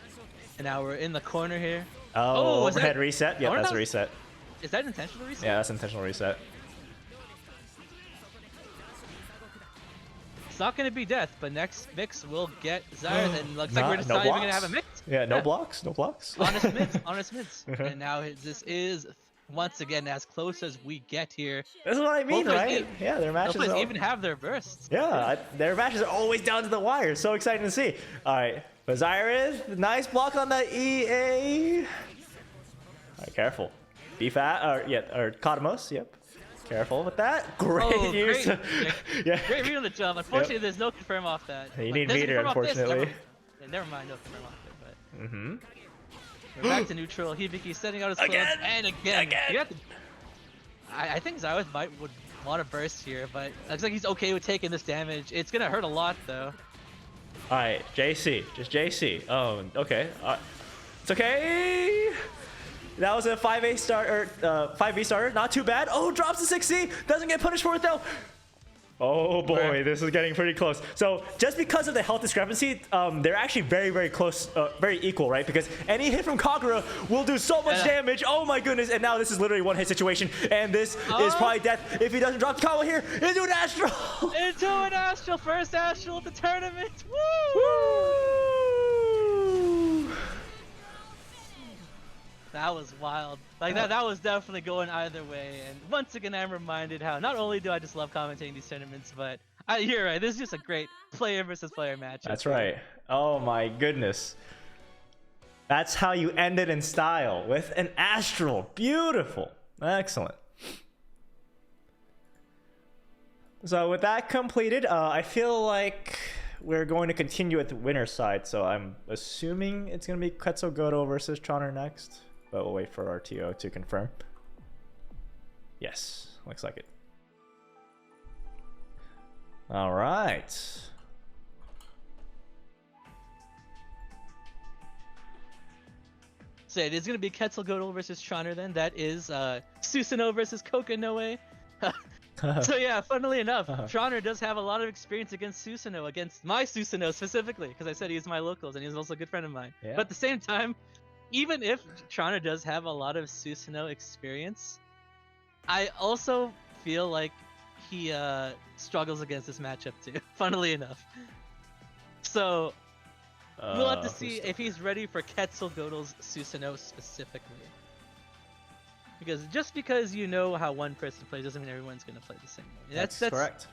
and now we're in the corner here. Oh, overhead reset? Yeah, that's a reset. Is that intentional reset? Yeah, that's intentional reset. It's not going to be death, but next mix will get Zyrath, and looks like we're just not even going to have a mix. Yeah, no blocks, no blocks. Honest mids. And now this is once again as close as we get here. This is what I mean, right? Yeah, their matches even have their bursts. Yeah, their matches are always down to the wire. So exciting to see. All right, but Zyrath, nice block on that EA. All right, careful. Be fat, or Katamos, yep. Careful with that. Great use. Great read on the jump. Unfortunately, there's no confirm off that. You need meter, unfortunately. Never mind, no confirm off it. But we're back to neutral. Hibiki setting out his clothes, and again. I think Zyrath would want to burst here, but it looks like he's okay with taking this damage. It's gonna hurt a lot though. All right, JC, just JC. Oh, okay. It's okay. That was a 5A start or 5B starter. Not too bad. Oh, drops the 6C. Doesn't get punished for it though. Oh boy, this is getting pretty close. So just because of the health discrepancy, they're actually very, very close, very equal, right? Because any hit from Kagura will do so much damage. Oh my goodness! And now this is literally one hit situation, and this is probably death if he doesn't drop the combo here into an astral. Into an astral, first astral of the tournament. Woo! Woo! That was wild. Like that was definitely going either way. And once again, I'm reminded how not only do I just love commentating these tournaments, but you're right. This is just a great player versus player match. That's right. Oh my goodness. That's how you end it in style with an astral. Beautiful. Excellent. So with that completed, I feel like we're going to continue with the winner's side. So I'm assuming it's going to be Quetzal Goto versus Troner next. But we'll wait for our TO to confirm. Yes, looks like it. All right. So it is going to be Quetzal Goto versus Troner then. That is Susanoo versus Kokanoe. So yeah, funnily enough, Troner does have a lot of experience against Susanoo, against my Susanoo specifically, because I said he's my locals and he's also a good friend of mine. Yeah. But at the same time, even if Troner does have a lot of Susanoo experience, I also feel like he struggles against this matchup too, funnily enough. So we'll have to see if he's ready for Quetzal Goto's Susanoo specifically. Because just because you know how one person plays doesn't mean everyone's going to play the same way. That's correct.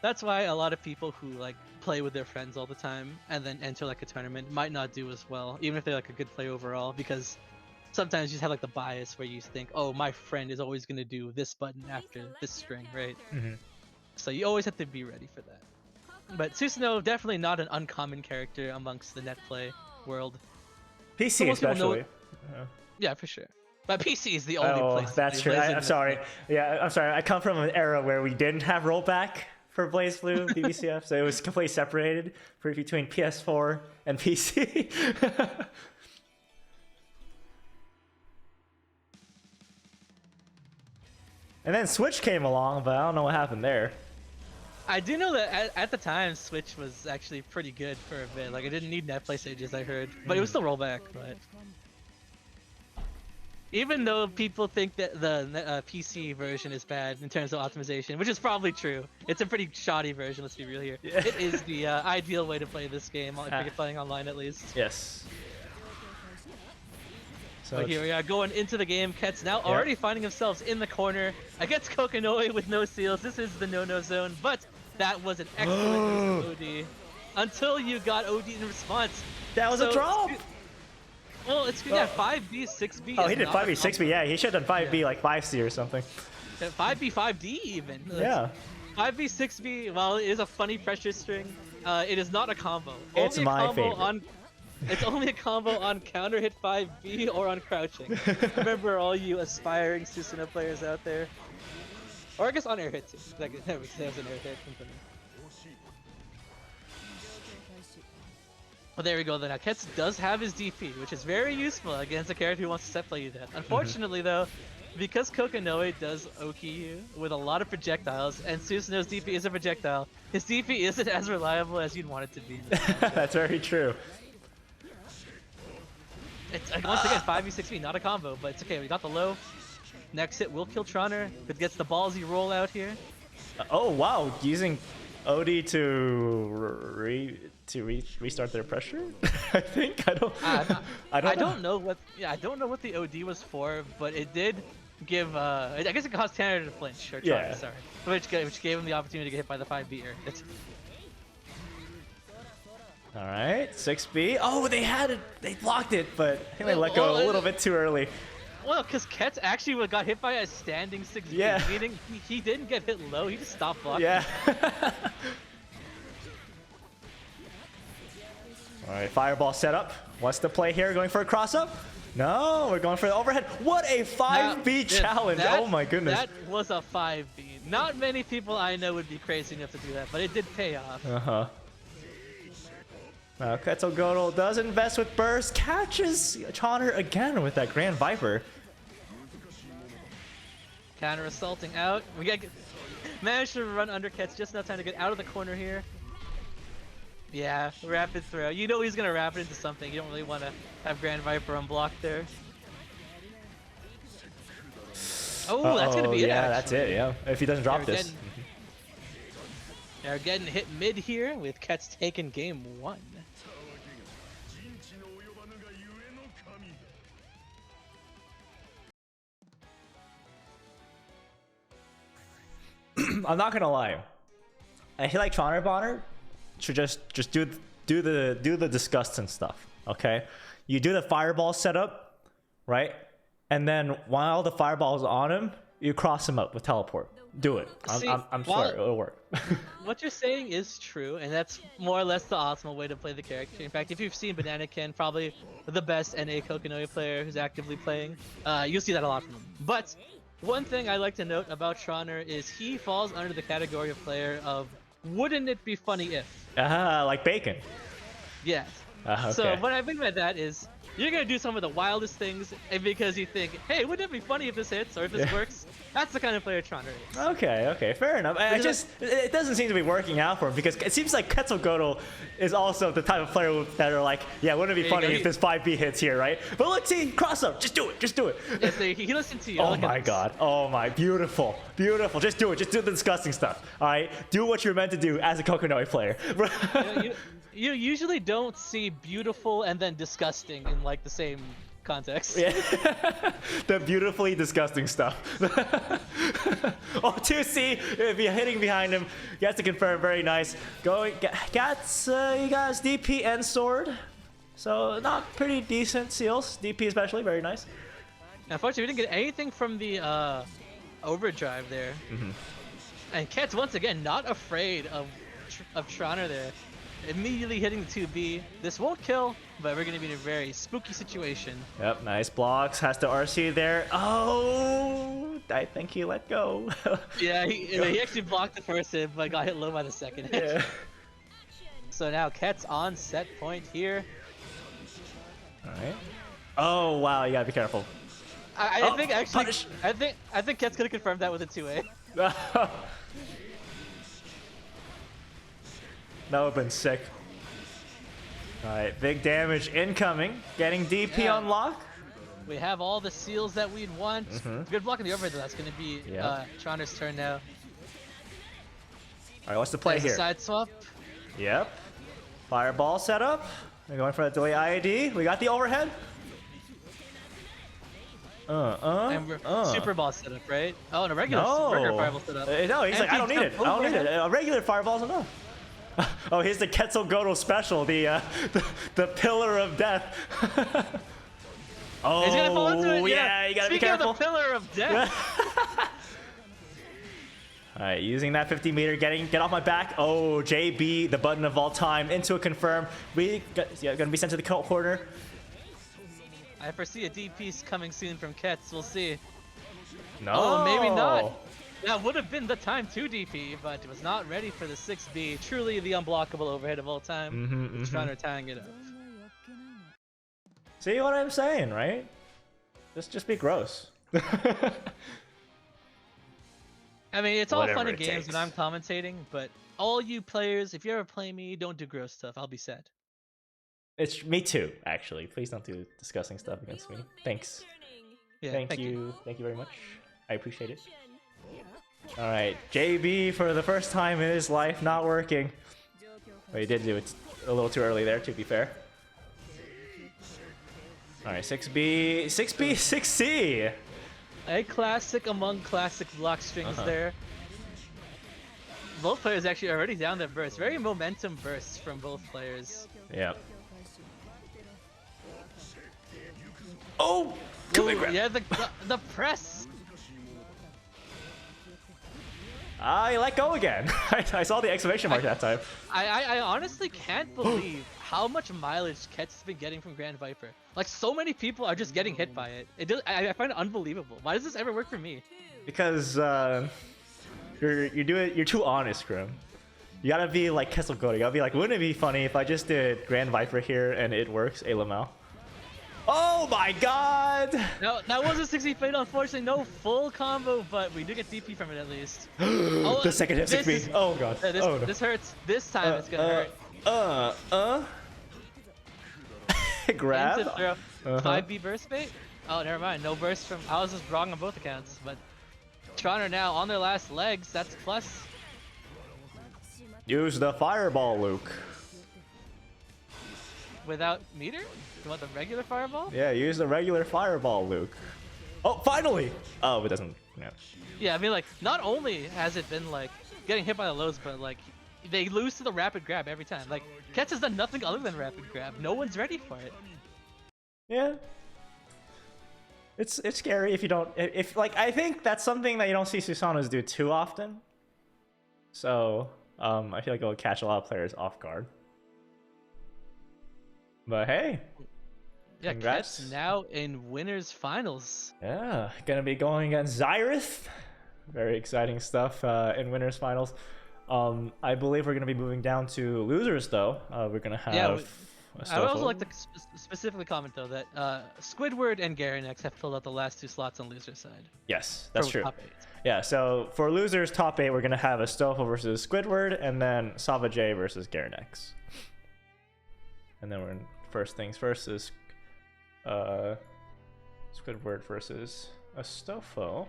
That's why a lot of people who like play with their friends all the time and then enter like a tournament might not do as well, even if they're like a good player overall, because sometimes you just have like the bias where you think, oh, my friend is always going to do this button after this string, right? Mm-hmm. So you always have to be ready for that. But Susanoo, definitely not an uncommon character amongst the net play world. PC most people know especially. Yeah, for sure. But PC is the only place. That's true. I'm sorry. Yeah, I'm sorry. I come from an era where we didn't have rollback for BlazBlue BBCF, so it was completely separated between PS4 and PC. And then Switch came along, but I don't know what happened there. I do know that at the time, Switch was actually pretty good for a bit. Like, it didn't need net play stages, I heard. But it was still rollback, but... Even though people think that the PC version is bad in terms of optimization, which is probably true, it's a pretty shoddy version, let's be real here. Yeah. It is the ideal way to play this game, if you're playing online at least. Yes. So but here we are going into the game. Ket's now already finding himself in the corner against Kokanoe with no seals. This is the no-no zone, but that was an excellent use of OD. Until you got OD in response. That was a drop! Well, it's good. Yeah, 5B, 6B. Oh, he did 5B, 6B. Yeah, he should have done 5B, like 5C or something. 5B, 5D even. Yeah. 5B, 6B, while it is a funny pressure string, it is not a combo. It's my favorite. It's only a combo on counter hit 5B or on crouching. Remember all you aspiring Susanoo players out there. Or I guess on air hit too. Like, there was an air hit. Well, there we go then. Now, Ketz does have his DP, which is very useful against a character who wants to set play you that. Unfortunately though, because Kokanoe does Oki you with a lot of projectiles, and Susanoo's DP is a projectile, his DP isn't as reliable as you'd want it to be. That's very true. It's once again 5v6v, not a combo, but it's okay. We got the low. Next hit will kill Troner. If it gets the ballsy roll out here. Oh wow, using OD to restart their pressure. I think I don't know what. Yeah, I don't know what the OD was for, but it did give. I guess it caused Tanner to flinch or Troner, sorry, which gave him the opportunity to get hit by the 5B air. All right, 6B. Oh, they had it. They blocked it, but I think they let go a little bit too early. Well, because Ketz actually got hit by a standing 6B. Yeah. Meaning he didn't get hit low. He just stopped blocking. Yeah. All right, fireball setup. What's the play here? Going for a cross up? No, we're going for the overhead. What a 5B challenge. Oh my goodness. That was a 5B. Not many people I know would be crazy enough to do that, but it did pay off. Uh-huh. Quetzal Godel does invest with burst, catches Chauner again with that Grand Viper. Counter assaulting out. We got managed to run undercuts just enough time to get out of the corner here. Yeah, rapid throw. You know he's gonna wrap it into something. You don't really want to have Grand Viper unblocked there. Oh, that's gonna be it. Yeah, actually. that's it. Yeah, if he doesn't drop this. They're getting hit mid here with Ket's taking game 1. I'm not gonna lie. I feel like Chauner Bonner should just do the disgusting stuff. Okay, you do the fireball setup, right? And then while the fireball is on him, you cross him up with teleport. Do it. I'm sure it'll work. What you're saying is true, and that's more or less the optimal way to play the character. In fact, if you've seen Bananakin, probably the best NA Kokonoi player who's actively playing, you'll see that a lot from him. But one thing I like to note about Chauner is he falls under the category of player of wouldn't it be funny if? Like bacon. Yes. Okay. So what I mean by that is you're gonna do some of the wildest things, and because you think, hey, wouldn't it be funny if this hits or if this works? That's the kind of player Chauner is. Okay, fair enough. It doesn't seem to be working out for him because it seems like Quetzal Godel is also the type of player that are like, yeah, wouldn't it be funny if this 5B hits here, right? But let's see, cross up, just do it. Yeah, so he listened to you. Oh my god, oh my, beautiful, just do it, just do the disgusting stuff, all right? Do what you're meant to do as a Kokonoi player. You usually don't see beautiful and then disgusting in like the same context. Yeah. The beautifully disgusting stuff. Oh, 2C, if you're hitting behind him, you have to confirm, very nice. He got his DP and sword. So not pretty decent seals, DP especially, very nice. Unfortunately, we didn't get anything from the overdrive there. And Ket's once again not afraid of Chauner there. Immediately hitting the 2B. This won't kill, but we're going to be in a very spooky situation. Yep, nice blocks. Has to RC there. Oh, I think he let go. Yeah, he actually blocked the first hit, but got hit low by the second hit. Yeah. So now Ket's on set point here. All right. Oh wow, you gotta be careful. I think actually, punish. I think Ket's gonna confirm that with a 2A. That would've been sick. Alright, big damage incoming. Getting DP on lock. We have all the seals that we'd want. Good block in the overhead though. That's going to be Chauner's turn now. Alright, what's the play There's here? a side swap. Yep. Fireball setup. We're going for a delay IAD. We got the overhead. And we're super ball setup, right? Oh, and a regular fireball setup. No, he's like, I don't need it. I don't need it. A regular fireball's enough. Oh, here's the Quetzal Godel special, the pillar of death. Oh, he's gonna fall into it. Yeah, you gotta be careful. Speaking of the pillar of death. All right, using that 50 meter, get off my back. Oh, JB, the button of all time, into a confirm. Gonna be sent to the corner. I foresee a DP coming soon from Ketz. We'll see. No. Oh, maybe not. That would have been the time to DP, but it was not ready for the 6B. Truly the unblockable overhead of all time. Chauner tying it up. See what I'm saying, right? Just be gross. I mean, it's all Whatever fun and it games takes. when I'm commentating, but all you players, if you ever play me, don't do gross stuff. I'll be sad. It's me too, actually. Please don't do disgusting stuff against me. Thanks. Yeah, Thank you. Thank you very much. I appreciate it. All right, JB for the first time in his life not working. But he did do it a little too early there, to be fair. All right, 6B, 6C. A classic among classic block strings there. Both players actually already down their burst. Very momentum bursts from both players. Yep. Oh! Come Ooh, here, grab. yeah, the press. I let go again. I saw the exclamation mark that time. I honestly can't believe how much mileage Ket's has been getting from Grand Viper. Like, so many people are just getting hit by it. I find it unbelievable. Why does this ever work for me? Because you're too honest, Grim. You gotta be like Kesselgoda. You gotta be like, wouldn't it be funny if I just did Grand Viper here and it works? A Lamau. Oh my god! No, that was a 60 fade. Unfortunately, no full combo, but we do get DP from it at least. The second hit 6B. Oh god. This, Oh no. this hurts. This time it's gonna hurt. Grab. Into throw. 5B burst bait? Oh, never mind. No burst from. I was just wrong on both accounts, but Tron now on their last legs. That's plus. Use the fireball, Luke. Without meter? You want the regular fireball? Yeah, use the regular fireball, Luke. Oh, finally! Oh, it doesn't. Yeah. Yeah, I mean, like, not only has it been, like, getting hit by the lows, but, like, they lose to the rapid grab every time. Like, Ketz has done nothing other than rapid grab. No one's ready for it. Yeah. It's scary if you don't. If like, I think that's something that you don't see Susanos do too often. So, I feel like it'll catch a lot of players off guard. But hey. Yeah, Congrats. Ketz now in winners finals. Yeah, gonna be going against Xyrith. Very exciting stuff in winners finals. I believe we're gonna be moving down to losers though. We're gonna have. I would also like to specifically comment though that Squidward and Garenex have filled out the last 2 slots on loser side. Yes, that's for true. top 8. Yeah, so for losers top 8, we're gonna have Astolfo versus Squidward, and then Sava J versus Garenex. And then we're in first things first is Squidward versus Astolfo.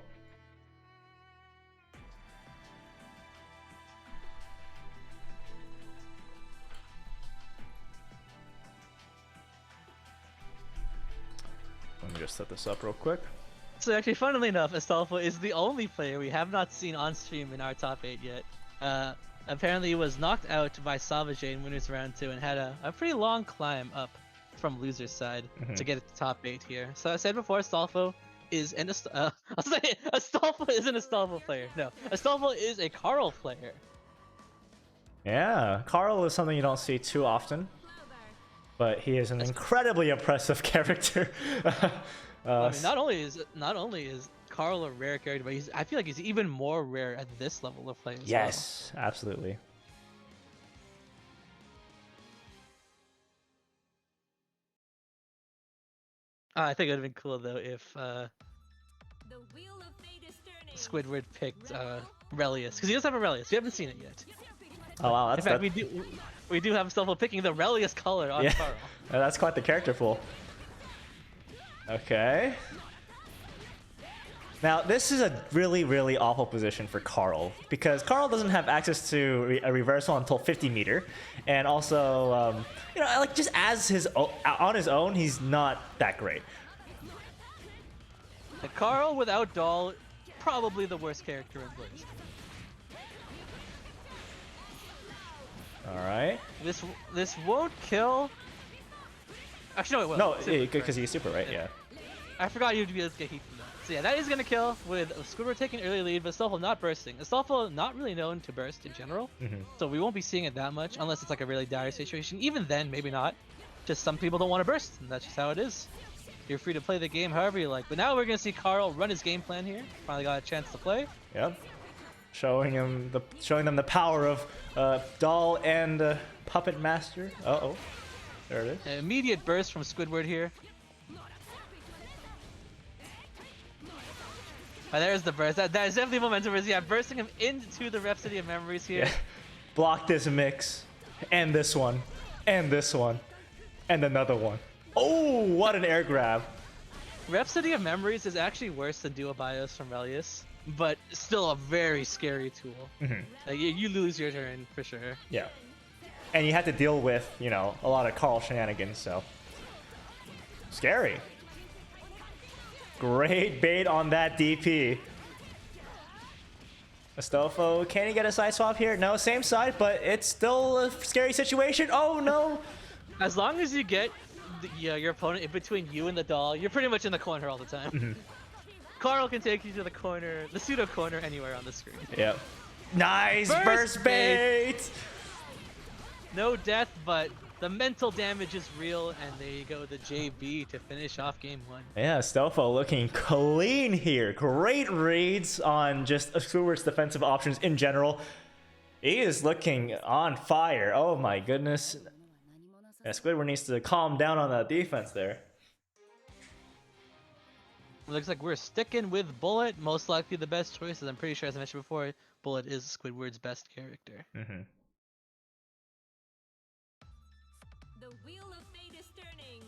Let me just set this up real quick. So actually, funnily enough, Astolfo is the only player we have not seen on stream in our top 8 yet. Apparently he was knocked out by Savage in winners round 2 and had a pretty long climb up from loser's side to get to top 8 here. So I said before, Astolfo is an Astolfo isn't a Astolfo player. No, Astolfo is a Carl player. Yeah, Carl is something you don't see too often, but he is an incredibly oppressive character. I mean, not only is Carl a rare character, but I feel like he's even more rare at this level of play as yes, absolutely. I think it would have been cool though if The wheel of fate is turning. Squidward picked Relius, because he does have a Relius. We haven't seen it yet. Oh wow, In that's fact, we do have Astolfo picking the Relius color on yeah. Carl. That's quite the character pool. Okay. Now this is a really, really awful position for Carl because Carl doesn't have access to a reversal until 50 meter, and also, you know, like just as on his own, he's not that great. Carl without Doll, probably the worst character in Blazed. All right. This won't kill. Actually, no, it will. No, Super, because right? he's super, right? Yeah. I forgot you'd be able to get heat from that. So yeah, that is gonna kill with Squidward taking early lead, but Astolfo not bursting. Astolfo not really known to burst in general, so we won't be seeing it that much unless it's like a really dire situation. Even then, maybe not. Just some people don't want to burst, and that's just how it is. You're free to play the game however you like. But now we're gonna see Carl run his game plan here. Finally got a chance to play. Yep. Showing them the power of Doll and Puppet Master. Uh-oh. There it is. An immediate burst from Squidward here. Oh, there's the burst. That is definitely momentum. Yeah, bursting him into the Rhapsody of Memories here. Yeah. Block this mix, and this one, and this one, and another one. Oh, what an air grab. Rhapsody of Memories is actually worse than Duo Bios from Relius, but still a very scary tool. Like, you lose your turn for sure. Yeah. And you have to deal with, you know, a lot of Carl shenanigans, so. Scary. Great bait on that DP. Astolfo, can he get a side swap here? No, same side, but it's still a scary situation. Oh, no. As long as you get your opponent in between you and the doll, you're pretty much in the corner all the time. Carl can take you to the corner, the pseudo corner, anywhere on the screen. Yep. Nice burst bait. No death, but the mental damage is real, and there you go, the JB to finish off game 1. Yeah, Astolfo looking clean here. Great reads on just Squidward's defensive options in general. He is looking on fire. Oh my goodness. Yeah, Squidward needs to calm down on that defense there. Looks like we're sticking with Bullet, most likely the best choice, as I'm pretty sure, as I mentioned before, Bullet is Squidward's best character. Mm-hmm. The wheel of fate is turning.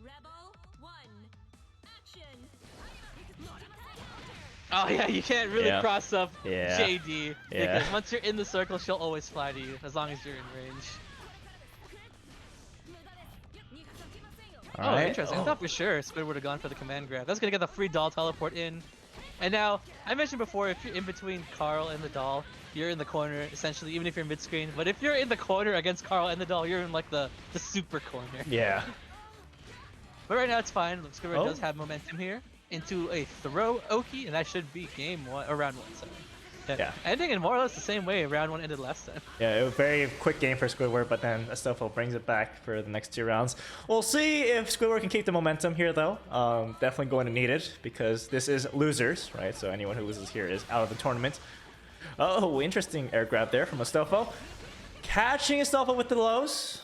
Rebel 1. Action. Oh yeah, you can't really cross up Yeah. JD, Yeah. because once you're in the circle, she'll always fly to you, as long as you're in range. All Oh, right. interesting. I thought for sure Squid would have gone for the command grab. That's gonna get the free doll teleport in. And now, I mentioned before, if you're in between Carl and the doll, you're in the corner, essentially, even if you're mid-screen. But if you're in the corner against Carl and the doll, you're in like the super corner. Yeah. But right now it's fine. Squid does have momentum here into a throw Oki, and that should be game one, or round one, sorry. Yeah. Ending in more or less the same way round one ended last time. Yeah, it was a very quick game for Squidward, but then Astolfo brings it back for the next 2 rounds. We'll see if Squidward can keep the momentum here, though. Definitely going to need it, because this is losers, right? So anyone who loses here is out of the tournament. Oh, interesting air grab there from Astolfo. Catching Astolfo with the lows.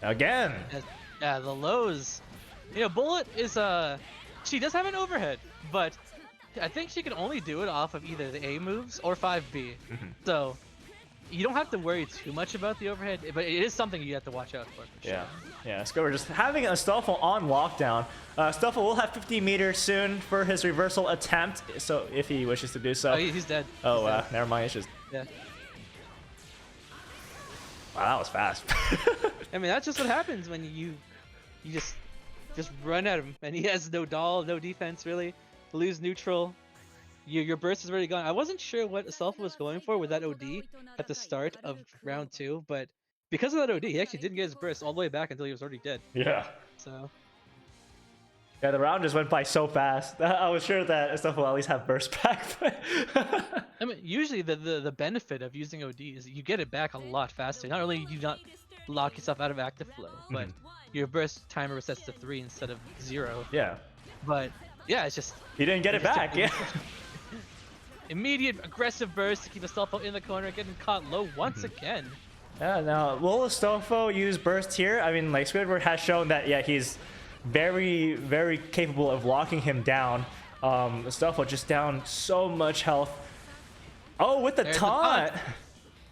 Again. Yeah, the lows. You know, Bullet is she does have an overhead, but I think she can only do it off of either the A moves or 5B. So you don't have to worry too much about the overhead, but it is something you have to watch out for sure. Yeah, yeah. Squidward just having Astolfo on lockdown. Astolfo will have 50 meters soon for his reversal attempt, so if he wishes to do so. Oh, he's dead. Oh, He's dead. never mind. It's just Yeah. wow, that was fast. I mean, that's just what happens when you just run at him, and he has no doll, no defense really. Lose neutral. Your burst is already gone. I wasn't sure what Astolfo was going for with that OD at the start of round 2, but because of that OD, he actually didn't get his burst all the way back until he was already dead. Yeah. So Yeah, the round just went by so fast. I was sure that Astolfo will at least have burst back. I mean, usually the benefit of using OD is you get it back a lot faster. Not only do you not lock yourself out of active flow, but your burst timer resets to 3 instead of 0. Yeah. But yeah, it's just He didn't get it back. Yeah. immediate aggressive burst to keep Astolfo in the corner, getting caught low once again. Yeah. Now, will Astolfo use burst here? I mean, like Squidward has shown that he's very, very capable of locking him down. Astolfo just down so much health. Oh, with the There's the taunt. taunt.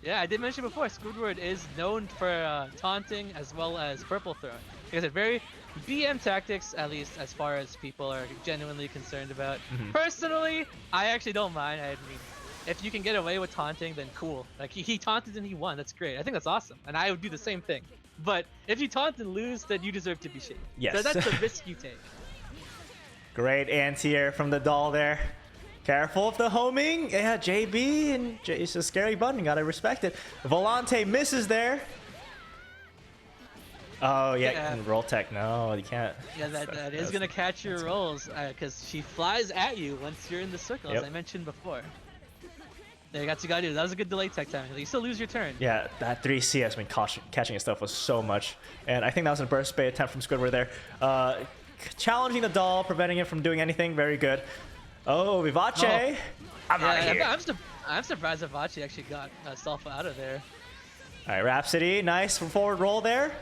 Yeah, I did mention before, Squidward is known for taunting as well as purple throwing. Because it's very BM tactics, at least as far as people are genuinely concerned about. Personally, I actually don't mind. I mean, if you can get away with taunting, then cool. Like, he taunted and he won. That's great. I think that's awesome. And I would do the same thing. But if you taunt and lose, then you deserve to be shamed. Yes. So that's the risk you take. Great anti-air from the doll there. Careful of the homing. Yeah, JB and it's a scary button. Gotta respect it. Volante misses there. Oh, yeah. And roll tech. No, you can't. Yeah, that is going to catch your rolls because she flies at you once you're in the circle, as I mentioned before. There, that's what you got to do. That was a good delay tech timing. You still lose your turn. Yeah, that 3C has been catching his stuff was so much. And I think that was a burst bait attempt from Squidward there. Challenging the doll, preventing it from doing anything. Very good. Oh, Vivace. Oh. I'm out of here. I'm surprised Vivace actually got Astolfo out of there. All right, Rhapsody. Nice forward roll there.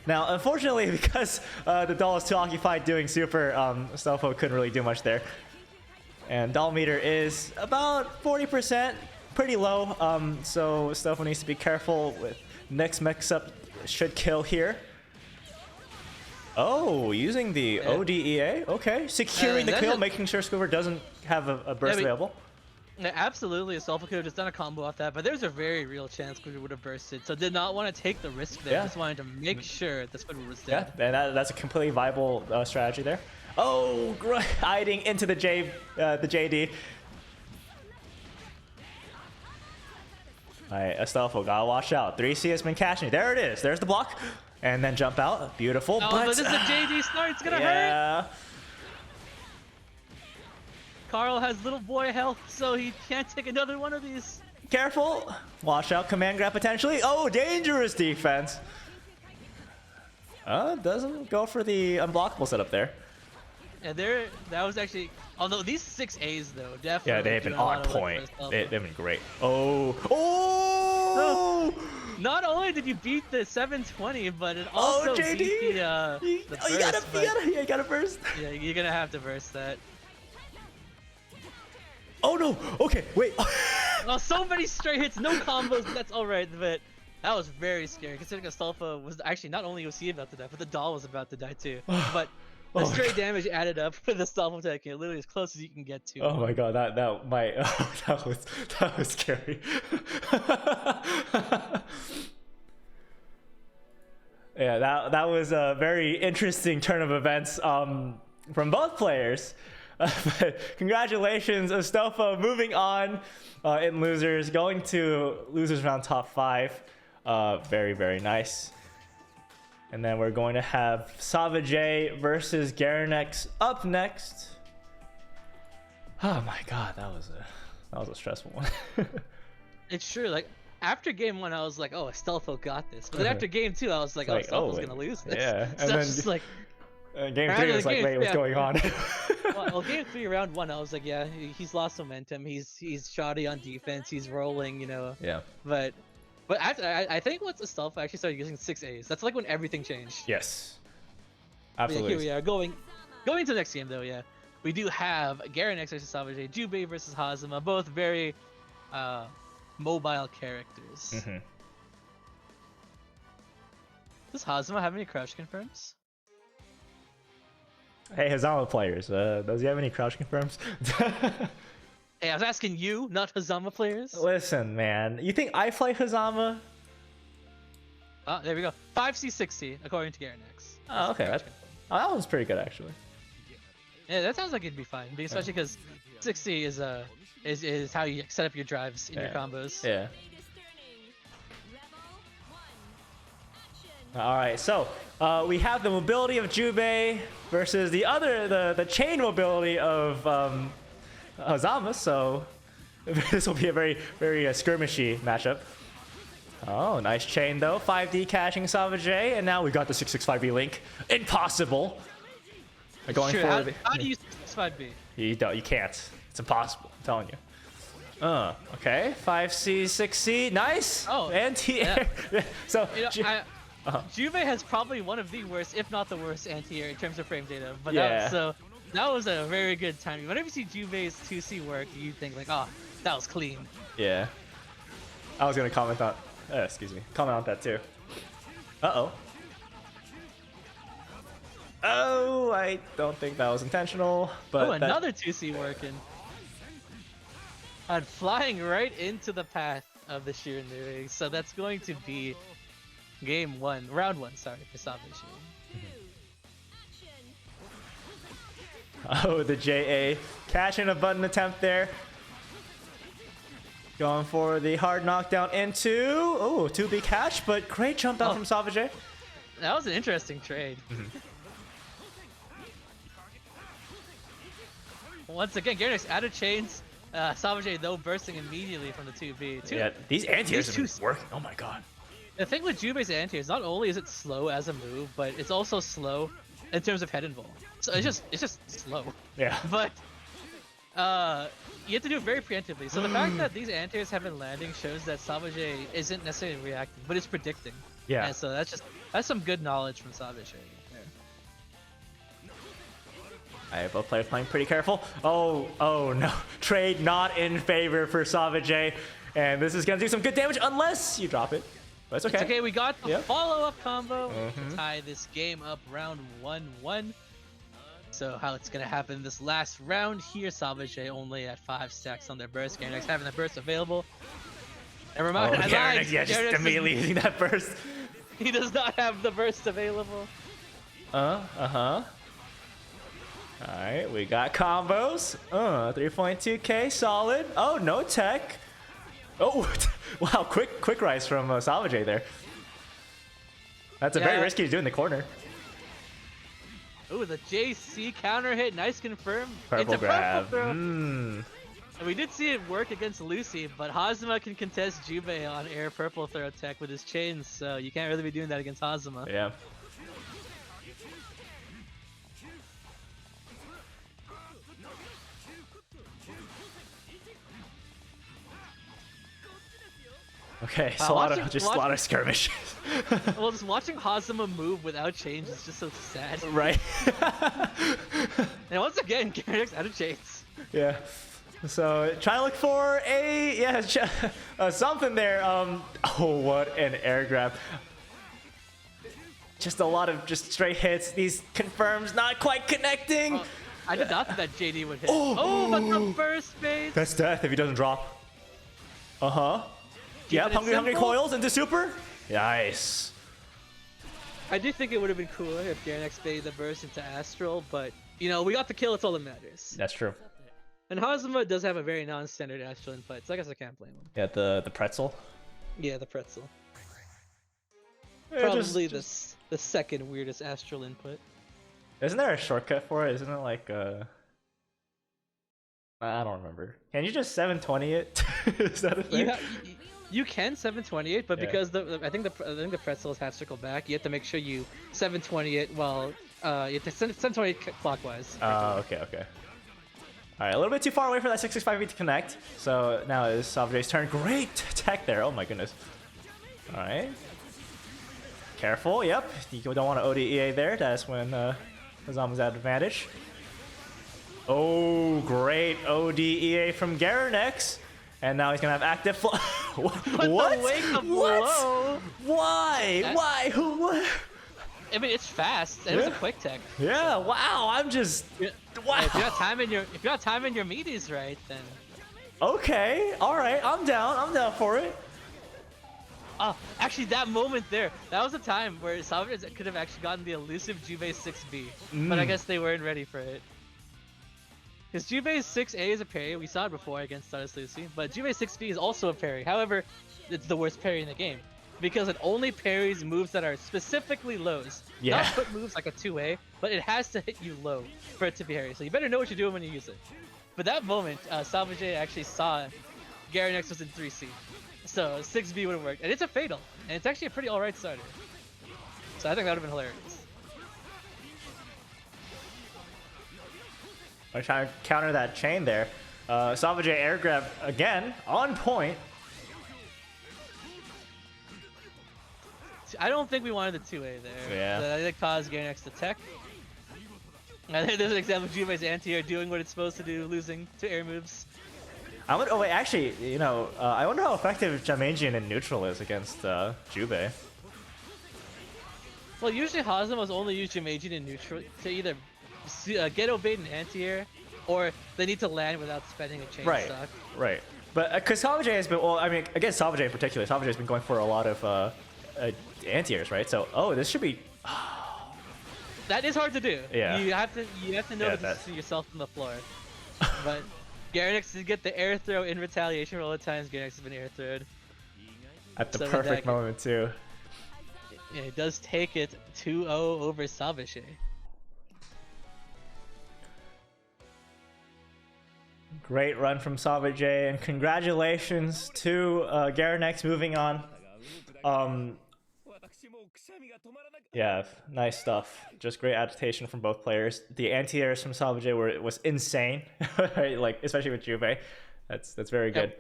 Now, unfortunately, because the doll is too occupied doing super, Astolfo couldn't really do much there. And doll meter is about 40%, pretty low. So Astolfo needs to be careful with next mix-up. Should kill here. Oh, using the ODEA. Okay, securing the kill, making sure Squidward doesn't have a burst available. Yeah, absolutely, Astolfo could have just done a combo off that, but there's a very real chance Squidward would have bursted, so did not want to take the risk there. Yeah. Just wanted to make sure that Squidward was dead. Yeah, and that's a completely viable strategy there. Oh, hiding into the JD. All right, Astolfo, gotta watch out. 3C has been catching. There it is. There's the block. And then jump out. Beautiful. Oh, but this is a JD start. It's gonna hurt. Yeah. Carl has little boy health, so he can't take another one of these. Careful. Watch out. Command grab potentially. Oh, dangerous defense. Doesn't go for the unblockable setup there. And that was actually, although these 6As though, definitely. Yeah, they've been doing a lot on of work point. for They've Astalfo. been great. Oh! Not only did you beat the 720, but it Oh, also JD! beat the You burst. you gotta burst. Yeah, you're gonna have to burst that. Oh no! Okay, wait. Oh, so many straight hits, no combos. That's all right, but that was very scary considering Astolfo was actually not only was he about to die, but the doll was about to die too. But the Oh my straight God. damage added up for the Astolfo taking it literally as close as you can get to. Oh my god, that might that was scary. Yeah, that was a very interesting turn of events from both players. But congratulations, Astolfo moving on in losers, going to losers round top 5. Very, very nice. And then we're going to have Savage versus Garanex up next. Oh my god, that was a stressful one. It's true, like after game 1 I was like, oh, Astolfo got this. But then after game 2 I was like, oh, Astolfo's gonna lose this. Yeah, So and I was then just like, game 3 was like, wait, what's going on? well, game 3, round 1, I was like, yeah, he's lost momentum. He's shoddy on defense. He's rolling, you know. Yeah. But after, I think once Astolfo actually started using 6As, that's like when everything changed. Yes. But Absolutely. yeah, here we are going to the next game though. Yeah, we do have Garanex versus Savage, Jubei versus Hazama, both very mobile characters. Mm-hmm. Does Hazama have any crouch confirms? Hey, Hazama players, does he have any crouch confirms? Hey, I was asking you, not Hazama players. Listen, man, you think I play Hazama? Oh, there we go. 5C60 according to Garanex. Oh, okay. That one's pretty good actually. Yeah, that sounds like it'd be fine, especially because 60 is how you set up your drives in your combos. Yeah. Latest turning. Rebel 1. Action. All right, so we have the mobility of Jubei versus the chain mobility of Hazama. So this will be a very skirmishy matchup. Oh, nice chain though. 5D caching Savage, and now we got the 665B link. Impossible. They're going Sure, for how do you 65B? You can't. It's impossible. I'm telling you. Okay. 5C, 6C. Nice. Oh, anti-air. So. You know, Jubei has probably one of the worst, if not the worst, anti-air in terms of frame data. But Yeah. that was a very good timing. Whenever you see Jubei's 2C work, you think like, oh, that was clean. Yeah. I was gonna comment on. Comment on that too. Uh-oh. Oh, I don't think that was intentional, but Oh, another 2C working. And flying right into the path of the Shiranui. So that's going to be round 1, sorry, for Savage. Action. Oh, the JA catching a button attempt there. Going for the hard knockdown into. Oh, 2B catch, but great jump out from Savage. That was an interesting trade. Once again, Garanex out of chains. Savage though bursting immediately from the 2B. Yeah, these anti-airs these have been two- working. Oh my god. The thing with Jubei's anti-airs, not only is it slow as a move, but it's also slow in terms of head and ball. So it's just slow. Yeah. But you have to do it very preemptively. So the fact that these anti-airs have been landing shows that Savage isn't necessarily reacting, but it's predicting. Yeah. And so that's some good knowledge from Savage. I have both players playing pretty careful. Oh no. Trade not in favor for Savage. And this is gonna do some good damage unless you drop it. But it's okay. It's okay, we got the Yep. follow-up combo to tie this game up round 1-1. So how it's gonna happen this last round here, Savage only at 5 stacks on their burst. Garanex having the burst available. Never mind, I lied. Garanex, yeah, just Garanex immediately using that burst. he does not have the burst available. Alright, we got combos. 3.2k, solid. Oh, no tech. Oh, wow, quick rise from Savage there. That's a very Yeah. risky to do in the corner. Ooh, the JC counter hit, nice confirm. Purple it's a grab. purple throw. Mm. And we did see it work against Lucy, but Hazama can contest Jubei on air purple throw tech with his chains, so you can't really be doing that against Hazama. Yeah. Okay, it's a lot of watching- a lot of skirmishes. Well, just watching Hazama move without change is just so sad. Right. And once again, Gyarados out of chains. Yeah. So try to look for something there. Oh, what an air grab! Just a lot of just straight hits. These confirms not quite connecting. I did not think that JD would hit. Oh, but the first base. That's death if he doesn't drop. Yep, it hungry simple. coils into super. Nice. I do think it would have been cooler if Gyarados baited the burst into Astral, but you know, we got the kill. That's all that matters. That's true. And Hazama does have a very non-standard Astral input, so I guess I can't blame him. Yeah, the pretzel. Yeah, the pretzel. Yeah, Probably the second weirdest Astral input. Isn't there a shortcut for it? Isn't it like I don't remember. Can you just 720 it? Is that a thing? You can 728, but Yeah. because I think the pretzels have circle back, you have to make sure you 720 it while you have to 720 it clockwise. Oh, okay. All right, a little bit too far away for that 665V to connect. So now is Savage's turn. Great tech there. Oh my goodness. All right. Careful. Yep. You don't want to ODEA there. That's when Hazama's at advantage. Oh, great ODEA from Gyarados. And now he's gonna have active flow. What? The wake of blow. Why? Why? Who? What? I mean, it's fast. It was a quick tech. Yeah. Wow. I'm just. Wow. If you're not timing your meaties right, then. Okay. All right. I'm down. I'm down for it. Oh, actually, that moment there, that was a time where Salvador could have actually gotten the elusive Jubei 6B, but I guess they weren't ready for it. Because Jubei 6A is a parry, we saw it before against Stardust Lucy, but Jubei 6B is also a parry. However, it's the worst parry in the game, because it only parries moves that are specifically lows. Yeah. Not put moves like a 2A, but it has to hit you low for it to be parry, so you better know what you're doing when you use it. But that moment, Salvage actually saw Gyarados was in 3C. So 6B would have worked, and it's a fatal, and it's actually a pretty alright starter. So I think that would have been hilarious. I'm trying to counter that chain there. Salvage air grab again on point. I don't think we wanted the 2A there. Yeah. So I think it caused Gyarados to tech. I think there's an example of Jubei's anti-air doing what it's supposed to do, losing to air moves. Oh wait, actually, you know, I wonder how effective Jamagian in neutral is against Jubei. Well, usually Hazama's only use Jamagian in neutral to either get obeyed in anti-air, or they need to land without spending a chain stock. Right. But because Salvage has been, well, I mean, against Salvage in particular, Salvage has been going for a lot of anti-airs, right? So, oh, this should be. That is hard to do. Yeah. You have to know Yeah, to see yourself on the floor. But Gyarados did get the air throw in retaliation for all the times Gyarados has been air throwed. At the So perfect that- moment, too. Yeah, it does take it 2-0 over Salvage. Great run from Salvage, and congratulations to Gyarados moving on. Yeah, nice stuff. Just great adaptation from both players. The anti-airs from Salvage was insane, right? Like especially with Jubei. That's very good.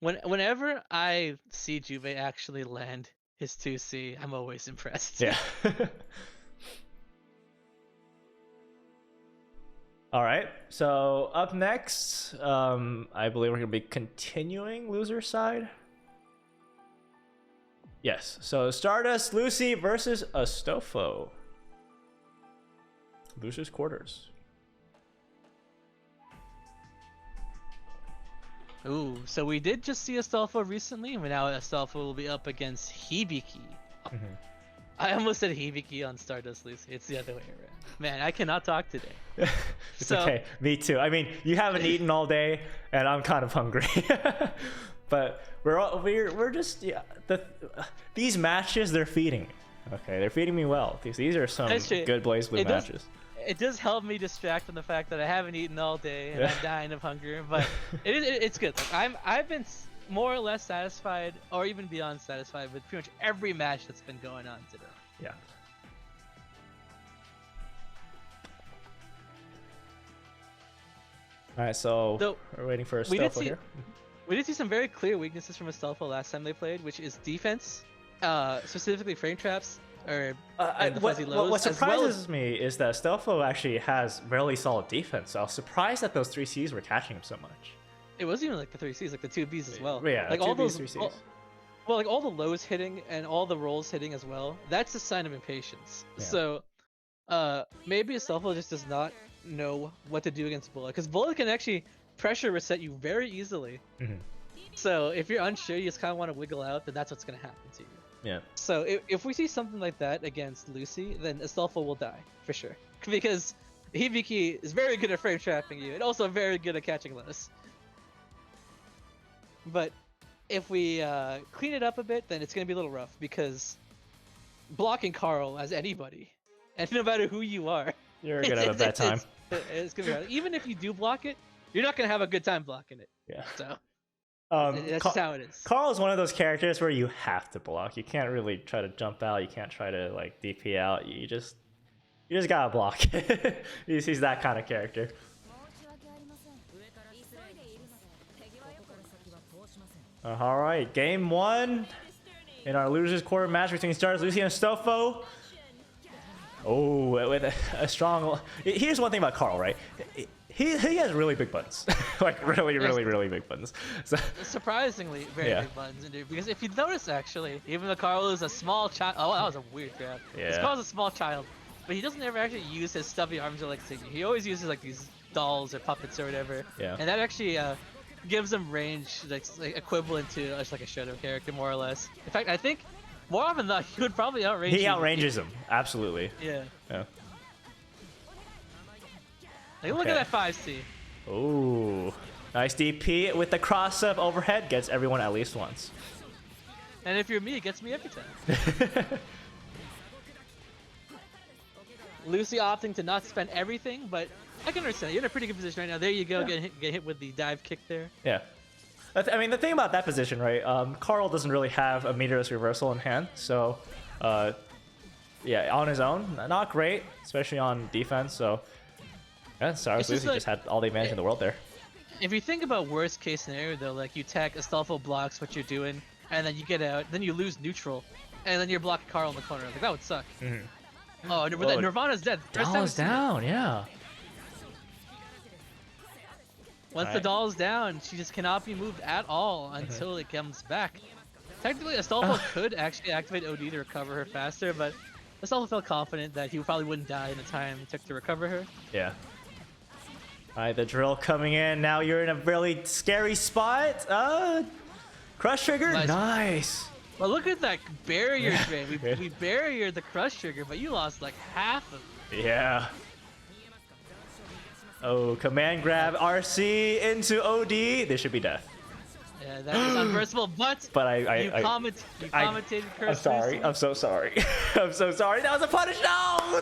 Whenever I see Jubei actually land his 2C, I'm always impressed. Yeah. All right. So up next, I believe we're gonna be continuing loser side. Yes. So Stardust Lucy versus Astolfo. Losers quarters. Ooh, so we did just see Astolfo recently, and now Astolfo will be up against Hibiki. I almost said Hibiki on Stardust Lucy. It's the other way around. Man, I cannot talk today. It's okay. Me too. I mean, you haven't eaten all day, and I'm kind of hungry. But we're just these matches, they're feeding me. Okay, they're feeding me well. These are some Actually, good Blaze Blue matches. It does help me distract from the fact that I haven't eaten all day and I'm dying of hunger, but it's good. Like, I've been more or less satisfied, or even beyond satisfied, with pretty much every match that's been going on today. Yeah. All right, so we're waiting for Astolfo here. We did see some very clear weaknesses from Astolfo last time they played, which is defense, specifically frame traps and the fuzzy lows. What surprises me is that Stelfo actually has really solid defense. So I was surprised that those 3Cs were catching him so much. It wasn't even like the 3Cs, like the 2Bs as well. Yeah, like 2Bs, all those 3Cs. well, like all the lows hitting and all the rolls hitting as well. That's a sign of impatience. Yeah. So, maybe Astolfo just does not know what to do against Bullet, because Bullet can actually pressure reset you very easily. Mm-hmm. So if you're unsure, you just kind of want to wiggle out, then that's what's gonna happen to you. Yeah. So if we see something like that against Lucy, then Astolfo will die for sure, because Hibiki is very good at frame trapping you and also very good at catching lows. But if we clean it up a bit, then it's gonna be a little rough, because blocking Carl as anybody, and no matter who you are, You're gonna have a bad time. It's gonna be hard. Even if you do block it, you're not gonna have a good time blocking it. Yeah. So that's just how it is. Carl is one of those characters where you have to block. You can't really try to jump out. You can't try to like DP out. You just gotta block. He's that kind of character. All right, game 1 in our losers quarter match between Stars Lucy and Stofo. Oh, with a strong. Here's one thing about Carl, right? He has really big buttons, like really big buttons. So, surprisingly, very big buttons, indeed. Because if you notice, actually, even though Carl is a small child, oh, that was a weird grab. Yeah. Carl's a small child, but he doesn't ever actually use his stubby arms or like Siggy. He always uses like these dolls or puppets or whatever. Yeah. And that actually gives him range that's like equivalent to just like a Shadow character, more or less. In fact, I think more often than not, he would probably outrange. He outranges him, absolutely. Yeah. Yeah. Like, look at that 5C. Ooh, nice DP with the cross up overhead, gets everyone at least once. And if you're me, it gets me every time. Lucy opting to not spend everything, but I can understand. You're in a pretty good position right now. There you go, get hit with the dive kick there. Yeah. I mean, the thing about that position, right? Carl doesn't really have a meterless reversal in hand, so yeah, on his own, not great, especially on defense. So yeah, Stars Lucy just had all the advantage in the world there. If you think about worst case scenario though, like you tech, Astolfo blocks what you're doing, and then you get out, then you lose neutral, and then you're blocking Carl in the corner. Like that would suck. Mm-hmm. Oh, Nirvana's dead. Doll's down, yeah. Once the doll's down, she just cannot be moved at all until it comes back. Technically, Astolfo could actually activate OD to recover her faster, but Astolfo felt confident that he probably wouldn't die in the time it took to recover her. Yeah. Alright, the drill coming in. Now you're in a really scary spot. Crush trigger? Nice. Well, look at that barrier drain. We barriered the crush trigger, but you lost like half of it. Yeah. Oh, command grab RC into OD. This should be death. Yeah, that was unversatile, but you commentated curse. I'm sorry. I'm so sorry. I'm so sorry. That was a punish. No!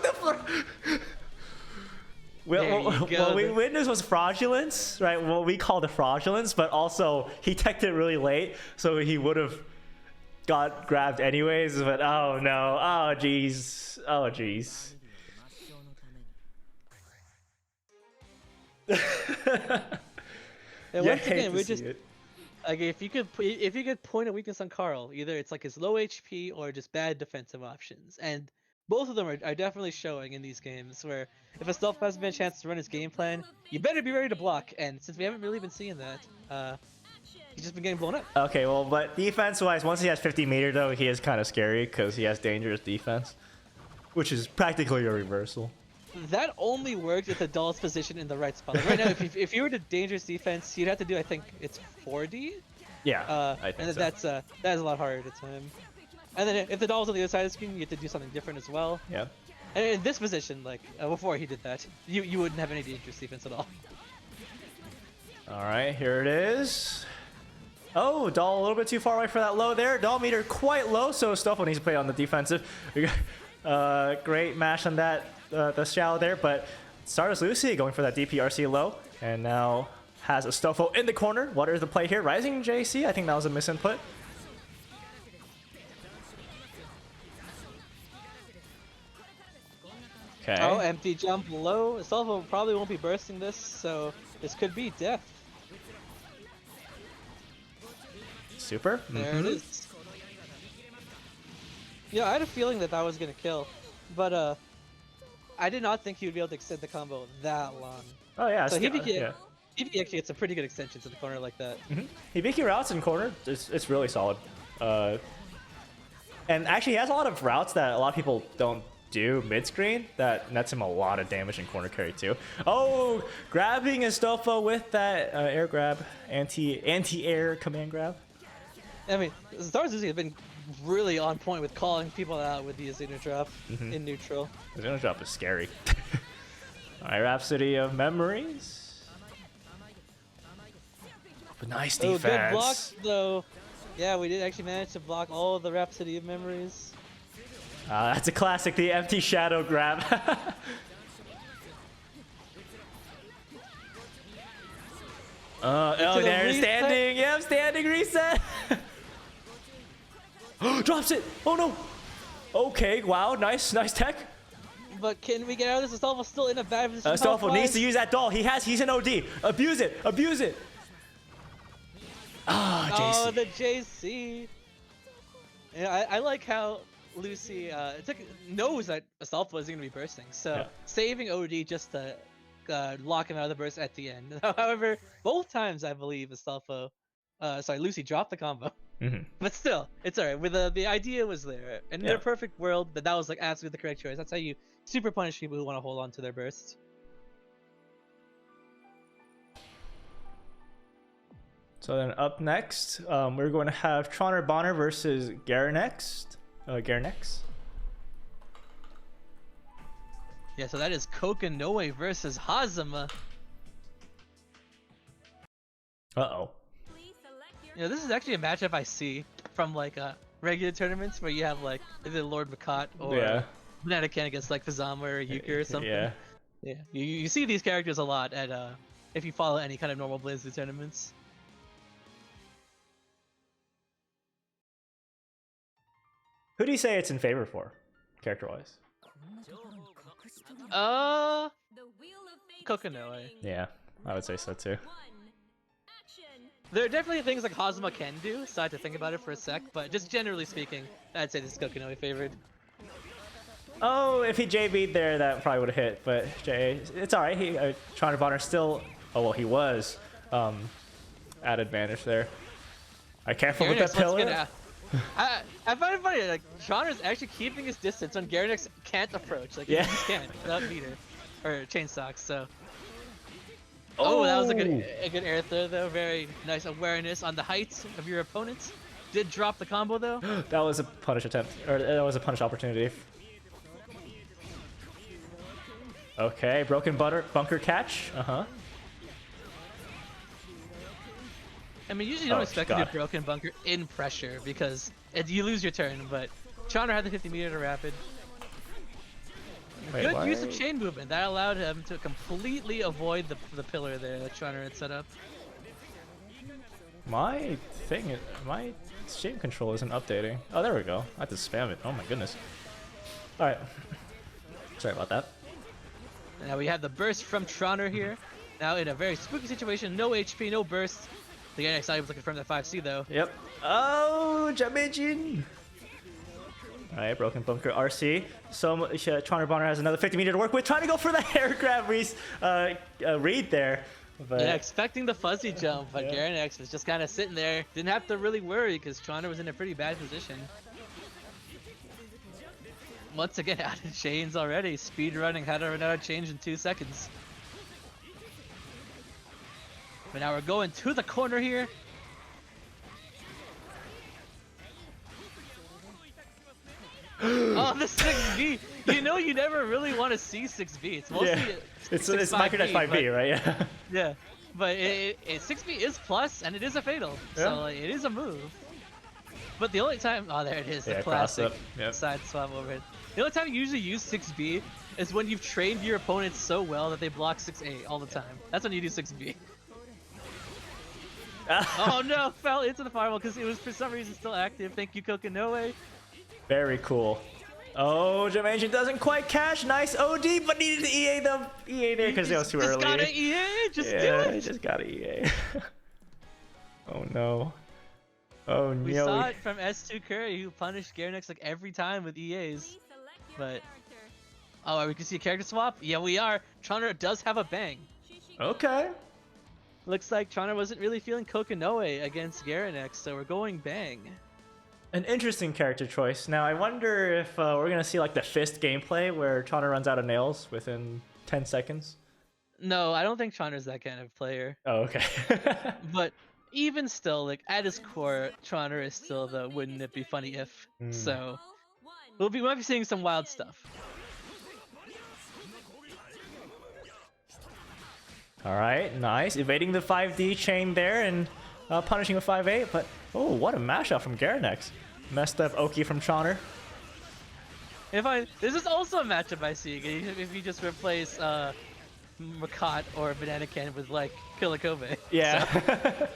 What we witnessed was fraudulence, right? What we call the fraudulence, but also he teched it really late, so he would have got grabbed anyways. But oh no! Oh jeez! Oh jeez! And once again, we're just like if you could point a weakness on Carl, either it's like his low HP or just bad defensive options, and both of them are definitely showing in these games. Where if Astolfo hasn't been a chance to run his game plan, you better be ready to block. And since we haven't really been seeing that, he's just been getting blown up. Okay, well, but defense-wise, once he has 50 meter though, he is kind of scary because he has dangerous defense, which is practically a reversal. That only works if the doll's positioned in the right spot. Like right now, if you were to dangerous defense, you'd have to do, I think it's 4D. Yeah, I think and so. that is a lot harder to time. And then if the doll's on the other side of the screen, you have to do something different as well. Yeah. And in this position, like before he did that, you wouldn't have any dangerous defense at all. All right, here it is. Oh, doll a little bit too far away for that low there. Doll meter quite low, so Stofo needs to play on the defensive. Great mash on that. The shallow there, but Stardust Lucy going for that DPRC low, and now has Astolfo in the corner. What is the play here? Rising JC? I think that was a misinput. Okay. Oh, empty jump low. Astolfo probably won't be bursting this, so this could be death. Super. There it is. Yeah, I had a feeling that was gonna kill, but I did not think he would be able to extend the combo that long. Oh yeah. So Hibiki, yeah. Hibiki actually gets a pretty good extension to the corner like that. Hibiki routes in corner, it's really solid. And actually, he has a lot of routes that a lot of people don't do mid-screen that nets him a lot of damage in corner carry too. Oh, grabbing Astolfo with that air grab, anti-air command grab. I mean, Zarzuzi has been really on point with calling people out with the Azuna drop in neutral. Azuna drop is scary. Alright, Rhapsody of Memories. But nice defense. Oh, good block though. Yeah, we did actually manage to block all the Rhapsody of Memories. That's a classic, the empty shadow grab. Oh, there, standing. Yep, standing reset. Drops it. Oh no. Okay, wow, nice tech. But can we get out of this? Astolfo's still in a bad position. Astolfo needs to use that doll. He's an OD. Abuse it. Ah, JC. Oh, the JC. Yeah, I like how Lucy knows that Astolfo is going to be bursting, so saving OD just to lock him out of the burst at the end. However, both times I believe Lucy dropped the combo. But still, it's alright. With the idea was there, and in a perfect world, that was like absolutely the correct choice. That's how you super punish people who want to hold on to their bursts. So then up next, we're going to have Troner Bonner versus Garenex. Yeah, so that is Kokinoe versus Hazama. Uh-oh. You know, this is actually a matchup I see from like regular tournaments where you have like either Lord Makat or Bananakin against like Fazama or Yuka or something. Yeah. Yeah. You see these characters a lot at if you follow any kind of normal Blizzard tournaments. Who do you say it's in favor for, character-wise? Kokinoe. Yeah, I would say so too. There are definitely things like Hazama can do, so I had to think about it for a sec, but just generally speaking, I'd say this is Kokinoe favored. Oh, if he JB'd there, that probably would have hit, but it's alright. Troner Bonner still, he was at advantage there. Alright, careful with that pillar. I find it funny, like, Troner's actually keeping his distance when Garenex can't approach. Like, he just can't without meter. Or chain stocks, so. Oh, that was a good air throw, though. Very nice awareness on the height of your opponent. Did drop the combo, though. That was a punish attempt, or that was a punish opportunity. Okay, broken bunker catch. I mean, usually you don't expect to do broken bunker in pressure because you lose your turn, but Troner had the 50 meter to rapid. Good use of chain movement. That allowed him to completely avoid the pillar there that Troner had set up. My chain control isn't updating. Oh, there we go. I have to spam it. Oh my goodness. Alright. Sorry about that. Now we have the burst from Troner here. Now in a very spooky situation, no HP, no burst. The Garenex not able to confirm that 5C though. Yep. Oh, Jamijin! Alright, broken bunker RC. So Troner Bonner has another 50 meter to work with, trying to go for the air grab read there. But... yeah, expecting the fuzzy jump, but Garenex was just kind of sitting there. Didn't have to really worry because Troner was in a pretty bad position. Once again, out of chains already. Speed running, how to run out of change in 2 seconds. But now we're going to the corner here. Oh, the 6B! You know you never really want to see 6B. It's mostly it's micro 5B, right? Yeah. Yeah, but 6B is plus and it is a fatal, so it is a move. But the only time, there it is, the classic side swap overhead. The only time you usually use 6B is when you've trained your opponents so well that they block 6A all the time. That's when you do 6B. Oh no, fell into the fireball because it was for some reason still active. Thank you, Kokinoe. Very cool. Oh, Jamaican doesn't quite cash. Nice OD, but needed to EA there because it was too early. Just gotta EA, just do it. Just gotta EA. Oh no. Oh We no. saw it from S2 Curry, who punished Garenex like every time with EAs. Please select your But character. oh, we can see a character swap. Yeah, we are. Trauner does have a bang. Okay. Looks like Trauner wasn't really feeling Kokonoe against Garenex, so we're going bang. An interesting character choice. Now I wonder if we're gonna see like the fist gameplay where Chana runs out of nails within 10 seconds. No, I don't think Trauner's that kind of player. Oh, okay. But even still, like at his core, Trauner is still the wouldn't it be funny if. So we might be seeing some wild stuff. All right, nice. Evading the 5D chain there and punishing a 5-8, but oh, what a mashup from Garenex. Messed up Oki from Chauner. This is also a matchup I see. If you just replace Makat or Banana Can with like Killakobe. Yeah. So.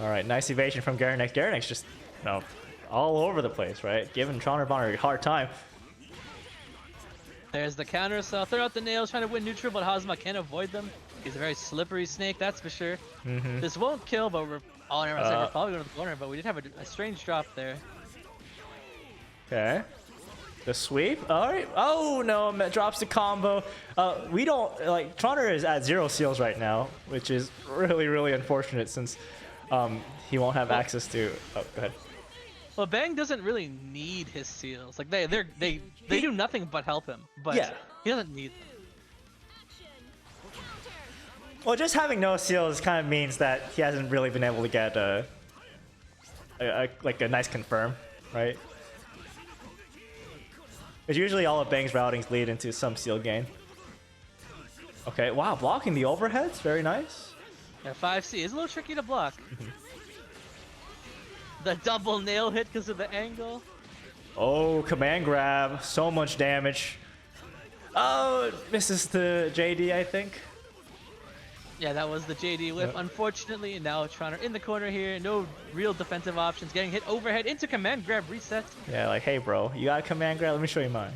All right, nice evasion from Garenex. Garenex just, all over the place, right? Giving Chauner Bonner a hard time. There's the counter, so throw out the nails, trying to win neutral, but Hazama can't avoid them. He's a very slippery snake, that's for sure. This won't kill, but we're we're probably going to the corner, but we did have a strange drop there. Okay. The sweep. All right. Oh no, drops the combo. We don't like Trauner is at 0 seals right now, which is really, really unfortunate since he won't have access to. Oh, go ahead. Well, Bang doesn't really need his seals. Like they do nothing but help him, but Yeah. he doesn't need them. Well, just having no seals kind of means that he hasn't really been able to get like a nice confirm, right? Because usually all of Bang's routings lead into some seal gain. Okay, wow, blocking the overheads, very nice. Yeah, 5C is a little tricky to block. The double nail hit because of the angle. Oh, command grab, so much damage. Oh, misses the JD, I think. Yeah, that was the JD whip, unfortunately. And now Trauner in the corner here. No real defensive options. Getting hit overhead into command grab reset. Yeah, like, hey, bro, you got a command grab? Let me show you mine.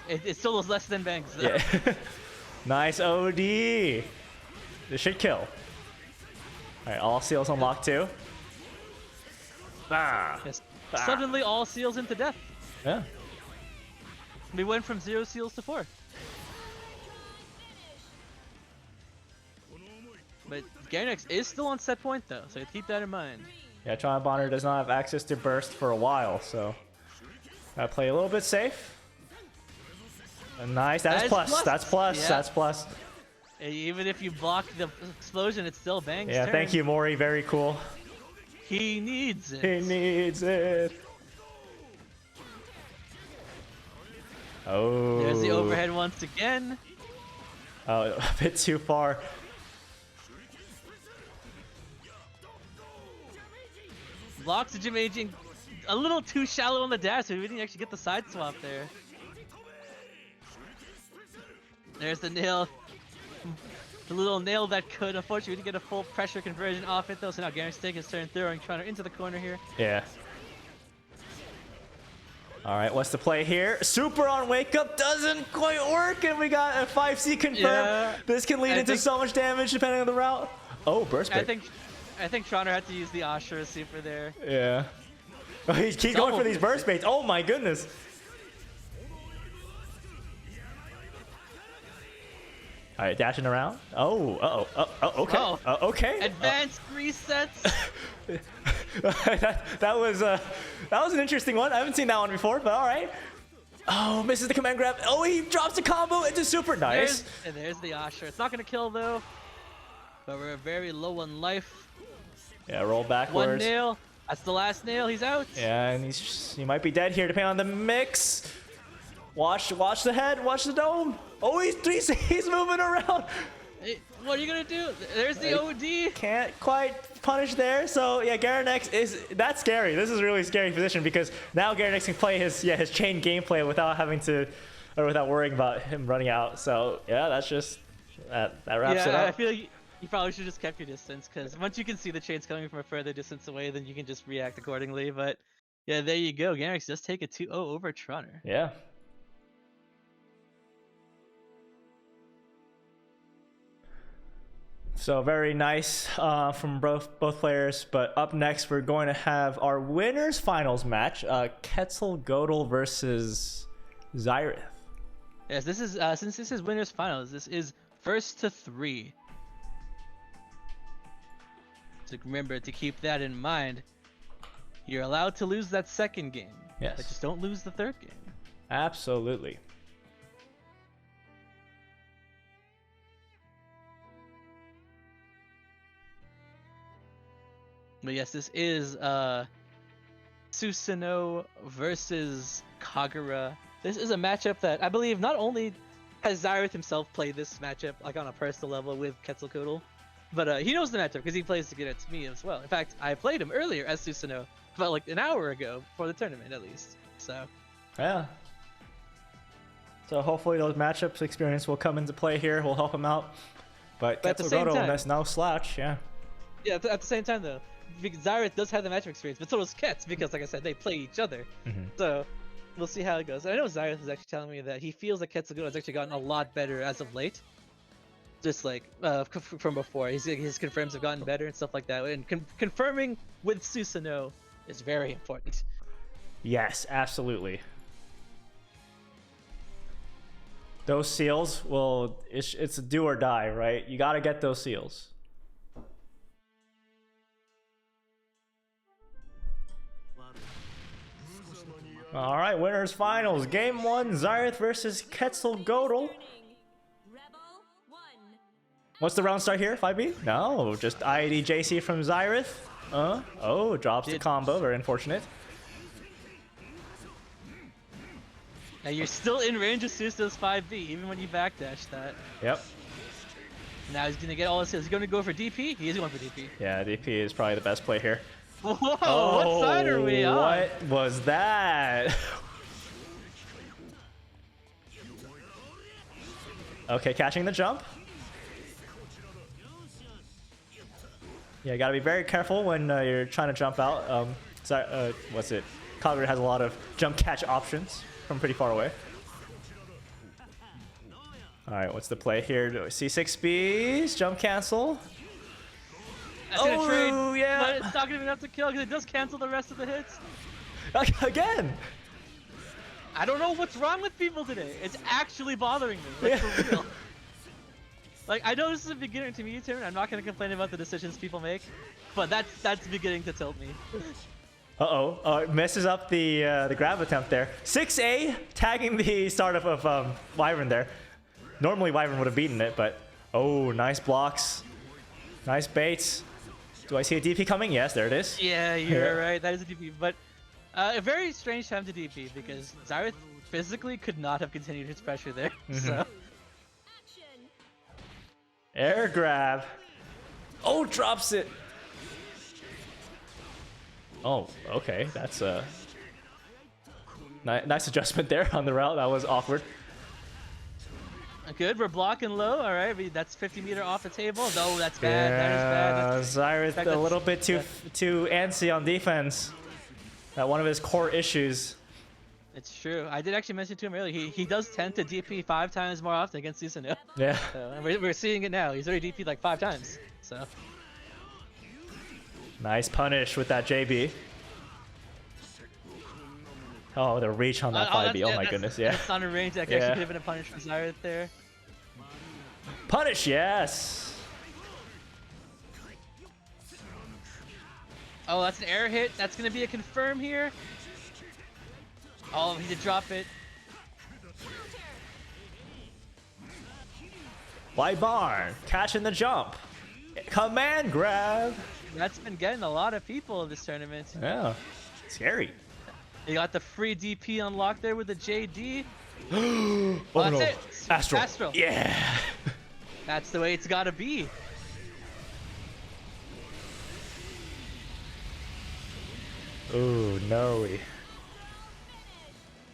It still was less than Bang's, though. Yeah. Nice OD. This should kill. All right, all seals unlocked too. Ah. Yes. Suddenly, all seals into death. Yeah. We went from 0 seals to 4. But Garenex is still on set point though, so keep that in mind. Yeah, Chana Bonner does not have access to burst for a while, so gotta play a little bit safe. Nice, that's plus. That's plus. Yeah. That's plus. Even if you block the explosion, it's still Bang's Yeah, turn. thank you, Mori. Very cool. He needs it. He needs it. Oh. There's the overhead once again. Oh, a bit too far. Blocks Jim aging a little too shallow on the dash, so we didn't actually get the side swap there. There's the nail. The little nail that could. Unfortunately, we didn't get a full pressure conversion off it though, so now Garenex taking his turn, throwing Trauner into the corner here. Yeah. All right, what's the play here? Super on wake up doesn't quite work, and we got a 5C confirmed. Yeah, This can lead into so much damage depending on the route. Oh, burst break. I think Trauner had to use the Ashura super there. Yeah. Oh, he keeps going for these burst baits. Oh my goodness. All right, dashing around. Oh, okay. Okay. Advanced resets. that was an interesting one. I haven't seen that one before, but all right. Oh, misses the command grab. Oh, he drops the combo into super. Nice. There's the Ashura. It's not gonna kill though, but we're very low on life. Yeah, roll backwards. One nail. That's the last nail. He's out. Yeah, and he might be dead here depending on the mix. Watch the head. Watch the dome. Oh, he's moving around. Hey, what are you gonna do? There's the OD. Can't quite punish there. So yeah, Garenex that's scary. This is a really scary position because now Garenex can play his chain gameplay without without worrying about him running out. So yeah, that's just that wraps it up. Yeah, I feel like you probably should just kept your distance because once you can see the chains coming from a further distance away, then you can just react accordingly. But yeah, there you go. Garenex does take a 2-0 over Trauner. Yeah. So very nice from both players. But up next, we're going to have our winners finals match: Quetzalcoatl versus Zyrith. Yes, this is since this is winners finals. This is first to 3. So remember to keep that in mind. You're allowed to lose that second game. Yes. But just don't lose the third game. Absolutely. But yes, this is Susanoo versus Kagura. This is a matchup that I believe not only has Zyrith himself played this matchup like on a personal level with Quetzalcoatl, but he knows the matchup because he plays against me as well. In fact, I played him earlier as Susanoo, about like an hour ago for the tournament at least. So Yeah. So hopefully those matchups experience will come into play here. Will help him out. But at the same Quetzalcoatl, time- that's no slouch. Yeah. yeah, at the same time though, because Zyrith does have the matchup experience, but so does Ketz because like I said, they play each other. Mhm. So we'll see how it goes. I know Zyrith is actually telling me that he feels like Quetzalcoatl has actually gotten a lot better as of late. Just like from before, his confirms have gotten better and stuff like that. And confirming with Susanoo is very important. Yes, absolutely. Those seals will, it's a do or die, right? You got to get those seals. All right, winners finals. Game 1, Zyrith versus Quetzalcoatl. Rebel 1. What's the round start here? 5B? No, just IED-JC from Zyrith. Oh, drops the combo. Very unfortunate. Now you're still in range of Susanoo's 5B, even when you backdash that. Yep. Now he's gonna get all his skills. He's gonna go for DP? He is going for DP. Yeah, DP is probably the best play here. Whoa, what side are we on? What was that? Okay, catching the jump. Yeah, gotta be very careful when you're trying to jump out. What's it? Kagura has a lot of jump catch options from pretty far away. All right, what's the play here? C6Bs, jump cancel. That's gonna trade, yeah. but it's not gonna be enough to kill because it does cancel the rest of the hits. Again. I don't know what's wrong with people today. It's actually bothering me, like for real. Like I know this is a beginner intermediate tournament. I'm not gonna complain about the decisions people make, but that's beginning to tilt me. It messes up the grab attempt there. 6A tagging the startup of Wyvern there. Normally Wyvern would have beaten it, but nice blocks, nice baits. Do I see a DP coming? Yes, there it is. Yeah, you're right. That is a DP, but a very strange time to DP because Zyrith physically could not have continued his pressure there. So Action. Air grab. Oh, drops it. Oh, okay. That's a nice adjustment there on the route. That was awkward. good. We're blocking low. All right, that's 50 meter off the table. No, that's bad. That is bad. Zyrith a little bit too antsy on defense. That one of his core issues. It's true. I did actually mention to him earlier. He does tend to DP 5 times more often against Susanoo. Yeah. So, and we're seeing it now. He's already DP'd like 5 times. So. Nice punish with that JB. Oh, the reach on that 5B. Oh my goodness, yeah. It's on a range. That actually could have been a punish from Zyrith there. Punish, yes. Oh, that's an air hit. That's going to be a confirm here. Oh, he did drop it. White Barn, catching the jump. Command grab. That's been getting a lot of people in this tournament. Yeah, scary. You got the free DP unlocked there with the JD. Oh That's no. it. Astral. Yeah. That's the way it's got to be. Ooh, no.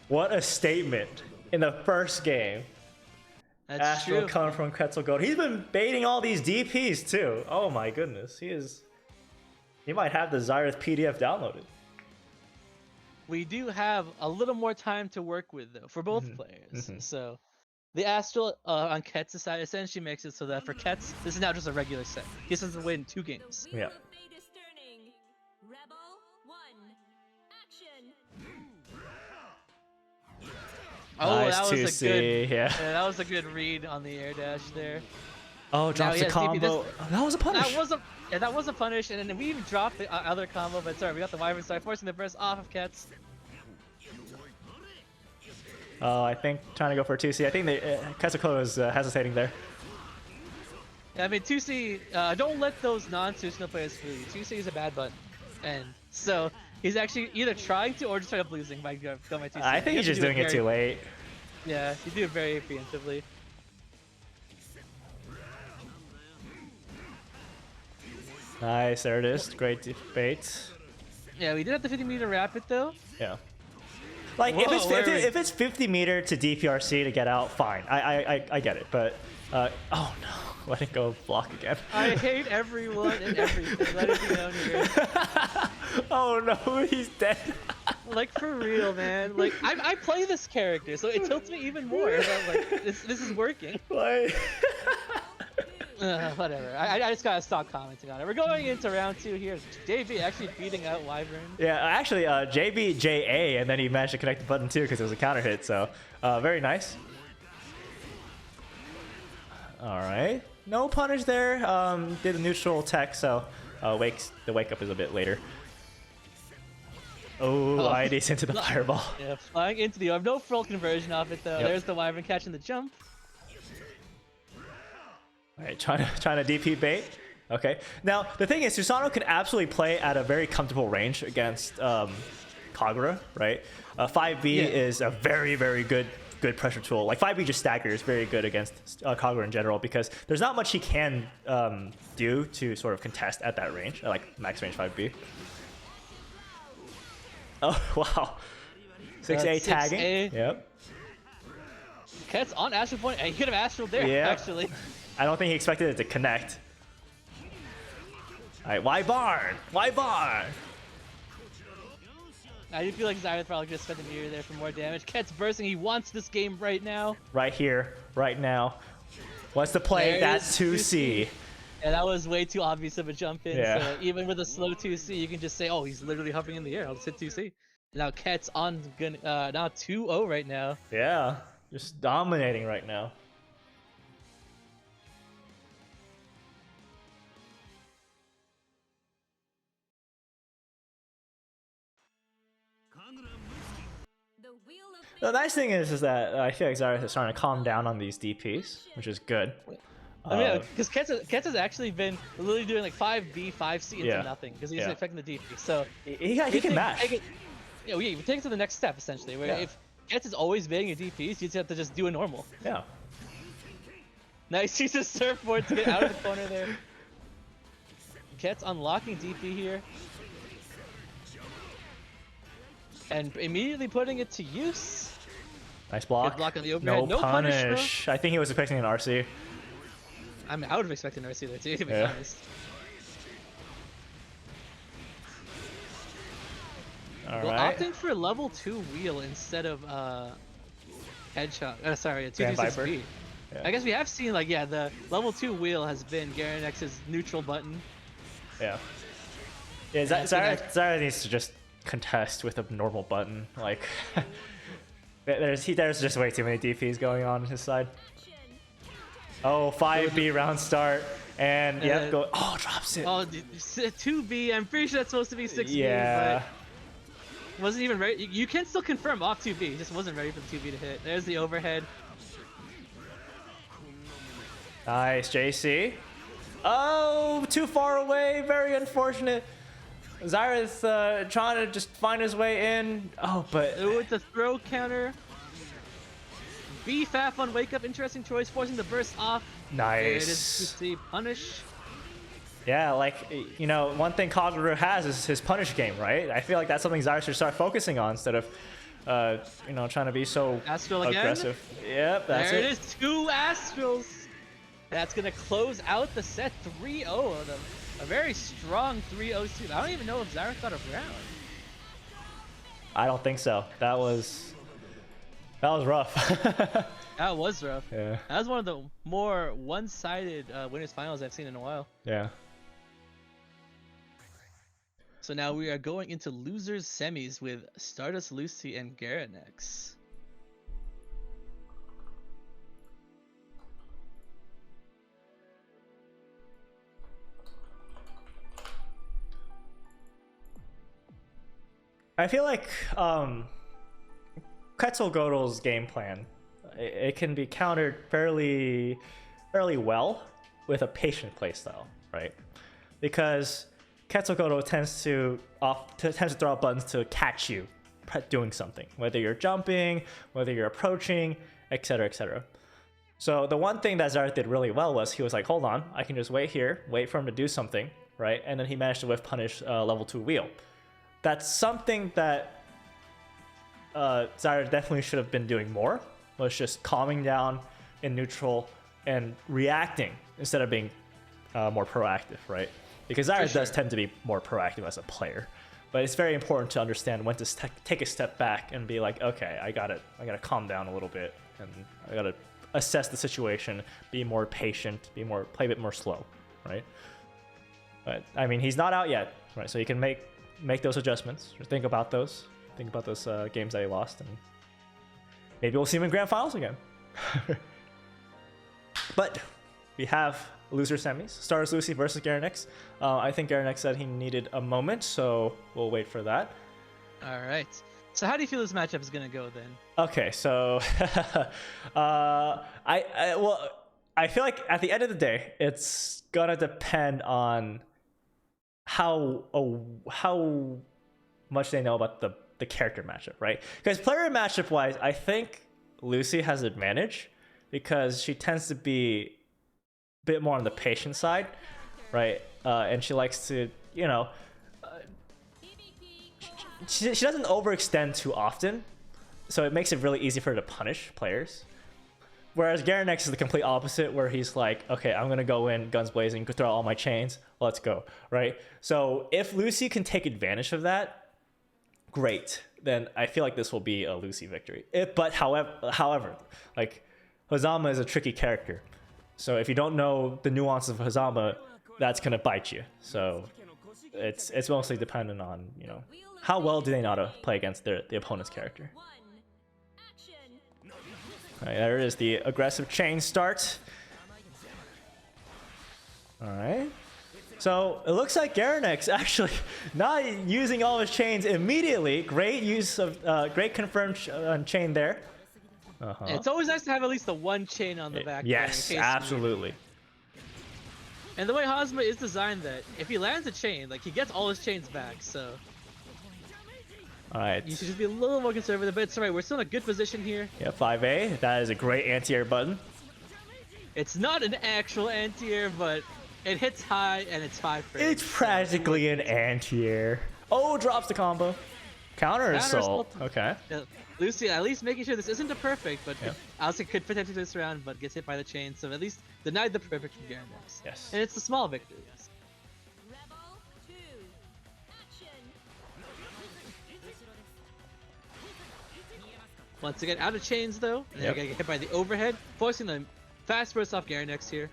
What a statement in the first game. That's Astral true. coming from Quetzalcoatl. He's been baiting all these DPs too. Oh my goodness. He might have the Zyrith PDF downloaded. We do have a little more time to work with though for both players. So The Astral on Ketz's side essentially makes it so that for Ketz, this is now just a regular set. He just has to win 2 games. The wheel Yeah. of fate is turning. Rebel 1. Action. Oh, Nice that was a 2C, good. yeah. That was a good read on the air dash there. Oh, drops he the has DP. combo. That was a punish. That was a punish, and then we even dropped the other combo, but sorry, we got the Wyvern side, forcing the burst off of Ketz. Oh, I think trying to go for a 2C. I think Kazuko is hesitating there. Yeah, I mean, 2C, don't let those non-Tsushima players fool you. 2C is a bad button. And so, he's actually either trying to or just straight up losing by going my 2C. I think he's just doing it too late. Yeah, you do it very preemptively. Nice, there it is. Great bait. Yeah, we did have the 50-meter rapid though. Yeah. Like Whoa, if it's 50 meter to DPRC to get out, fine. I get it, but oh no, letting go of block again. I hate everyone and everything. Let it be known here. Oh no, he's dead. Like for real, man. Like I play this character, so it tilts me even more. I'm like, this is working. Like, Whatever. I just gotta stop commenting on it. We're going into round 2 here. JB actually beating out Wyvern. yeah, actually, JB JA, and then he managed to connect the button too because it was a counter hit. So very nice. All right, no punish there. Did a neutral tech, so the wake up is a bit later. Oh, ID's into the fireball. Yeah, flying into the orb. No full conversion off it though. Yep. There's the Wyvern catching the jump. All right, trying to DP bait. Okay. Now the thing is, Susano can absolutely play at a very comfortable range against Kagura, right? 5B Yeah. is a very good pressure tool. Like 5B just staggers very good against Kagura in general because there's not much he can do to sort of contest at that range, like max range 5B. Oh wow, 6A tagging. 6A. Yep. Ketz on Astral Point. He could have Astral there Yeah. actually. I don't think he expected it to connect. All right, why barn? Why barn? I do feel like Zyrath probably just spent the meter there for more damage. Ketz bursting. He wants this game right now. Right here, right now. What's the play? There That's is 2C. And that was way too obvious of a jump in. Yeah. So even with a slow 2C, you can just say, oh, he's literally hovering in the air. I'll just hit 2C. Now Ketz on now 2-0 right now. Yeah, just dominating right now. The wheel of fate. The nice thing is that I feel like Zyrath is starting to calm down on these DPs, which is good. I mean, because Ketz has actually been literally doing like 5B, 5C into Yeah. nothing because he's Yeah. affecting the DP. So he can mash. Take it to the next step essentially. Where Yeah. if Ketz is always baiting your DPs, you just have to just do a normal. Yeah. Nice use of surfboard to get out of the corner there. Ketz unlocking DP here. And immediately putting it to use. Nice block. Good block on the No overhead. No punish, punish. I think he was expecting an RC. I would have expected an RC there too, to be Yeah. honest. All Well, right. opting for level 2 wheel instead of headshot. Sorry, a Grand 2d6b. Yeah. I guess we have seen like the level 2 wheel has been Garenex's neutral button. Yeah. Yeah, Zyrath needs to just contest with a normal button. Like, there's just way too many DPs going on his side. Oh, 5B round start. And, yep, go. Oh, drops it. Oh, 2B. I'm pretty sure that's supposed to be 6B. Yeah. But wasn't even ready. You can still confirm off 2B. Just wasn't ready for the 2B to hit. There's the overhead. Nice, JC. Oh, too far away. Very unfortunate. Zyrath trying to just find his way in. Oh, but With the throw counter. BFAF on wake up. Interesting choice. Forcing the burst off. There it is. nice. 2C punish. Yeah, like, you know, one thing Kagura has is his punish game, right? I feel like that's something Zyrath should start focusing on instead of, you know, trying to be so Astral again? aggressive. Yep, that's There it. it is. 2 Astrals. That's going to close out the set 3-0 of them. A very strong 3-0 suit. I don't even know if Zyrath got a round. I don't think so. That was rough. That was rough. Yeah. That was one of the more one-sided winners finals I've seen in a while. Yeah. So now we are going into losers semis with Stardust Lucy and Garanex. I feel like Quetzalcoatl's game plan, it can be countered fairly well with a patient playstyle, right? Because Quetzalcoatl tends to throw out buttons to catch you doing something, whether you're jumping, whether you're approaching, etc., etc. So the one thing that Zareth did really well was he was like, hold on, I can just wait here, wait for him to do something, right? And then he managed to whiff punish level 2 wheel. That's something that Zareth definitely should have been doing more, was just calming down in neutral and reacting instead of being more proactive, right? Because Zareth does tend to be more proactive as a player, but it's very important to understand when to take a step back and be like, okay, I gotta calm down a little bit, and I gotta assess the situation, be more patient, play a bit more slow, right? But I mean, he's not out yet, right? So you can make those adjustments, or think about those games that he lost, and maybe we'll see him in grand finals again. But we have loser semis. Stardust Lucy versus Garanex. I think Garanex said he needed a moment, so we'll wait for that. All right. So how do you feel this matchup is gonna go then? Okay, so I feel like at the end of the day, it's gonna depend on how much they know about the character matchup, right? Because player matchup wise, I think Lucy has advantage because she tends to be a bit more on the patient side, right? And she likes to, she doesn't overextend too often, so it makes it really easy for her to punish players. Whereas Garanex is the complete opposite, where he's like, okay, I'm gonna go in guns blazing, throw out all my chains, let's go, right? So if Lucy can take advantage of that, great. Then I feel like this will be a Lucy victory. However, like Hazama is a tricky character, so if you don't know the nuances of Hazama, that's gonna bite you. So it's mostly dependent on how well do they know how to play against the opponent's character. All right, there is the aggressive chain start. All right. So it looks like Garanex actually not using all his chains immediately. Great use of great confirmed chain there. It's always nice to have at least the one chain on the back. Yes, absolutely. And the way Hazama is designed, that if he lands a chain, like he gets all his chains back. So all right, you should just be a little more conservative. But it's alright. We're still in a good position here. Yeah, 5A. That is a great anti-air button. It's not an actual anti-air, but it hits high and it's 5 frames. It's practically an anti-air. Oh, drops the combo. Counter assault. Okay. Yeah, Lucy at least making sure this isn't a perfect, but also could potentially this round, but gets hit by the chain, so at least denied the perfect from Garanex. Yes. And it's the small victories. Rebel 2. Action. Once again, out of chains though, and they're gonna get hit by the overhead, forcing the fast burst off Garanex here.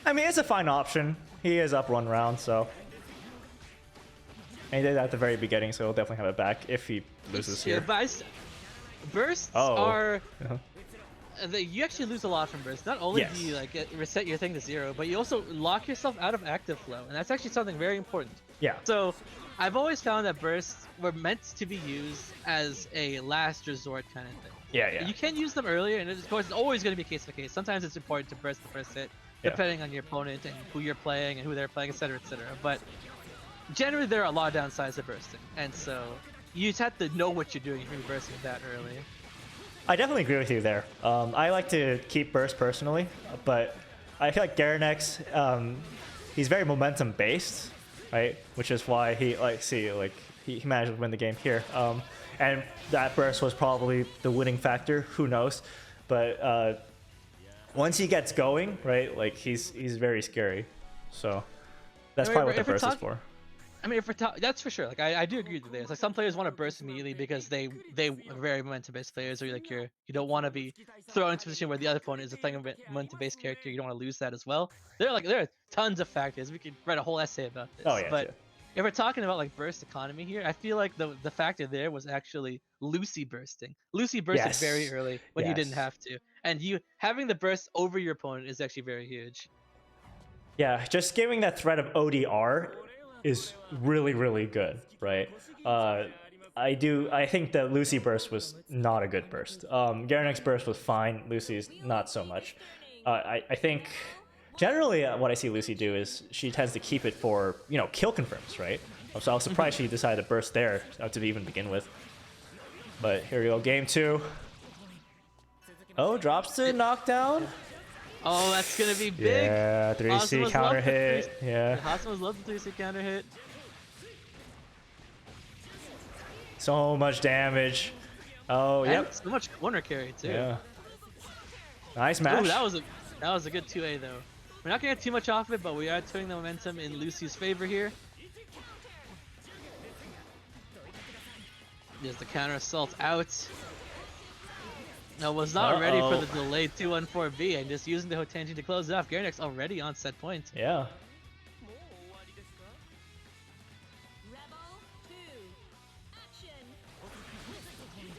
I mean, it's a fine option. He is up 1 round, so. And he did that at the very beginning, so he'll definitely have it back if he loses here. Bursts are... you actually lose a lot from bursts. Not only do you reset your thing to 0, but you also lock yourself out of active flow, and that's actually something very important. Yeah. So I've always found that bursts were meant to be used as a last resort kind of thing. Yeah. You can use them earlier, and of course it's always going to be case by case. Sometimes it's important to burst the first hit, depending on your opponent and who you're playing and who they're playing, etc., etc. But generally, there are a lot of downsides to bursting, and so you just have to know what you're doing if you're bursting that early. I definitely agree with you there. I like to keep burst personally, but I feel like Garanex, he's very momentum based, right? Which is why he he managed to win the game here. And that burst was probably the winning factor. Who knows? But once he gets going, right? Like he's very scary. So that's probably what the burst is for. I mean, if we're that's for sure. Like, I do agree with this. Like, some players want to burst immediately because they are very momentum-based players, or like you don't want to be thrown into a position where the other opponent is a playing a momentum-based character. You don't want to lose that as well. There are tons of factors. We could write a whole essay about this. Oh yeah, but yeah. if we're talking about like burst economy here, I feel like the factor there was actually Lucy bursting. Lucy bursted Yes. very early when you didn't Yes. have to, and you having the burst over your opponent is actually very huge. Yeah, just giving that threat of ODR is really, really good, right? I think that Lucy burst was not a good burst. Garenek's burst was fine. Lucy's not so much. I think generally what I see Lucy do is she tends to keep it for kill confirms, right? So I was surprised she decided to burst there to even begin with. But here we go, game 2. Oh, drops to knockdown. Oh, that's gonna be big. Yeah, 3C counter hit. Yeah. Hasuma's love the 3C counter hit. So much damage. Oh, And yep. so much corner carry too. Yeah. Nice match. Ooh, that was a good 2A though. We're not gonna get too much off it, but we are turning the momentum in Lucy's favor here. There's the counter assault out. No, was not ready for the delayed 2-1-4B and just using the Hotenji to close it off. Garenek's already on set point. Yeah. Rebel 2. Action.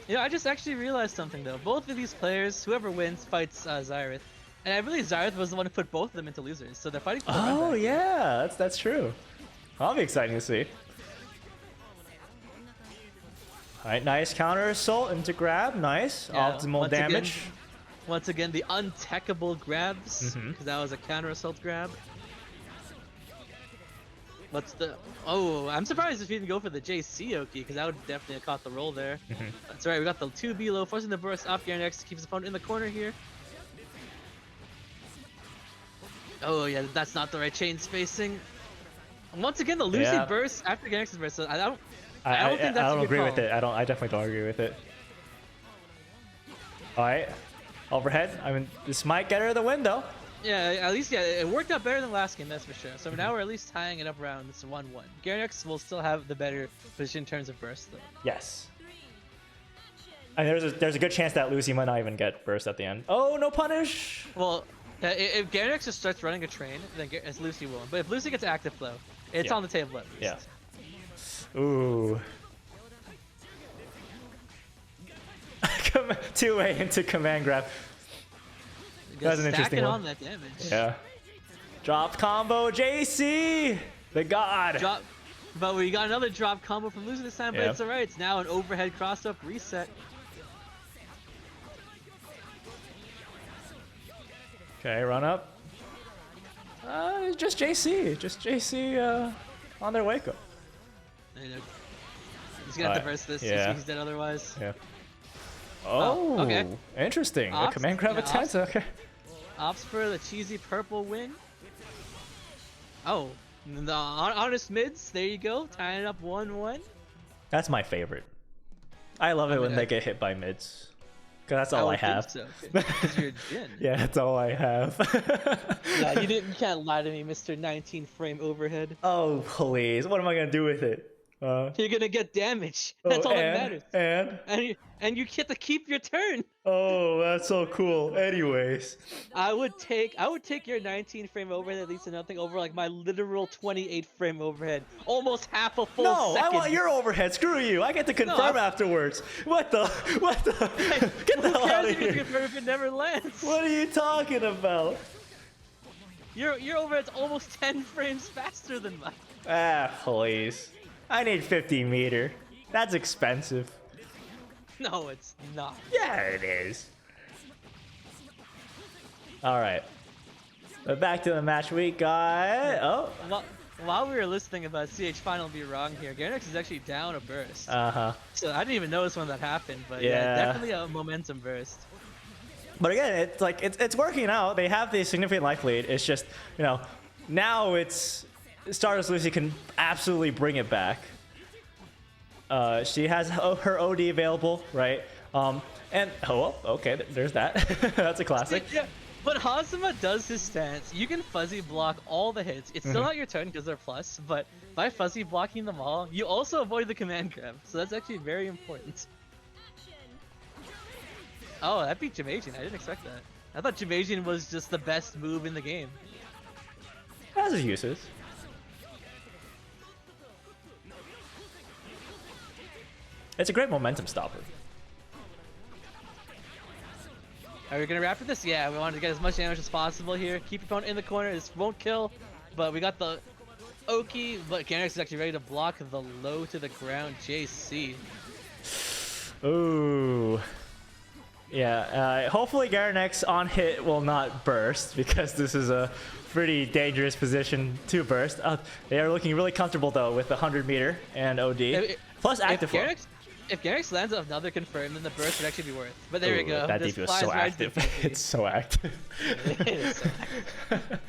Yeah, I just actually realized something though. Both of these players, whoever wins, fights Xyrath. And I believe Xyrath was the one who put both of them into losers. So they're fighting for the run Oh back. yeah, that's true. That'll be exciting to see. Alright, nice counter assault into grab. Nice. Yeah, Optimal once damage. Once again, the untechable grabs, because that was a counter assault grab. What's the... Oh, I'm surprised if he didn't go for the JC Oki, because that would definitely have caught the roll there. That's right, we got the 2B low, forcing the burst off Garenek to keep his opponent in the corner here. Oh yeah, that's not the right chain spacing. And once again, the Lucy burst after Garenek's burst, so I don't think that's I a don't good agree call. with it. I definitely don't agree with it. Alright. Overhead. I mean, this might get her the window. Yeah, at least it worked out better than last game, that's for sure. So now we're at least tying it up around this 1-1. Garenek will still have the better position in terms of burst though. Yes. 3. Action. And there's a good chance that Lucy might not even get burst at the end. Oh, no punish. Well, if Garenek just starts running a train, then Lucy will. But if Lucy gets active flow, it's on the table at least. Yeah. Ooh. 2A into command grab. That's an interesting Stacking one. on that damage. Yeah. Drop combo, JC! The god! Drop, but we got another drop combo from Lucy this time, but Yeah. it's alright. It's now an overhead cross-up reset. Okay, run up. Just JC. Just JC on their wake up. And, he's gonna have to burst this. Yeah. He's dead otherwise. Yeah. Oh, okay. Interesting. The Ops? command grab Yeah, attempt. Okay. Ops for the cheesy purple win. Oh, the honest mids. There you go. Tying it up 1-1. That's my favorite. I love it when they get hit by mids. Cause that's all I would think have. so, because you're Jin. Yeah, that's all I have. Yeah, you can't lie to me, Mr. 19 frame overhead. Oh please, what am I gonna do with it? You're gonna get damage. That's all that matters. And you get to keep your turn. Oh, that's so cool. Anyways, I would take your 19 frame overhead at least to nothing over like my literal 28 frame overhead. Almost half a full no, second. I want your overhead. Screw you. I get to confirm afterwards. What the? Get the hell out of here. If it never lands. What are you talking about? Your overhead's almost 10 frames faster than mine. Ah, please. I need 50 meter. That's expensive. No, it's not. Yeah, it is. All right. But back to the match we got. Oh. While we were listening about CH Final be wrong here, Garenek is actually down a burst. Uh-huh. So I didn't even notice when that happened, but yeah, definitely a momentum burst. But again, it's like it's working out. They have the significant life lead. It's just, now it's Stardust Lucy can absolutely bring it back. She has her OD available, right? And okay, there's that. That's a classic. Yeah. What Hazama does his stance, you can fuzzy block all the hits. It's still not your turn because they're plus, but by fuzzy blocking them all, you also avoid the command grab. So that's actually very important. Oh, that beat Jamajian. I didn't expect that. I thought Jamajian was just the best move in the game. Has its uses. It's a great momentum stopper. Are we gonna wrap with this? Yeah, we wanted to get as much damage as possible here. Keep your opponent in the corner. This won't kill, but we got the Oki. But Ganex is actually ready to block the low to the ground JC. Ooh. Yeah, hopefully Garanex on hit will not burst because this is a pretty dangerous position to burst. They are looking really comfortable though with the 100-meter and OD. Plus active flow. If Garrix lands another confirm, then the burst would actually be worth. But there we go. That DP was so active. It's so active. It is so active.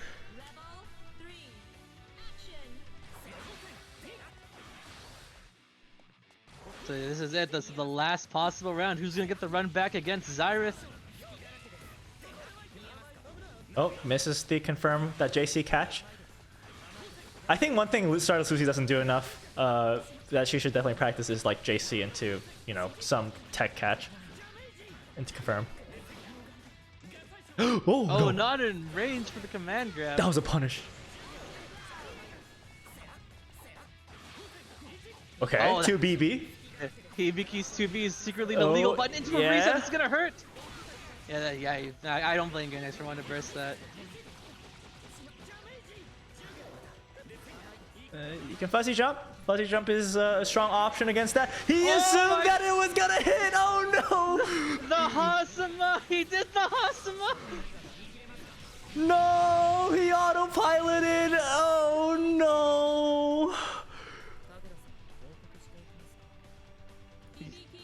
So this is it. This is the last possible round. Who's gonna get the run back against Xyrath? Oh, misses the confirm that JC catch. I think one thing Stardust Lucy doesn't do enough that she should definitely practice is like JC into, you know, some tech catch into confirm. Oh, no. Not in range for the command grab. That was a punish. Okay, 2BB. Hibiki's 2B is secretly the legal button into a reset. It's gonna hurt. Yeah, I don't blame Ganex for wanting to burst that. You can fuzzy jump. Fuzzy jump is a strong option against that. He assumed that it was gonna hit. Oh no! The Hazama! He did the Hazama! No! He autopiloted. Oh no!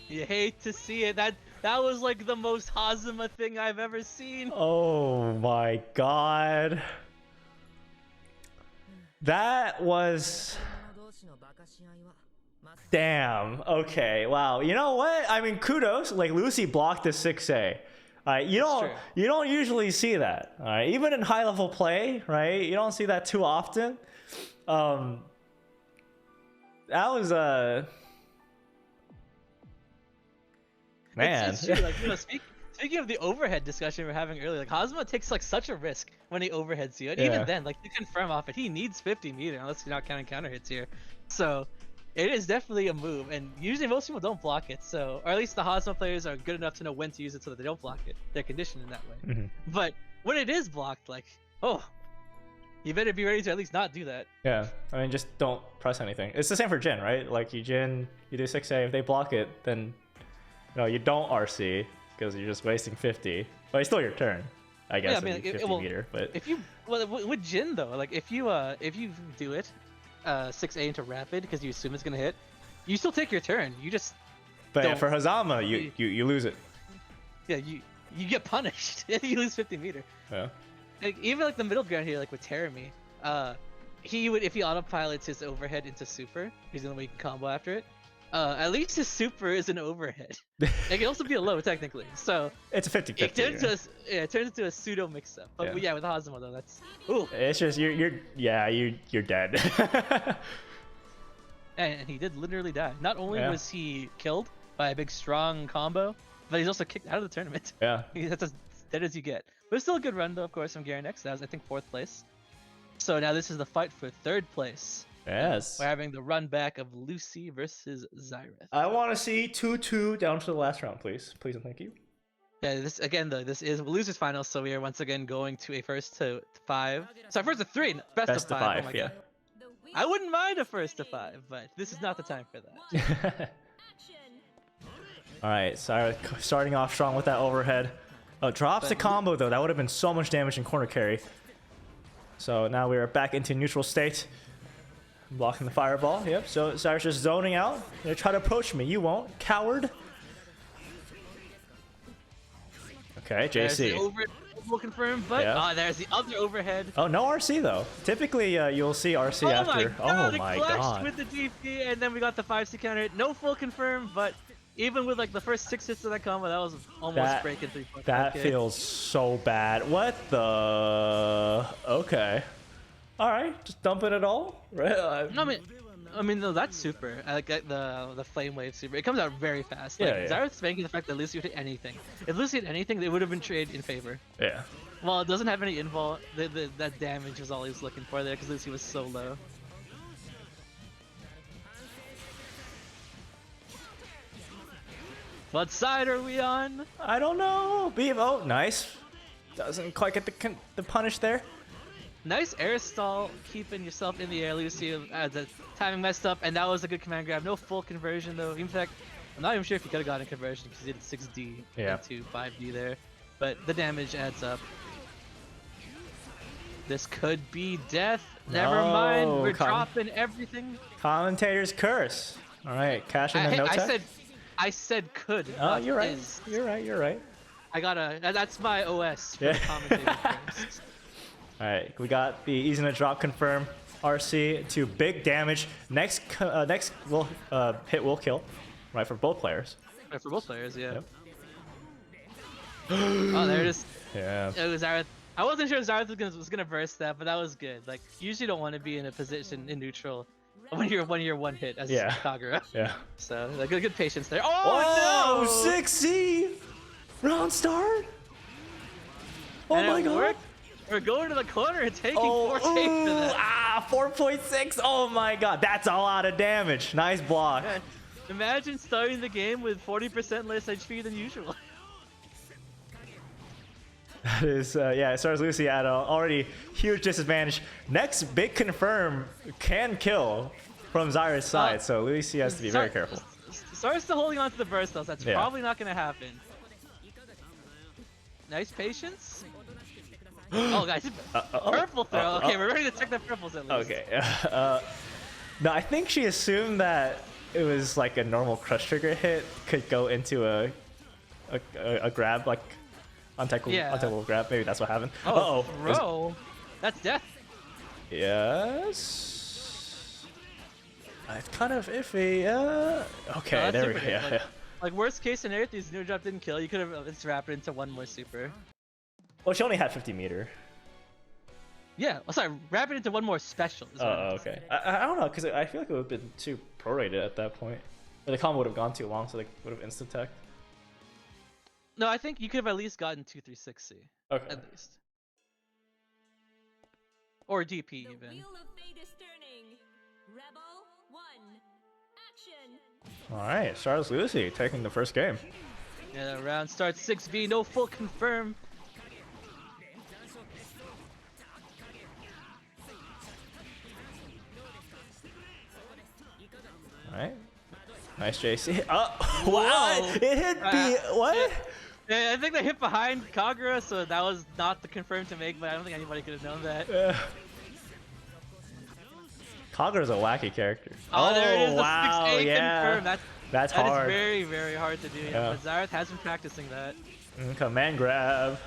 You hate to see it. That was like the most Hazama thing I've ever seen. Oh my god. That was... Damn. Okay. Wow. You know what? I mean, kudos. Like Lucy blocked the 6A. You don't usually see that. All right. Even in high level play, right? You don't see that too often. That was man. It's true. Like, you know, speaking of the overhead discussion we were having earlier, like Hazama takes like such a risk when he overheads you, and even then, like to confirm off it, he needs 50 meter unless you're not counting counter hits here. So it is definitely a move, and usually most people don't block it. So, or at least the Hazama players are good enough to know when to use it so that they don't block it. They're conditioned in that way. But when it is blocked, like, you better be ready to at least not do that. Yeah, I mean, just don't press anything. It's the same for Jin, right? Like you Jin, you do 6A. If they block it, then you don't RC because you're just wasting 50. But it's still your turn, I guess. Yeah, I mean, 50 meter. But if you with Jin though, like if you do it 6A into rapid because you assume it's gonna hit, you still take your turn. You just. But for Hazama, you lose it. Yeah, you get punished if you lose 50 meter. Yeah. Like, even like the middle ground here, like with Terami, he would, if he autopilots his overhead into super, he's the only way you can combo after it. At least his super is an overhead. It can also be a low technically, so it's a 50-50. It turns into a pseudo mix-up. But yeah, with Hazama though, that's It's just you're dead. and he did literally die. Not only was he killed by a big strong combo, but he's also kicked out of the tournament. Yeah, that's as dead as you get. But it's still a good run though, of course, from Garenex. That was, I think, 4th place. So now this is the fight for 3rd place. Yes. We're having the run back of Lucy versus Xyrath. I want to see 2-2 down to the last round, please. Please and thank you. Yeah, this again though, this is losers finals, so we are once again going to a 1st to 5. Sorry, 1st to 3, best of 5. Oh my God. I wouldn't mind a 1st to 5, but this is not the time for that. All right, Xyrath starting off strong with that overhead. Oh, drops the combo though. That would have been so much damage in corner carry. So now we are back into neutral state. Blocking the fireball. Yep. So Xyrath just zoning out. They try to approach me. You won't, coward. Okay, JC. Will confirm, but there's the other overhead. Oh, no RC though. Typically, you'll see RC after. Oh my God! with the DP, and then we got the 5C counter. No full confirm, but Even with like the first 6 hits of that combo, that was almost breaking 3.5. That feels so bad. What the? Okay. All right, just dumping it all. Right? No, I mean, no, that's super. I like the flame wave super. It comes out very fast. Like, Yeah. Xyrath's banking the fact that Lucy would hit anything. If Lucy hit anything, they would have been traded in favor. Yeah. Well, it doesn't have any invul. That damage was all he was looking for there because Lucy was so low. What side are we on? I don't know. Bevo, nice. Doesn't quite get the punish there. Nice air stall, keeping yourself in the air, Lucy. The timing messed up, and that was a good command grab. No full conversion though. In fact, I'm not even sure if he could have gotten conversion because he did 6D into 5D there. But the damage adds up. This could be death. Never mind. We're dropping everything. Commentator's curse. All right, cash in the no tech. I said could. Oh, you're right. Is. You're right. You're right. I gotta. That's my OS for commentator first. All right, we got the easy to drop confirm. RC to big damage. Next hit will kill, right, for both players. Right, for both players, yeah. Yep. Oh, there it is. Yeah. It was Xyrath. I wasn't sure Xyrath was gonna burst that, but that was good. Like, you usually don't want to be in a position in neutral when you're one hit as Kagura. Yeah. So like, good patience there. Oh no! 6C round start. Oh and my god. Worked. We're going to the corner and taking 4K for that. 4.6. Oh my god, that's a lot of damage. Nice block. Man, imagine starting the game with 40% less HP than usual. That is, yeah, it starts Lucy at an already huge disadvantage. Next big confirm can kill from Xyra's side, so Lucy has to be very careful. Star's still holding on to the burst though, so that's probably not going to happen. Nice patience. Oh, guys, purple throw. Okay, we're ready to check the purples at least. Okay. No, I think she assumed that it was like a normal crush trigger hit could go into a grab, like untechable grab. Maybe that's what happened. Oh, bro, that's death. Yes. It's kind of iffy. Okay, there we go. Yeah. Like worst case scenario, if these new drop didn't kill, you could have just wrapped it into one more super. Well, she only had 50 meter. Yeah, sorry, wrap it into one more special. Oh, okay. I don't know, because I feel like it would have been too prorated at that point. Or the combo would have gone too long, so they would have instant tech. No, I think you could have at least gotten 236C. Okay. At least. Or DP even. The wheel of fate is turning. Rebel 1. Action. Alright, Charles Lucy taking the first game. Yeah, round starts 6B, no full confirm. Alright. Nice JC. Oh, wow! It hit B. What? Yeah, I think they hit behind Kagura, so that was not the confirm to make, but I don't think anybody could have known that. Kagura's a wacky character. Oh, there it is, the wow, 6A yeah. confirm. That's hard. That is very, very hard to do, but Xyrath has been practicing that. Command grab.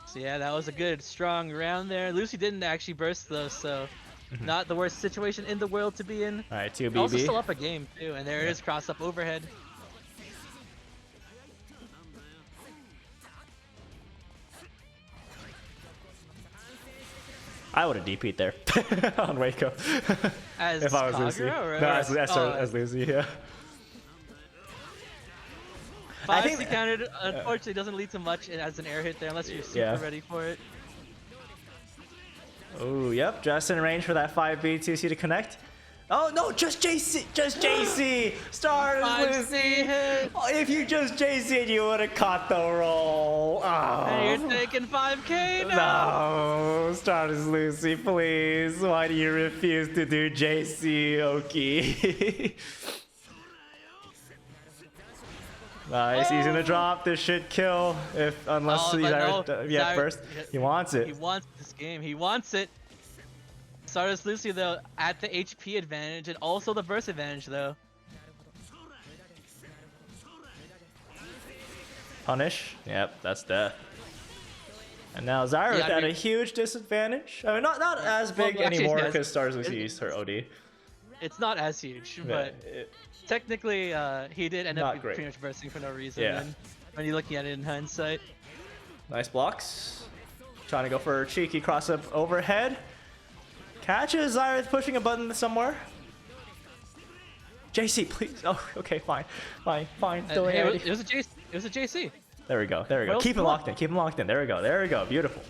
So yeah, that was a good, strong round there. Lucy didn't actually burst though, so not the worst situation in the world to be in. Alright, 2BB. Also still up a game too, and there it is, cross up overhead. I would have DP'd there on Waco. As if I was Lucy. Kagura, No, as Lucy, yeah. 5C countered, unfortunately doesn't lead to much as an air hit there unless you're super ready for it. Oh, yep, just in range for that 5B 2C to connect. Oh no, just JC! Just JC! Stars Lucy! Hit. Oh, if you just JC'd, you would have caught the roll. Oh. And you're taking 5K now! No, Stars Lucy, please. Why do you refuse to do JC, Oki? Nice, he's gonna drop. This should kill unless first. He wants it. He wants this game. He wants it. Stardust Lucy though at the HP advantage and also the burst advantage though. Punish. Yep, that's death. And now Zyra Yeah, I at a mean- huge disadvantage. I mean, not as big Well, actually, anymore yes. because Stars Lucy used her OD. It's not as huge, Yeah, but technically, he did end Not up great. pretty much bursting for no reason. Yeah. Then, when you're looking at it in hindsight. nice blocks. Trying to go for a cheeky cross up overhead. Catches Zyra pushing a button somewhere. JC, please. Oh, okay, fine. Still Hey, ready. it was a JC. It was a JC. There we go. Well, Keep him come locked in. Keep him locked in. There we go. Beautiful.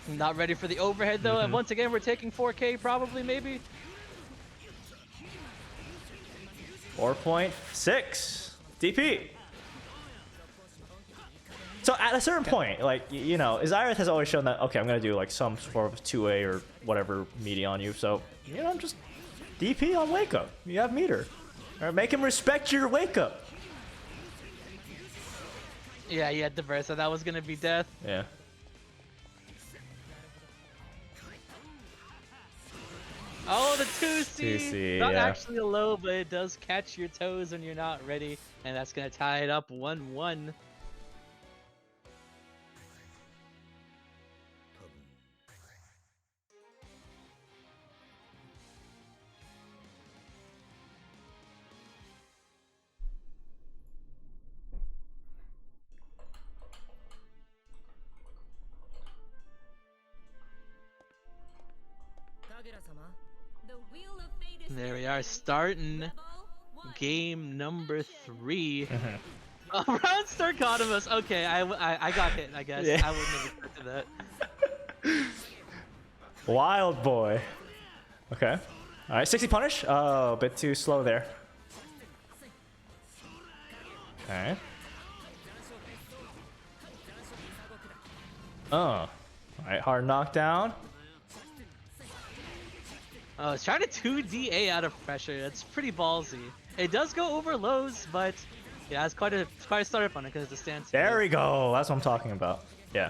Not ready for the overhead though. And once again, we're taking 4K probably, maybe. 4.6 DP. So at a certain point, like, you know, Zyra has always shown that, okay, I'm going to do like some sort of 2A or whatever media on you. So, you know, just DP on wake up. You have meter. Or make him respect your wake up. Yeah, he had the burst, so that was gonna be death. Yeah. Oh, the 2C! 2C, Not yeah. actually a low, but it does catch your toes when you're not ready, and that's gonna tie it up 1-1. The wheel of fate is There we turning. are, starting Rebel 1. game number 3. Around Starcotimus. Okay, I got hit, I guess. Yeah. I wouldn't have expected that. Wild boy. Okay. All right, 60 punish. Oh, a bit too slow there. Okay. Oh. All right, hard knockdown. Oh, it's trying to 2DA out of pressure. That's pretty ballsy. It does go over lows, but yeah, it's quite a startup on it because the stance. There we go. That's what I'm talking about. Yeah.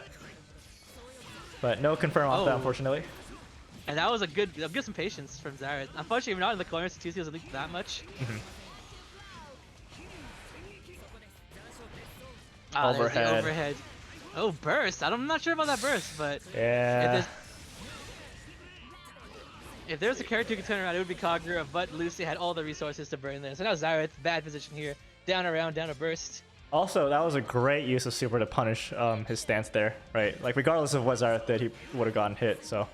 But no confirm off that, Oh. unfortunately. And that was a good some patience from Zyra. Unfortunately, we're not in the corner, so 2C doesn't leak that much. Ah, there's the Overhead. overhead. Oh, burst. I'm not sure about that burst, but Yeah. if there's a character who could turn around, it would be Kagura, but Lucy had all the resources to burn there. So now Zyra, it's bad position here. Down around, down a burst. Also, that was a great use of super to punish his stance there, right? Like, regardless of what Zareth did, he would have gotten hit, so.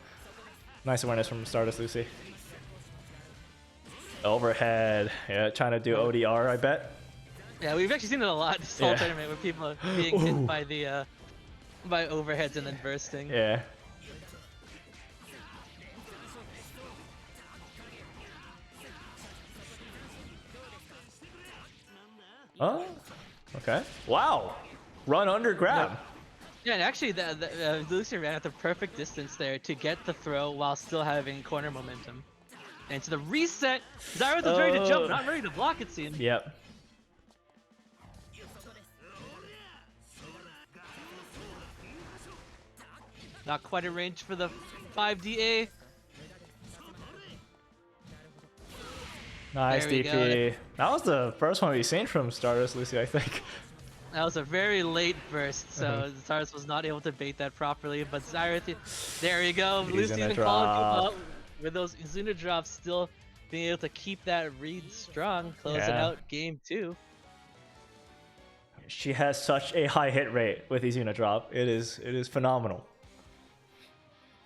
Nice awareness from Stardust Lucy. Overhead. Yeah, trying to do ODR, I bet. Yeah, we've actually seen it a lot this whole Yeah. tournament where people are being hit by the by overheads and then bursting. Yeah. Oh, okay. Wow. Run under grab. Yeah, and actually, Lucy ran at the perfect distance there to get the throw while still having corner momentum. And to the reset, Zyra was ready to jump, not ready to block, it seemed. Yep. Not quite a range for the 5DA. Nice There we DP. go. That was the first one we've seen from Stardust Lucy, I think. That was a very late burst, so Uh-huh. Stardust was not able to bait that properly. But Zyra, there you go. Lucy Izuna even followed drop. him up with those Izuna drops, still being able to keep that read strong, closing Yeah. out game 2. She has such a high hit rate with Izuna drop. It is phenomenal.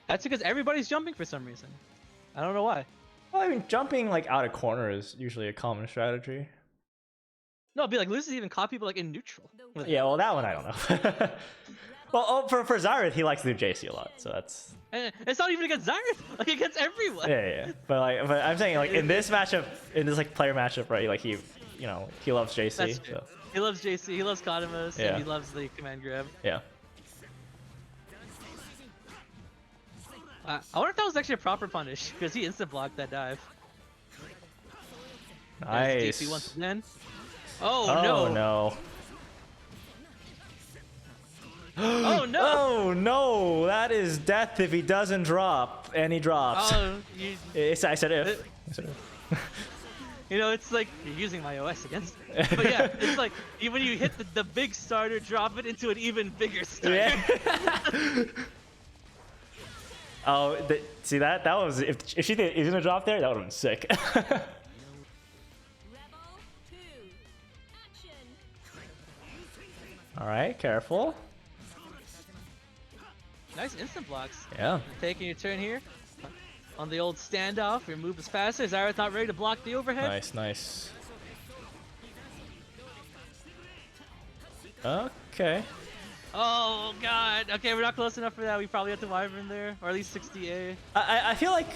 That's because everybody's jumping for some reason. I don't know why. Well, I mean, jumping like out of corner is usually a common strategy. No, it'd be like Lucy's even caught people like in neutral. with it. Yeah, well, that one I don't know. Well, for Zareth, he likes to do JC a lot, so that's And it's not even against Zyra, like against everyone. yeah. But I'm saying like in this matchup, in this like player matchup, right? Like he loves JC. That's true. So, He loves JC, he loves Katamus, Yeah. and he loves the command grab. yeah. I wonder if that was actually a proper punish, because he instant blocked that dive. There's Nice. DP once again. Oh, Oh no. no. Oh no! Oh no! That is death if he doesn't drop, and he drops. Oh, I said if. I said if. you know, it's like you're using my OS against it. But yeah, it's like when you hit the big starter, drop it into an even bigger starter. Yeah. Oh, see that? That was if she is gonna drop there, that would have been sick. Rebel 2. Action. All right, careful. Nice instant blocks. Yeah. Taking your turn here. On the old standoff, your move is faster. Zyrath not ready to block the overhead. Nice, nice. Okay. Oh god. Okay, we're not close enough for that. We probably have to Wyvern there, or at least 60A. I feel like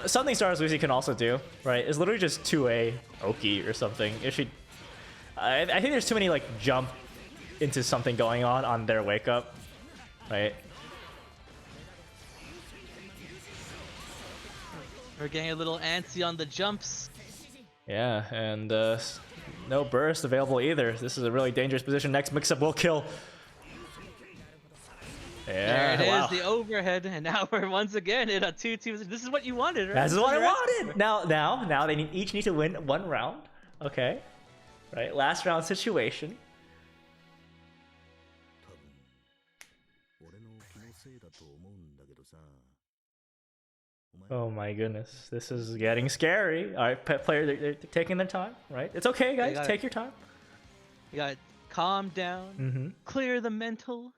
something Stars Lucy can also do, right, is literally just 2A Oki or something. If she, I think there's too many like jump into something going on their wake up, right? We're getting a little antsy on the jumps. Yeah, and no burst available either. This is a really dangerous position. Next mix-up will kill. Yeah, There it is, wow. the overhead, and now we're once again in a 2-2. This is what you wanted, right? This is what I wanted. Now they each need to win one round. Okay, right. Last round situation. Oh my goodness, this is getting scary. All right, pet player, they're taking their time, right? It's okay, guys. Take your time. You got calm down, clear the mental.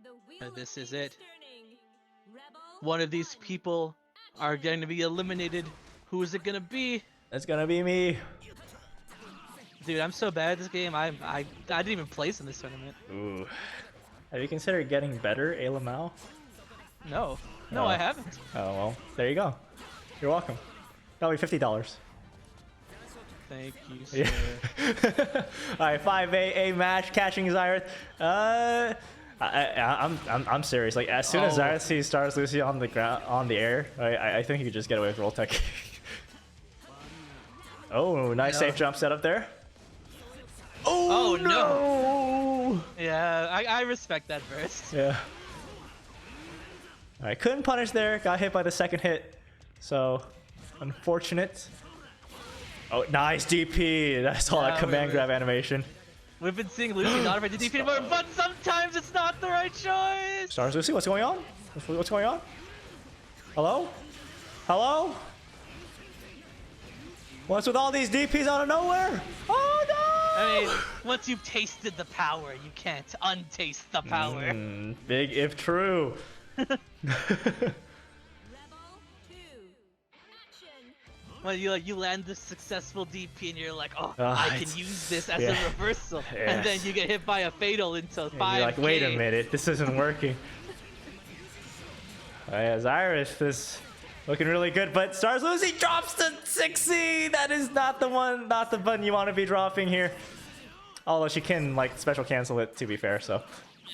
The wheel This of is fate it. turning. Rebel One of these people are going to be eliminated. Who is it going to be? It's gonna be me. Dude, I'm so bad at this game. I didn't even place in this tournament. Ooh. Have you considered getting better, Alamau? No, Oh. I haven't. Oh well, there you go. You're welcome. That'll be $50. Thank you, sir. Yeah. All right, 5A A match, catching Zyrath. I'm serious. Like as soon as Zyrath sees Stars Lucy on the ground, on the air, I think he could just get away with roll tech. Oh, nice safe jump setup there. Oh, no. no! Yeah, I respect that burst. Yeah. All right, couldn't punish there. Got hit by the second hit, so unfortunate. Oh, nice DP. I saw that command grab animation. We've been seeing Lucy not afraid to DP more, but sometimes it's not the right choice. Stars Lucy, what's going on? What's going on? Hello? Hello? What's with all these DPs out of nowhere? Oh no! I mean, once you've tasted the power, you can't untaste the power. Big if true. Rebel 2. Action. Well, you land this successful DP and you're like, oh, Ah, I can it's- use this as yeah. a reversal, Yes. and then you get hit by a fatal into 5K. You're like, wait a minute, this isn't working. Zyrath is looking really good, but Stars Lucy drops to 60. That is not the one, not the button you want to be dropping here. Although she can like special cancel it, to be fair. So.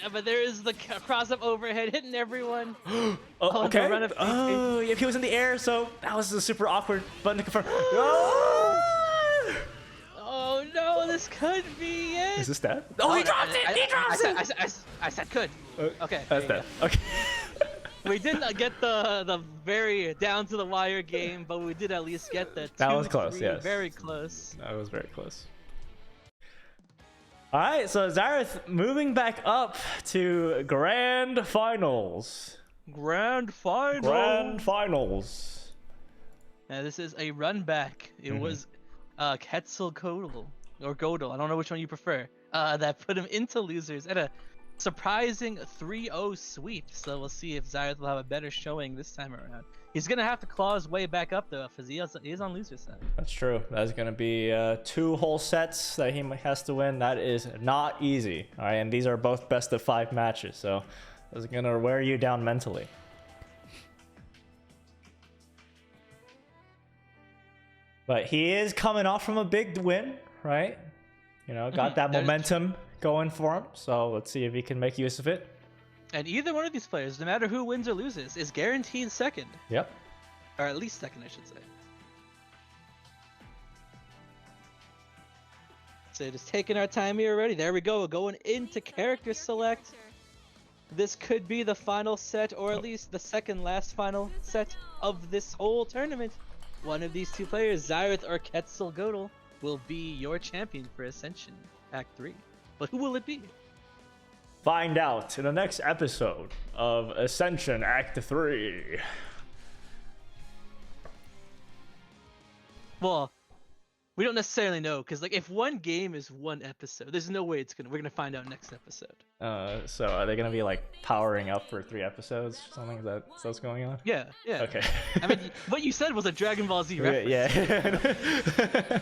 Yeah, but there is the cross-up overhead hitting everyone. Oh, Oh, the okay. run of DP. Oh, if he was in the air, so that was a super awkward button to confirm. Oh! Oh no, this could be it. Is this dead? Oh, he dropped it! He drops it! I said could. Okay. That's there you dead. Okay. We didn't get the very down to the wire game, but we did at least get the 2-3. That was close, yes. Very close. That was very close. All right, so Zyrath moving back up to Grand Finals. Grand final. Grand Finals. Now this is a run back. It was Quetzalcoatl or Godel. I don't know which one you prefer. That put him into losers at a surprising 3-0 sweep. So we'll see if Zyrath will have a better showing this time around. He's gonna have to claw his way back up though, because he is on loser side. That's true. That's gonna be 2 whole sets that he has to win. That is not easy. All right, and these are both best of 5 matches, so it's gonna wear you down mentally. But he is coming off from a big win, right? You know, got that momentum going for him. So let's see if he can make use of it. And either one of these players, no matter who wins or loses, is guaranteed second. Yep. Or at least second, I should say. So just taking our time here already. There we go. Going into character select. This could be the final set, or at least the second last final set of this whole tournament. One of these two players, Zyrath or Quetzalcoatl. will be your champion for Ascension Act 3. But who will it be? Find out in the next episode of Ascension Act 3. Well, we don't necessarily know, because like if one game is one episode, there's no way we're gonna find out next episode. So are they gonna be like powering up for 3 episodes or something? Is that what's going on? Yeah. Okay. I mean, what you said was a Dragon Ball Z reference. Yeah.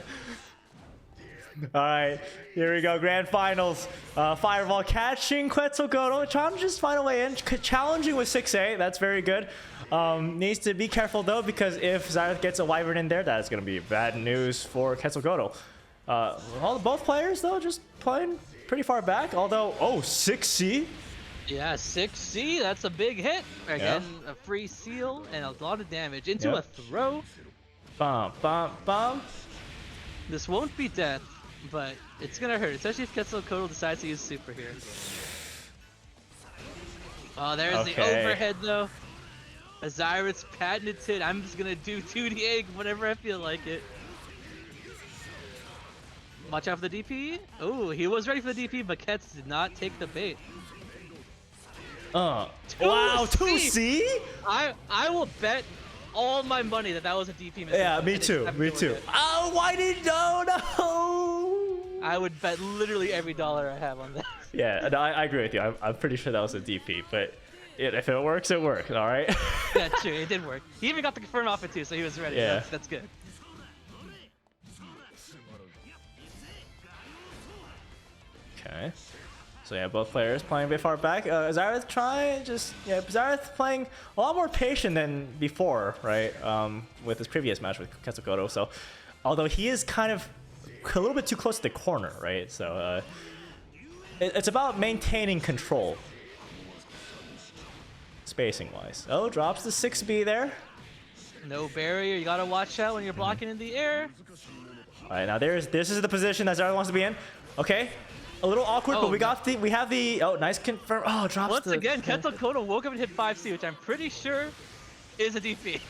All right, here we go. Grand finals. Fireball catching Quetzalcoatl, trying to just find a way in. Challenging with 6A. That's very good. Needs to be careful though, because if Xyrath gets a Wyvern in there, that is going to be bad news for Quetzalcoatl. Both players though just playing pretty far back. Although, 6C. Yeah, 6C. That's a big hit. Again, a free seal and a lot of damage into a throw. Bum bum bum. This won't be death, but it's gonna hurt, especially if Quetzalcoatl decides to use super here. Oh, there's the overhead though. Xyrath's patented. I'm just gonna do 2D egg whenever I feel like it. Watch out for the DP. Oh, he was ready for the DP, but Ketz did not take the bait. Wow, 2C? I will bet all my money that was a DP miss. Yeah, me too. Oh, why did no? I would bet literally every dollar I have on that. Yeah, no, I agree with you. I'm pretty sure that was a DP, but if it works, it works. All right. Yeah, true. It did work. He even got the confirm off it too, so he was ready. Yeah. That's good. Okay. So yeah, both players playing a bit far back. Xyrath Xyrath playing a lot more patient than before, right? With his previous match with Quetzalcoatl. So, although he is kind of a little bit too close to the corner, right? So it's about maintaining control, spacing wise. Oh, drops the 6B there. No barrier. You gotta watch out when you're blocking in the air. All right, now this is the position that Xyrath wants to be in. Okay. A little awkward, but we have the nice confirm. Oh, drops once again. Quetzalcoatl woke up and hit 5C, which I'm pretty sure is a DP.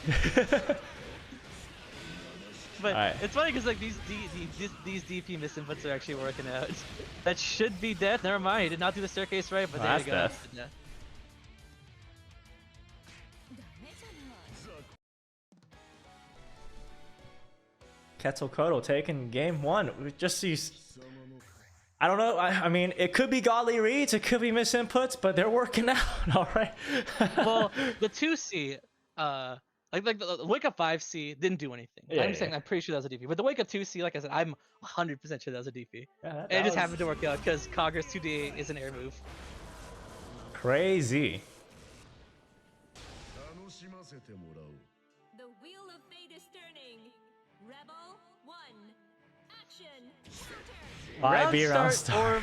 But it's funny because like these DP misinputs are actually working out. That should be death. Never mind, he did not do the staircase right, but there you go. Death. Quetzalcoatl taking game 1. We just see. I don't know. I mean, it could be godly reads, it could be misinputs, but they're working out. All right. Well, the 2C, like the wake up 5C didn't do anything. I'm pretty sure that was a DP. But the wake up 2C, like I said, I'm 100% sure that was a DP. Yeah, and it just happened to work out because Kagura's 2D is an air move. Crazy. The wheel of fate is turning. Rebel 1. Action. Round start. Or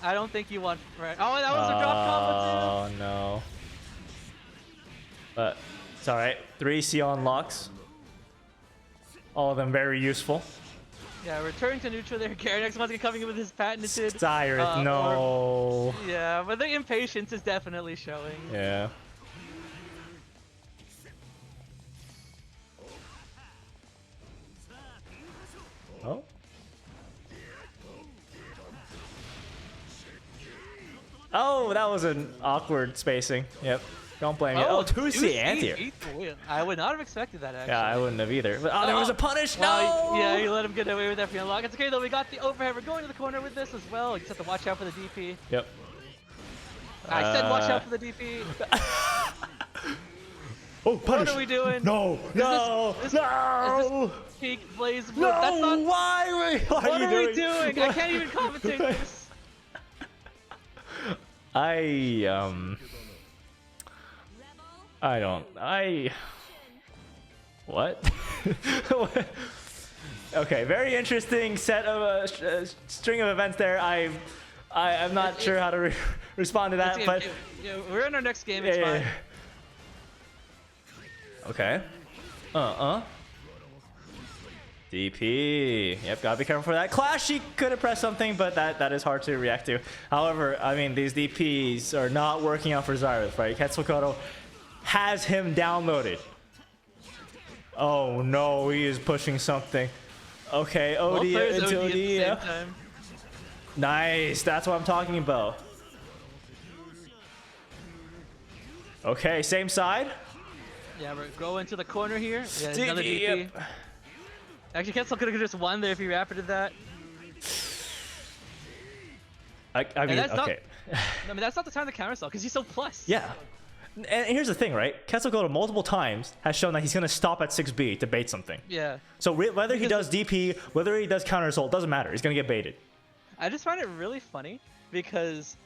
I don't think you want. Right. Oh, that was a drop combo too. Oh no. But it's all right. 3C unlocks. All of them very useful. Yeah, return to neutral there. Garanex once again coming in with his patented. Xyrath, no. Yeah, but the impatience is definitely showing. Yeah. Oh. Oh, that was an awkward spacing. Yep. Don't blame me. Oh, 2C anti-air. I would not have expected that, actually. Yeah, I wouldn't have either. But, there was a punish. No! Yeah, you let him get away with that free unlock. It's okay, though. We got the overhead. We're going to the corner with this as well. You just have to watch out for the DP. Yep. I said watch out for the DP. Oh, punish. What are we doing? No! No! Is No! this peak blaze move? No! That's not... Why What are are you we doing? I can't even commentate this. What? Okay, very interesting set of string of events there. I'm not sure how to respond to that, but we're in our next game. It's fine. Okay. DP. Yep, gotta be careful for that. Clash, he could have pressed something, but that is hard to react to. However, I mean, these DPs are not working out for Xyrath, right? Quetzalcoatl has him downloaded. Oh no, he is pushing something. Okay, Both OD players into OD OD. at the same Yeah. time. Nice. That's what I'm talking about. Okay, same side. Yeah, we're going into the corner here. Yeah, DP, another DP. yep. Actually, Ketzel could have just won there if he rapided that. I mean, that's okay. I mean, that's not the time to counter because he's so plus. Yeah. And here's the thing, right? Quetzalcoatl multiple times has shown that he's going to stop at 6B to bait something. Yeah. So whether he does Because- DP, whether he does counter assault, doesn't matter. He's going to get baited. I just find it really funny because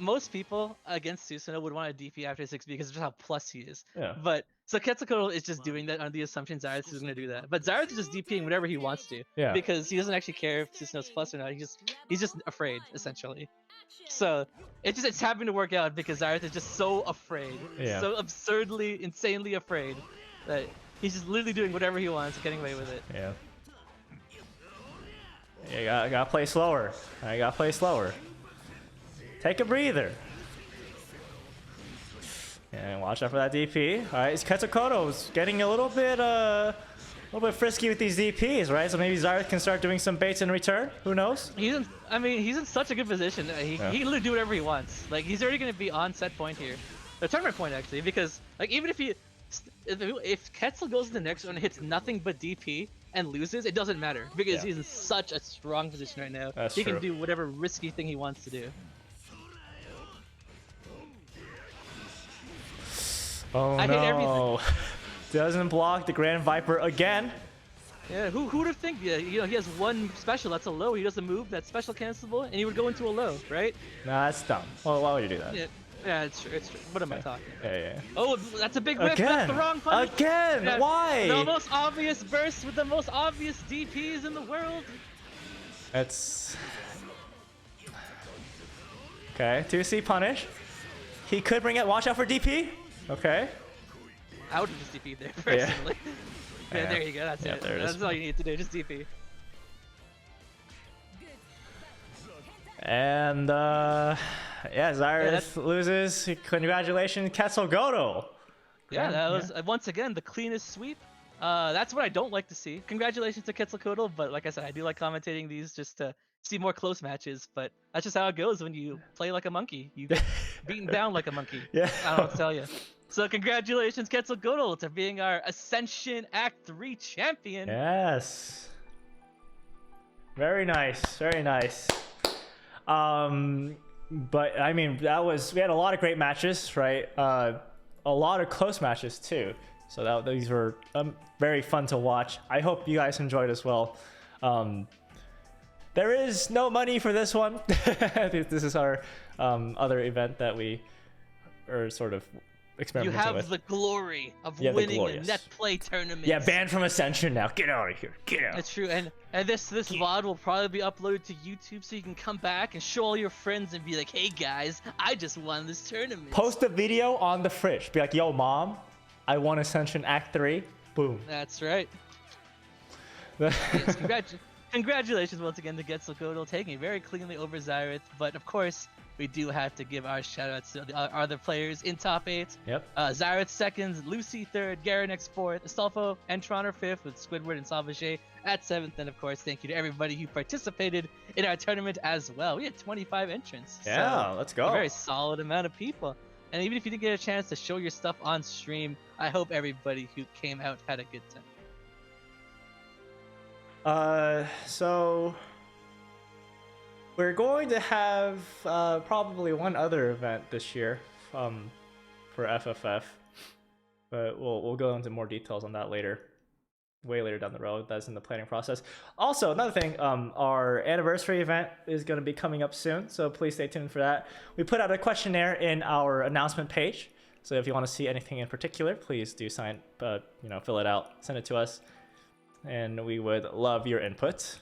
most people against Susanoo would want to DP after 6B because of just how plus he is. Yeah. But so Quetzalcoatl is just doing that on the assumption Zyrus is going to do that. But Zyrus is just DPing whatever he wants to. Yeah. Because he doesn't actually care if Susanoo's plus or not. He's just afraid essentially. So it's happening to work out because Zyrus is just so afraid, Yeah. so absurdly, insanely afraid that he's just literally doing whatever he wants, and getting away with it. Yeah. You gotta play slower. I gotta play slower. Take a breather. And watch out for that DP. All right, Quetzalcoatl's getting a little bit frisky with these DPs, right? So maybe Zyrus can start doing some baits in return. Who knows? He's in such a good position. He can literally do whatever he wants. Like he's already gonna be on set point here, the tournament point actually, because like even if Quetzal goes to the next one and hits nothing but DP and loses, it doesn't matter because Yeah. he's in such a strong position right now. That's he true. can do whatever risky thing he wants to do. Oh I hate no. Doesn't block the Grand Viper again. Yeah, who would have think? Yeah, you know, he has one special that's a low. He does a move that's special cancelable, and he would go into a low, right? Nah, that's dumb. Well, why would you do that? Yeah, yeah, it's true. It's true. What am I talking? Yeah. Oh, that's a big whip. Again. That's the wrong punish. Again. Yeah, Why? The most obvious burst with the most obvious DPs in the world. That's okay. 2C punish. He could bring it. Watch out for DP. Okay. I would have just DP'd there personally. Yeah, Yeah. there you go. That's Yeah, it. there it is. That's all you need to do. Just DP. And yeah, Zyrus loses. Congratulations, Quetzalcoatl. Yeah, that was once again the cleanest sweep. That's what I don't like to see. Congratulations to Quetzalcoatl, but like I said, I do like commentating these just to see more close matches. But that's just how it goes when you play like a monkey. You get beaten down like a monkey. Yeah. I don't know what to tell you. So congratulations, Quetzalcoatl, to being our Ascension Act 3 champion. Yes. Very nice. Very nice. But I mean, we had a lot of great matches, right? A lot of close matches too. So these were very fun to watch. I hope you guys enjoyed as well. There is no money for this one. This is our other event that we are sort of You experimenting have with. the glory of Yeah, the winning a glorious. net play tournament. Yeah, banned from Ascension now. Get out of here. Get out. That's true, and this VOD will probably be uploaded to YouTube, so you can come back and show all your friends and be like, "Hey guys, I just won this tournament." Post a video on the fridge. Be like, yo, mom, I won Ascension Act 3. Boom. That's right. Yes, congratulations once again to Quetzalcoatl, taking it very cleanly over Zyrith. But of course, we do have to give our shoutouts to the other players in top 8. Yep. Zyrith second, Lucy third, Garanex fourth, Astolfo and Troner fifth, with Squidward and Salvage at 7th. And of course, thank you to everybody who participated in our tournament as well. We had 25 entrants. Yeah, so let's go. A very solid amount of people. And even if you didn't get a chance to show your stuff on stream, I hope everybody who came out had a good time. So we're going to have probably one other event this year for FFF, but we'll go into more details on that later, way later down the road. That's in the planning process. Also, another thing, our anniversary event is going to be coming up soon, so please stay tuned for that. We put out a questionnaire in our announcement page, so if you want to see anything in particular, please do fill it out, send it to us, and we would love your input.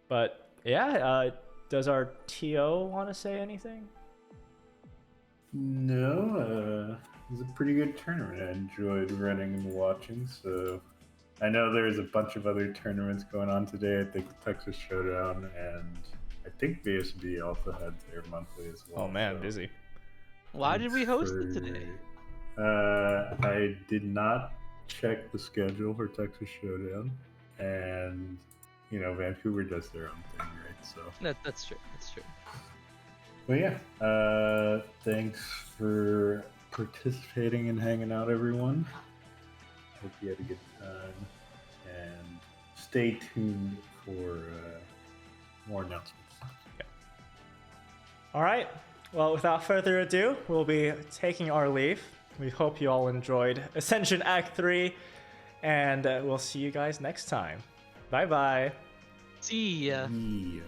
But yeah, does our TO want to say anything? No, it was a pretty good tournament. I enjoyed running and watching. So I know there's a bunch of other tournaments going on today. I think Texas Showdown and I think BSB also had their monthly as well. Oh man, so busy. Why did we host it today? I did not check the schedule for Texas Showdown, and Vancouver does their own thing, right? So. That's true. That's true. But yeah, thanks for participating and hanging out, everyone. Hope you had a good time, and stay tuned for more announcements. All right. Well, without further ado, we'll be taking our leave. We hope you all enjoyed Ascension Act 3, and we'll see you guys next time. Bye bye. See ya. Yeah.